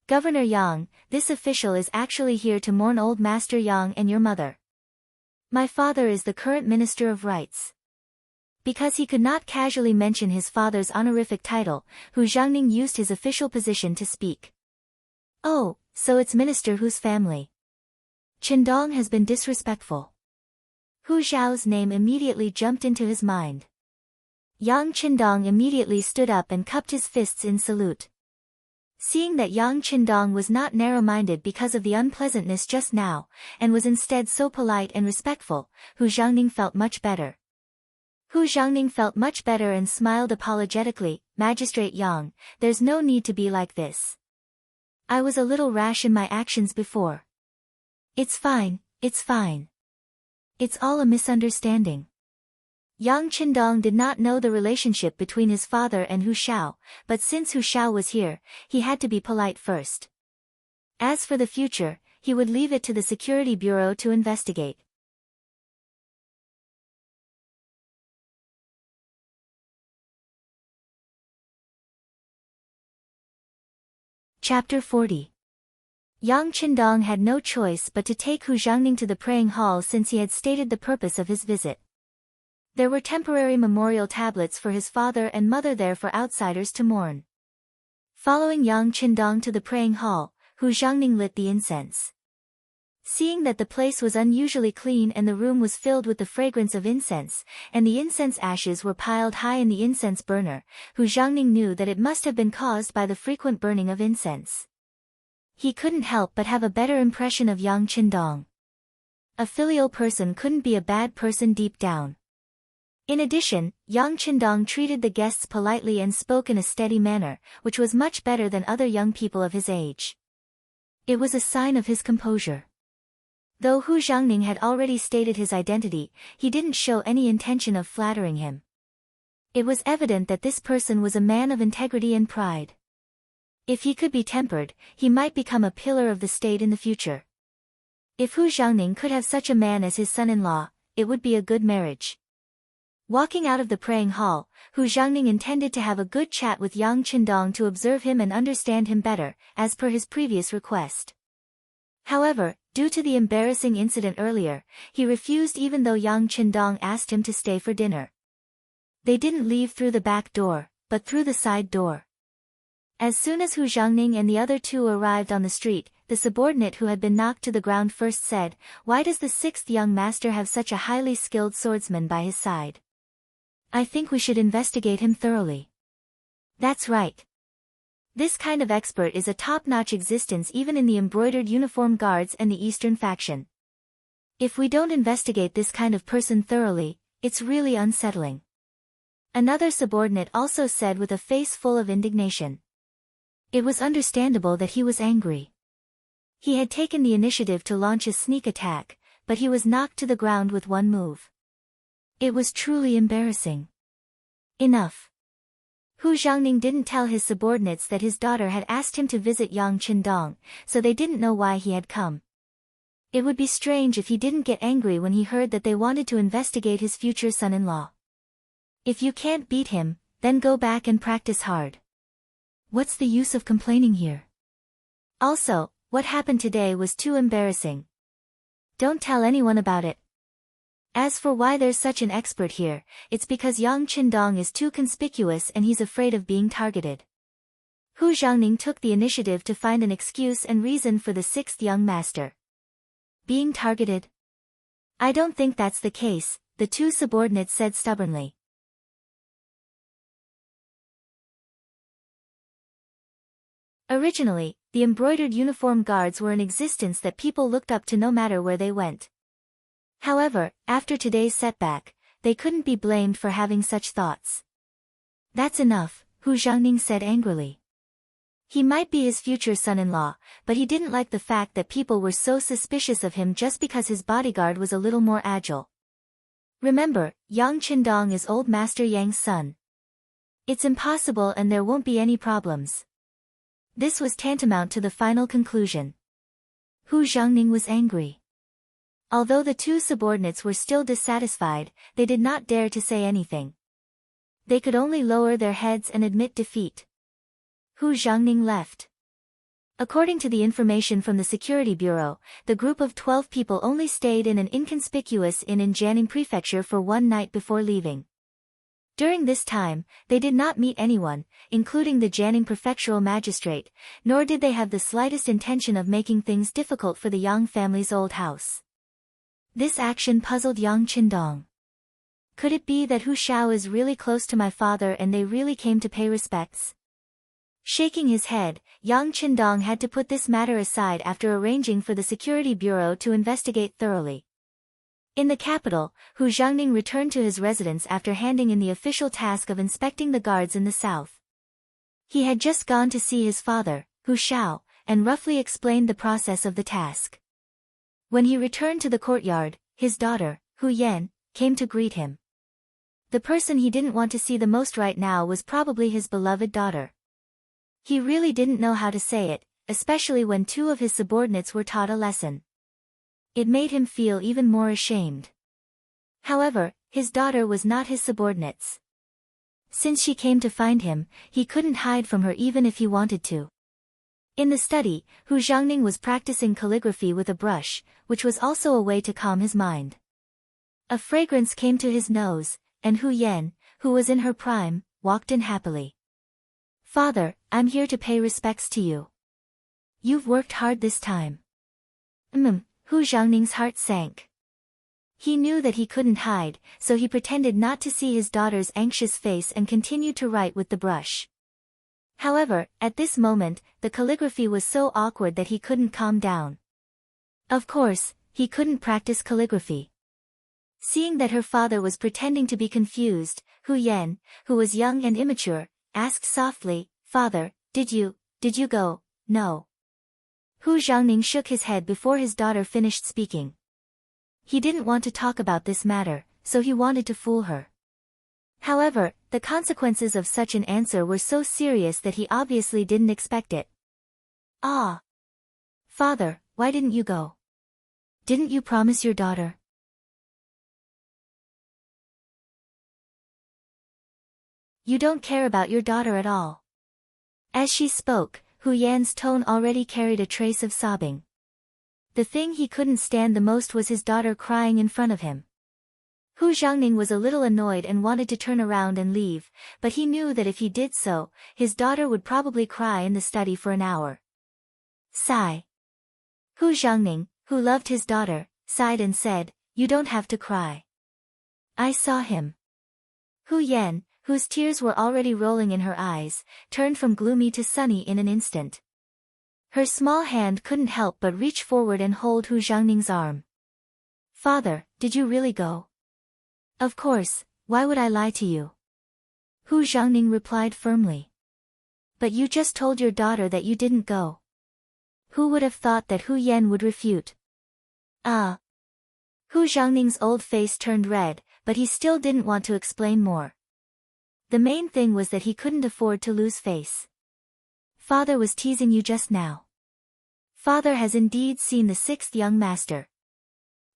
Governor Yang, this official is actually here to mourn old Master Yang and your mother. My father is the current Minister of Rights. Because he could not casually mention his father's honorific title, Hu Xiangning used his official position to speak. Oh, so it's Minister Hu's family. Qindong has been disrespectful. Hu Zhao's name immediately jumped into his mind. Yang Qindong immediately stood up and cupped his fists in salute. Seeing that Yang Qindong was not narrow-minded because of the unpleasantness just now, and was instead so polite and respectful, Hu Xiangning felt much better. Hu Xiangning felt much better and smiled apologetically. Magistrate Yang, there's no need to be like this. I was a little rash in my actions before. It's fine, it's fine. It's all a misunderstanding. Yang Qindong did not know the relationship between his father and Hu Xiao, but since Hu Xiao was here, he had to be polite first. As for the future, he would leave it to the Security Bureau to investigate. Chapter 40. Yang Qindong had no choice but to take Hu Xiangning to the praying hall since he had stated the purpose of his visit. There were temporary memorial tablets for his father and mother there for outsiders to mourn. Following Yang Qindong to the praying hall, Hu Xiangning lit the incense. Seeing that the place was unusually clean and the room was filled with the fragrance of incense, and the incense ashes were piled high in the incense burner, Hu Xiangning knew that it must have been caused by the frequent burning of incense. He couldn't help but have a better impression of Yang Qindong. A filial person couldn't be a bad person deep down. In addition, Yang Qindong treated the guests politely and spoke in a steady manner, which was much better than other young people of his age. It was a sign of his composure. Though Hu Xiangning had already stated his identity, he didn't show any intention of flattering him. It was evident that this person was a man of integrity and pride. If he could be tempered, he might become a pillar of the state in the future. If Hu Xiangning could have such a man as his son-in-law, it would be a good marriage. Walking out of the praying hall, Hu Xiangning intended to have a good chat with Yang Qindong to observe him and understand him better, as per his previous request. However, due to the embarrassing incident earlier, he refused even though Yang Qindong asked him to stay for dinner. They didn't leave through the back door, but through the side door. As soon as Hu Xiangning and the other two arrived on the street, the subordinate who had been knocked to the ground first said, "Why does the sixth young master have such a highly skilled swordsman by his side? I think we should investigate him thoroughly." That's right. This kind of expert is a top-notch existence even in the embroidered uniform guards and the Eastern faction. If we don't investigate this kind of person thoroughly, it's really unsettling. Another subordinate also said with a face full of indignation. It was understandable that he was angry. He had taken the initiative to launch a sneak attack, but he was knocked to the ground with one move. It was truly embarrassing. Enough. Hu Zhangning didn't tell his subordinates that his daughter had asked him to visit Yang Qindong, so they didn't know why he had come. It would be strange if he didn't get angry when he heard that they wanted to investigate his future son-in-law. If you can't beat him, then go back and practice hard. What's the use of complaining here? Also, what happened today was too embarrassing. Don't tell anyone about it. As for why there's such an expert here, it's because Yang Qindong is too conspicuous and he's afraid of being targeted. Hu Zhangning took the initiative to find an excuse and reason for the sixth young master. Being targeted? I don't think that's the case, the two subordinates said stubbornly. Originally, the embroidered uniform guards were an existence that people looked up to no matter where they went. However, after today's setback, they couldn't be blamed for having such thoughts. That's enough, Hu Zhangning said angrily. He might be his future son-in-law, but he didn't like the fact that people were so suspicious of him just because his bodyguard was a little more agile. Remember, Yang Qindong is old Master Yang's son. It's impossible and there won't be any problems. This was tantamount to the final conclusion. Hu Zhangning was angry. Although the two subordinates were still dissatisfied, they did not dare to say anything. They could only lower their heads and admit defeat. Hu Zhangning left. According to the information from the Security Bureau, the group of 12 people only stayed in an inconspicuous inn in Jianing Prefecture for one night before leaving. During this time, they did not meet anyone, including the Jianing prefectural magistrate, nor did they have the slightest intention of making things difficult for the Yang family's old house. This action puzzled Yang Qindong. Could it be that Hu Xiao is really close to my father and they really came to pay respects? Shaking his head, Yang Qindong had to put this matter aside after arranging for the Security Bureau to investigate thoroughly. In the capital, Hu Zhangning returned to his residence after handing in the official task of inspecting the guards in the south. He had just gone to see his father, Hu Xiao, and roughly explained the process of the task. When he returned to the courtyard, his daughter, Hu Yan, came to greet him. The person he didn't want to see the most right now was probably his beloved daughter. He really didn't know how to say it, especially when two of his subordinates were taught a lesson. It made him feel even more ashamed. However, his daughter was not his subordinates. Since she came to find him, he couldn't hide from her even if he wanted to. In the study, Hu Zhangning was practicing calligraphy with a brush, which was also a way to calm his mind. A fragrance came to his nose, and Hu Yan, who was in her prime, walked in happily. "Father, I'm here to pay respects to you. You've worked hard this time." Hu Zhangning's heart sank. He knew that he couldn't hide, so he pretended not to see his daughter's anxious face and continued to write with the brush. However, at this moment, the calligraphy was so awkward that he couldn't calm down. Of course, he couldn't practice calligraphy. Seeing that her father was pretending to be confused, Hu Yan, who was young and immature, asked softly, "Father, did you go?" "No." Hu Zhangning shook his head before his daughter finished speaking. He didn't want to talk about this matter, so he wanted to fool her. However, the consequences of such an answer were so serious that he obviously didn't expect it. "Ah! Father, why didn't you go? Didn't you promise your daughter?" "You don't care about your daughter at all." As she spoke, Hu Yan's tone already carried a trace of sobbing. The thing he couldn't stand the most was his daughter crying in front of him. Hu Zhangning was a little annoyed and wanted to turn around and leave, but he knew that if he did so, his daughter would probably cry in the study for an hour. Sigh. Hu Zhangning, who loved his daughter, sighed and said, "You don't have to cry. I saw him." Hu Yan, whose tears were already rolling in her eyes, turned from gloomy to sunny in an instant. Her small hand couldn't help but reach forward and hold Hu Zhangning's arm. "Father, did you really go?" "Of course, why would I lie to you?" Hu Zhangning replied firmly. "But you just told your daughter that you didn't go." Who would have thought that Hu Yan would refute? Ah! Hu Zhangning's old face turned red, but he still didn't want to explain more. The main thing was that he couldn't afford to lose face. Father was teasing you just now. Father has indeed seen the sixth young master.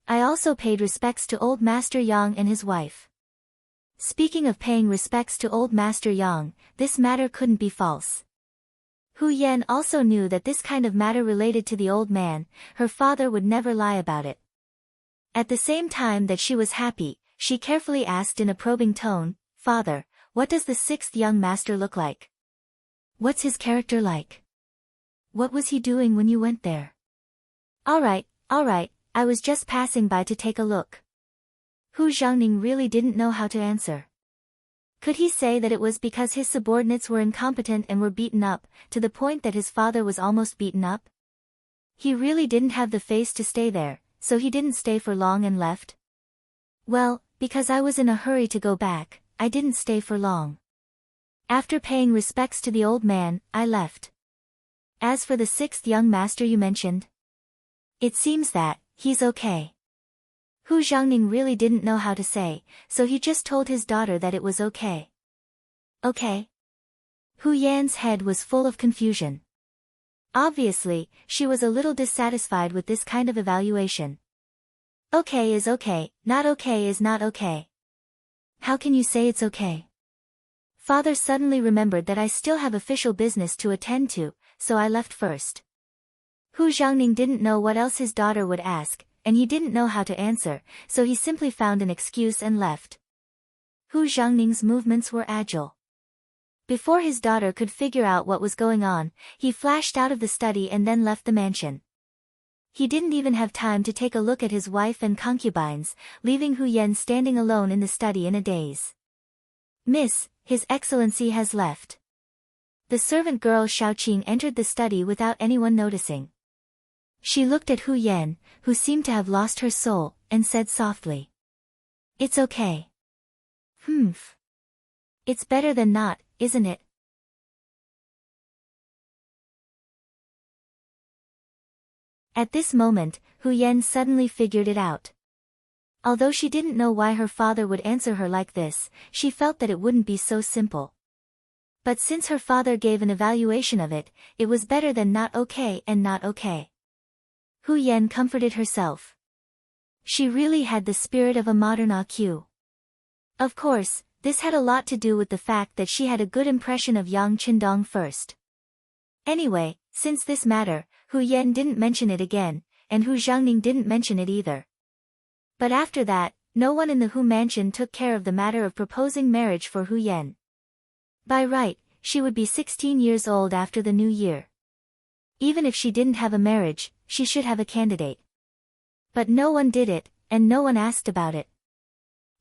I also paid respects to old Master Yang and his wife. Speaking of paying respects to old Master Yang, this matter couldn't be false. Hu Yan also knew that this kind of matter related to the old man, her father would never lie about it. At the same time that she was happy, she carefully asked in a probing tone, "Father, what does the sixth young master look like? What's his character like? What was he doing when you went there?" All right, I was just passing by to take a look." Hu Zhangning really didn't know how to answer. Could he say that it was because his subordinates were incompetent and were beaten up, to the point that his father was almost beaten up? He really didn't have the face to stay there, so he didn't stay for long and left? Well, because I was in a hurry to go back, I didn't stay for long. After paying respects to the old man, I left. As for the sixth young master you mentioned, it seems that he's okay. Hu Zhangning really didn't know how to say, so he just told his daughter that it was okay. Okay? Hu Yan's head was full of confusion. Obviously, she was a little dissatisfied with this kind of evaluation. Okay is okay, not okay is not okay. How can you say it's okay? Father suddenly remembered that I still have official business to attend to, so I left first. Hu Zhangning didn't know what else his daughter would ask, and he didn't know how to answer, so he simply found an excuse and left. Hu Zhangning's movements were agile. Before his daughter could figure out what was going on, he flashed out of the study and then left the mansion. He didn't even have time to take a look at his wife and concubines, leaving Hu Yan standing alone in the study in a daze. "Miss, His Excellency has left." The servant girl Qing entered the study without anyone noticing. She looked at Hu Yan, who seemed to have lost her soul, and said softly, "It's okay." "Humph. It's better than not, isn't it?" At this moment, Hu Yan suddenly figured it out. Although she didn't know why her father would answer her like this, she felt that it wouldn't be so simple. But since her father gave an evaluation of it, it was better than not okay and not okay. Hu Yan comforted herself. She really had the spirit of a modern AQ. Of course, this had a lot to do with the fact that she had a good impression of Yang Qindong first. Anyway, since this matter, Hu Yan didn't mention it again, and Hu Zhangning didn't mention it either. But after that, no one in the Hu mansion took care of the matter of proposing marriage for Hu Yan. By right, she would be 16 years old after the new year. Even if she didn't have a marriage, she should have a candidate. But no one did it, and no one asked about it.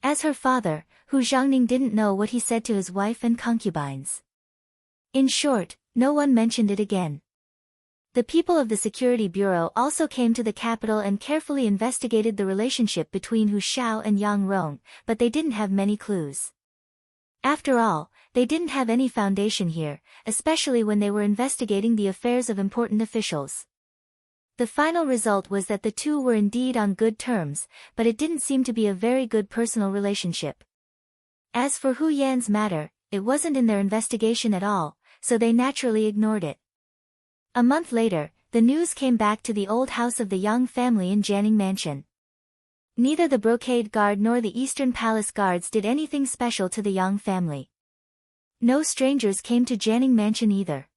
As her father, Hu Zhangning didn't know what he said to his wife and concubines. In short, no one mentioned it again. The people of the Security Bureau also came to the capital and carefully investigated the relationship between Hu Xiao and Yang Rong, but they didn't have many clues. After all, they didn't have any foundation here, especially when they were investigating the affairs of important officials. The final result was that the two were indeed on good terms, but it didn't seem to be a very good personal relationship. As for Hu Yan's matter, it wasn't in their investigation at all, so they naturally ignored it. A month later, the news came back to the old house of the Yang family in Jianing Mansion. Neither the Brocade Guard nor the Eastern Palace Guards did anything special to the Yang family. No strangers came to Jianing Mansion either.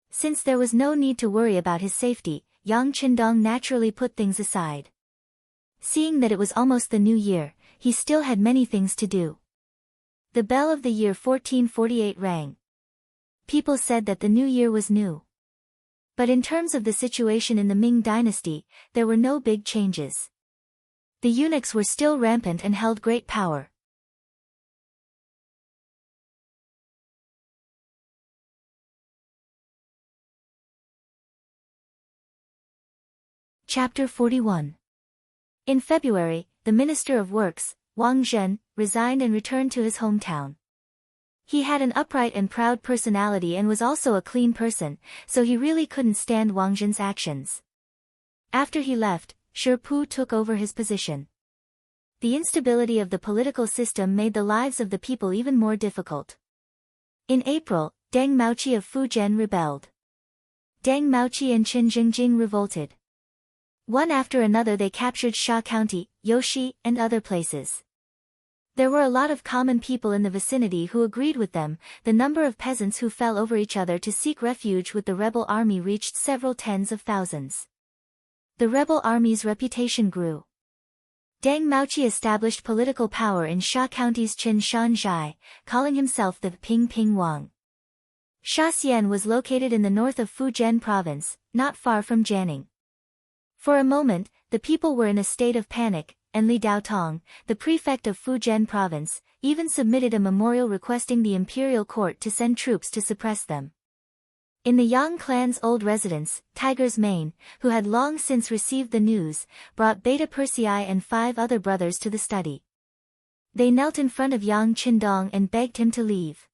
Since there was no need to worry about his safety, Yang Qindong naturally put things aside. Seeing that it was almost the new year, he still had many things to do. The bell of the year 1448 rang. People said that the new year was new. But in terms of the situation in the Ming dynasty, there were no big changes. The eunuchs were still rampant and held great power. Chapter 41. In February, the Minister of Works, Wang Zhen, resigned and returned to his hometown. He had an upright and proud personality and was also a clean person, so he really couldn't stand Wang Zhen's actions. After he left, Shi Pu took over his position. The instability of the political system made the lives of the people even more difficult. In April, Deng Maoqi of Fujian rebelled. Deng Maoqi and Qin Jingjing revolted. One after another they captured Sha County, Yoshi, and other places. There were a lot of common people in the vicinity who agreed with them. The number of peasants who fell over each other to seek refuge with the rebel army reached several tens of thousands. The rebel army's reputation grew. Deng Maoqi established political power in Sha County's Qin Shanzhai, calling himself the Ping Wang. Shaxian was located in the north of Fujian province, not far from Jianing. For a moment, the people were in a state of panic, and Li Daotong, the prefect of Fujian province, even submitted a memorial requesting the imperial court to send troops to suppress them. In the Yang clan's old residence, Tiger's Mane, who had long since received the news, brought Beta Persei and 5 other brothers to the study. They knelt in front of Yang Qindong and begged him to leave.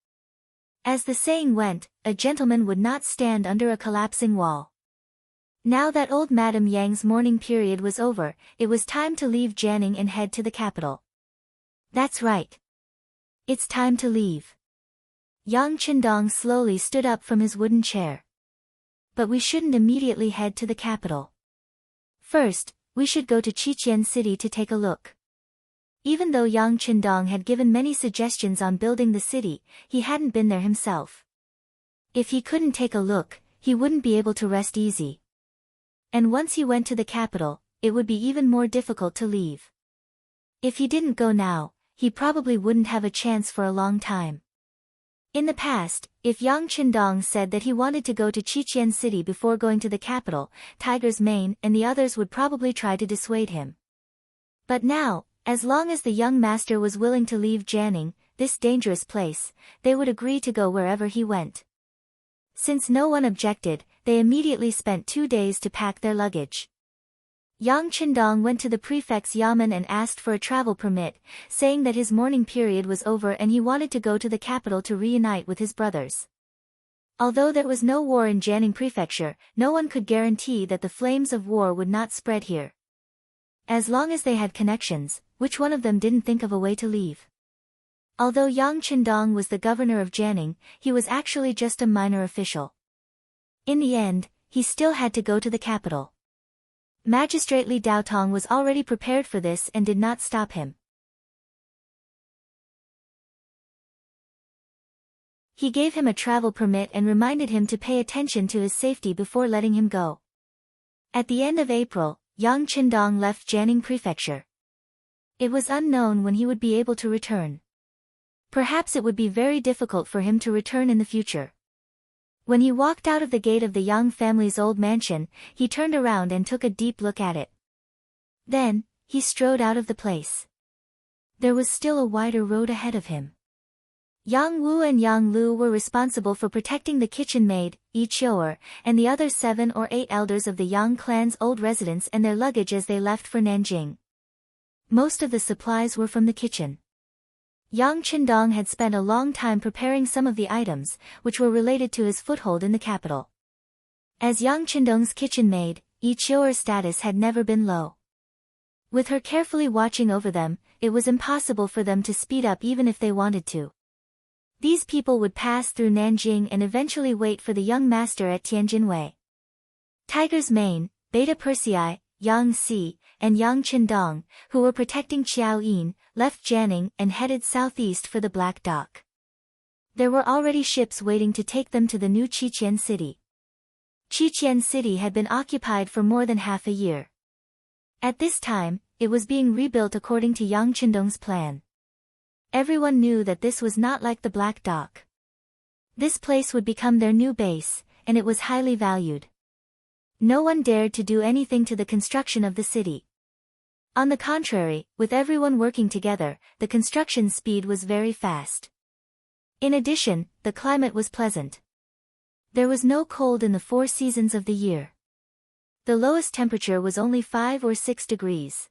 As the saying went, a gentleman would not stand under a collapsing wall. Now that old Madame Yang's mourning period was over, it was time to leave Jianing and head to the capital. That's right. It's time to leave. Yang Qindong slowly stood up from his wooden chair. But we shouldn't immediately head to the capital. First, we should go to Qiqian City to take a look. Even though Yang Qindong had given many suggestions on building the city, he hadn't been there himself. If he couldn't take a look, he wouldn't be able to rest easy. And once he went to the capital, it would be even more difficult to leave. If he didn't go now, he probably wouldn't have a chance for a long time. In the past, if Yang Qindong said that he wanted to go to Qiqian City before going to the capital, Tiger's Mane and the others would probably try to dissuade him. But now, as long as the young master was willing to leave Jianing, this dangerous place, they would agree to go wherever he went. Since no one objected, they immediately spent 2 days to pack their luggage. Yang Qindong went to the prefect's yamen and asked for a travel permit, saying that his mourning period was over and he wanted to go to the capital to reunite with his brothers. Although there was no war in Jianing Prefecture, no one could guarantee that the flames of war would not spread here. As long as they had connections, which one of them didn't think of a way to leave? Although Yang Qindong was the governor of Jianing, he was actually just a minor official. In the end, he still had to go to the capital. Magistrate Li Daotong was already prepared for this and did not stop him. He gave him a travel permit and reminded him to pay attention to his safety before letting him go. At the end of April, Yang Qindong left Jianing Prefecture. It was unknown when he would be able to return. Perhaps it would be very difficult for him to return in the future. When he walked out of the gate of the Yang family's old mansion, he turned around and took a deep look at it. Then, he strode out of the place. There was still a wider road ahead of him. Yang Wu and Yang Lu were responsible for protecting the kitchen maid, Yi Qiu'er, and the other 7 or 8 elders of the Yang clan's old residence and their luggage as they left for Nanjing. Most of the supplies were from the kitchen. Yang Qindong had spent a long time preparing some of the items, which were related to his foothold in the capital. As Yang Qindong's kitchen maid, Yi Qiu'er's status had never been low. With her carefully watching over them, it was impossible for them to speed up even if they wanted to. These people would pass through Nanjing and eventually wait for the young master at Tianjinwei. Tiger's Mane, Beta Persei, Yang Si, and Yang Qindong, who were protecting Qiao Yin, left Jianing and headed southeast for the Black Dock. There were already ships waiting to take them to the new Qiqian City. Qiqian City had been occupied for more than half a year. At this time, it was being rebuilt according to Yang Qindong's plan. Everyone knew that this was not like the Black Dock. This place would become their new base, and it was highly valued. No one dared to do anything to the construction of the city. On the contrary, with everyone working together, the construction speed was very fast. In addition, the climate was pleasant. There was no cold in the 4 seasons of the year. The lowest temperature was only 5 or 6 degrees.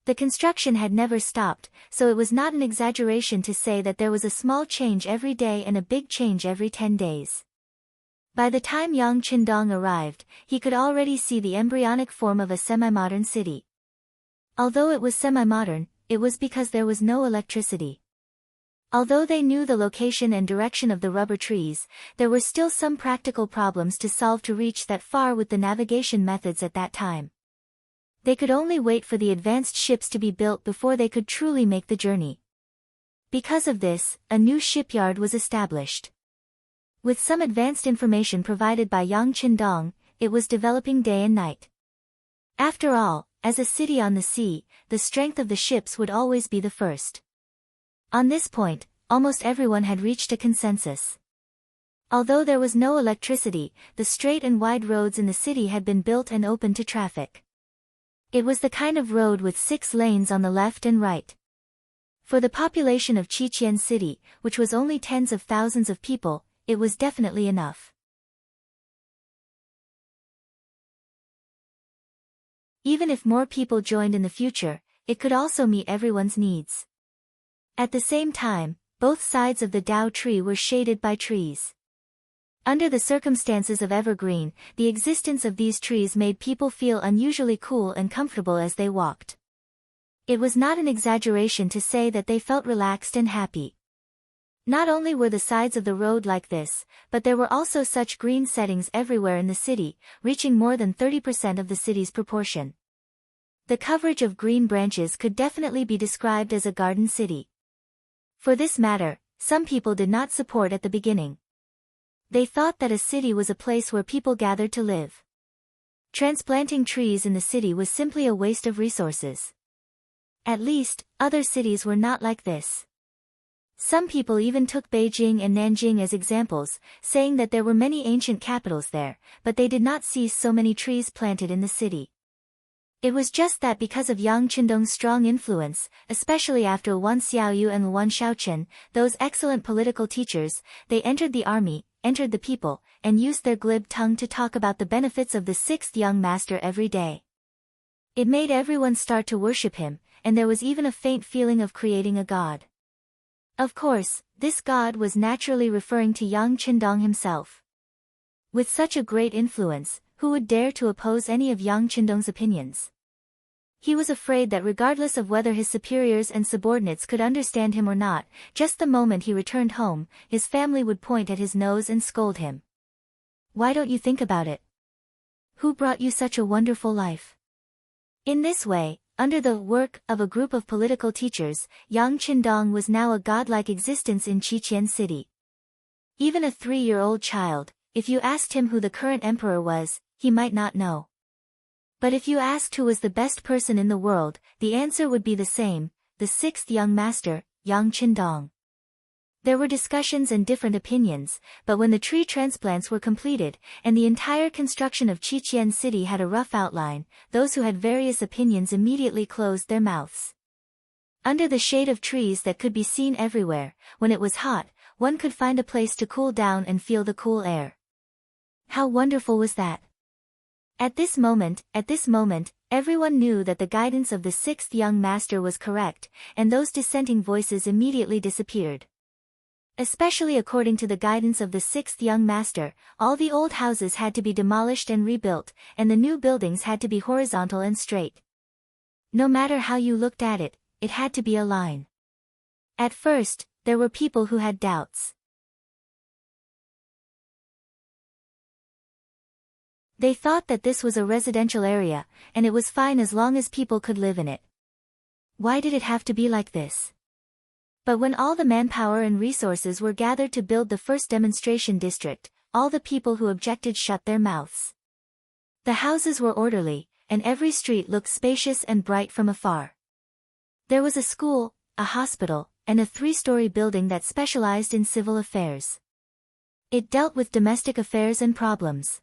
The construction had never stopped, so it was not an exaggeration to say that there was a small change every day and a big change every 10 days. By the time Yang Qindong arrived, he could already see the embryonic form of a semi-modern city. Although it was semi-modern, it was because there was no electricity. Although they knew the location and direction of the rubber trees, there were still some practical problems to solve to reach that far with the navigation methods at that time. They could only wait for the advanced ships to be built before they could truly make the journey. Because of this, a new shipyard was established. With some advanced information provided by Yang Qindong, it was developing day and night. After all, as a city on the sea, the strength of the ships would always be the first. On this point, almost everyone had reached a consensus. Although there was no electricity, the straight and wide roads in the city had been built and open to traffic. It was the kind of road with 6 lanes on the left and right. For the population of Qiqian City, which was only tens of thousands of people, it was definitely enough. Even if more people joined in the future, it could also meet everyone's needs. At the same time, both sides of the Dao tree were shaded by trees. Under the circumstances of evergreen, the existence of these trees made people feel unusually cool and comfortable as they walked. It was not an exaggeration to say that they felt relaxed and happy. Not only were the sides of the road like this, but there were also such green settings everywhere in the city, reaching more than 30% of the city's proportion. The coverage of green branches could definitely be described as a garden city. For this matter, some people did not support at the beginning. They thought that a city was a place where people gathered to live. Transplanting trees in the city was simply a waste of resources. At least, other cities were not like this. Some people even took Beijing and Nanjing as examples, saying that there were many ancient capitals there, but they did not see so many trees planted in the city. It was just that because of Yang Qindong's strong influence, especially after Wan Xiaoyu and Wan Shaochen, those excellent political teachers, they entered the army, entered the people, and used their glib tongue to talk about the benefits of the 6th young master every day. It made everyone start to worship him, and there was even a faint feeling of creating a god. Of course, this god was naturally referring to Yang Qindong himself. With such a great influence, who would dare to oppose any of Yang Qindong's opinions? He was afraid that regardless of whether his superiors and subordinates could understand him or not, just the moment he returned home, his family would point at his nose and scold him. Why don't you think about it? Who brought you such a wonderful life? In this way, under the work of a group of political teachers, Yang Qindong was now a godlike existence in Qiqian City. Even a 3-year-old child, if you asked him who the current emperor was, he might not know. But if you asked who was the best person in the world, the answer would be the same, the 6th young master, Yang Qindong. There were discussions and different opinions, but when the tree transplants were completed, and the entire construction of Qiqian City had a rough outline, those who had various opinions immediately closed their mouths. Under the shade of trees that could be seen everywhere, when it was hot, one could find a place to cool down and feel the cool air. How wonderful was that? At this moment, everyone knew that the guidance of the 6th young master was correct, and those dissenting voices immediately disappeared. Especially according to the guidance of the 6th young master, all the old houses had to be demolished and rebuilt, and the new buildings had to be horizontal and straight. No matter how you looked at it, it had to be a line. At first, there were people who had doubts. They thought that this was a residential area, and it was fine as long as people could live in it. Why did it have to be like this? But when all the manpower and resources were gathered to build the first demonstration district, all the people who objected shut their mouths. The houses were orderly, and every street looked spacious and bright from afar. There was a school, a hospital, and a 3-story building that specialized in civil affairs. It dealt with domestic affairs and problems.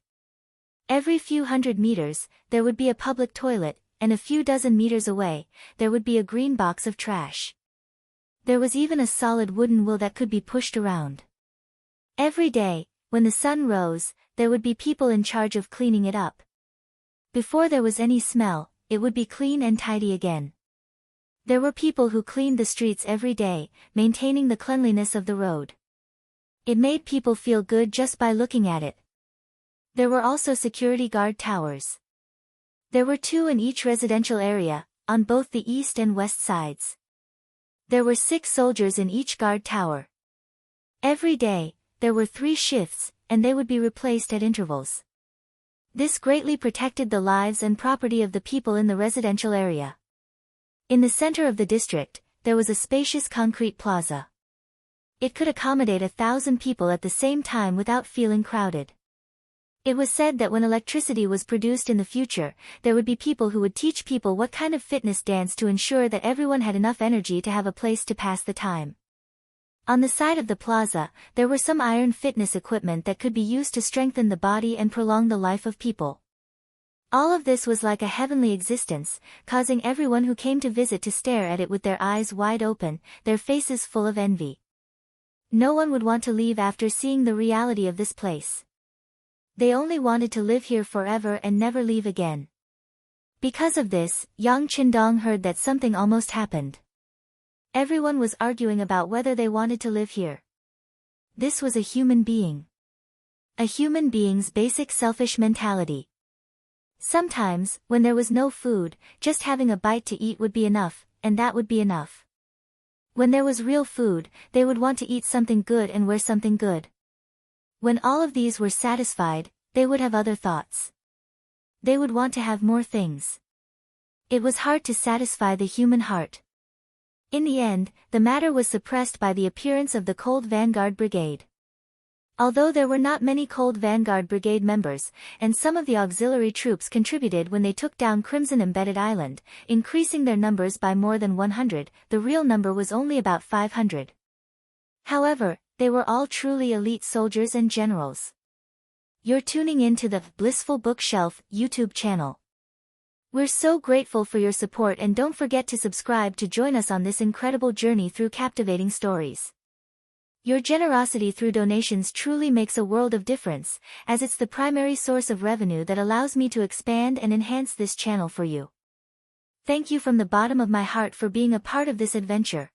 Every few hundred meters, there would be a public toilet, and a few dozen meters away, there would be a green box of trash. There was even a solid wooden wheel that could be pushed around. Every day, when the sun rose, there would be people in charge of cleaning it up. Before there was any smell, it would be clean and tidy again. There were people who cleaned the streets every day, maintaining the cleanliness of the road. It made people feel good just by looking at it. There were also security guard towers. There were 2 in each residential area, on both the east and west sides. There were 6 soldiers in each guard tower. Every day, there were 3 shifts, and they would be replaced at intervals. This greatly protected the lives and property of the people in the residential area. In the center of the district, there was a spacious concrete plaza. It could accommodate 1,000 people at the same time without feeling crowded. It was said that when electricity was produced in the future, there would be people who would teach people what kind of fitness dance to ensure that everyone had enough energy to have a place to pass the time. On the side of the plaza, there were some iron fitness equipment that could be used to strengthen the body and prolong the life of people. All of this was like a heavenly existence, causing everyone who came to visit to stare at it with their eyes wide open, their faces full of envy. No one would want to leave after seeing the reality of this place. They only wanted to live here forever and never leave again. Because of this, Yang Qindong heard that something almost happened. Everyone was arguing about whether they wanted to live here. This was a human being. A human being's basic selfish mentality. Sometimes, when there was no food, just having a bite to eat would be enough, and that would be enough. When there was real food, they would want to eat something good and wear something good. When all of these were satisfied, they would have other thoughts. They would want to have more things. It was hard to satisfy the human heart. In the end, the matter was suppressed by the appearance of the Cold Vanguard Brigade. Although there were not many Cold Vanguard Brigade members, and some of the auxiliary troops contributed when they took down Crimson Embedded Island, increasing their numbers by more than 100, the real number was only about 500. However, they were all truly elite soldiers and generals. You're tuning in to the Blissful Bookshelf YouTube channel. We're so grateful for your support, and don't forget to subscribe to join us on this incredible journey through captivating stories. Your generosity through donations truly makes a world of difference, as it's the primary source of revenue that allows me to expand and enhance this channel for you. Thank you from the bottom of my heart for being a part of this adventure.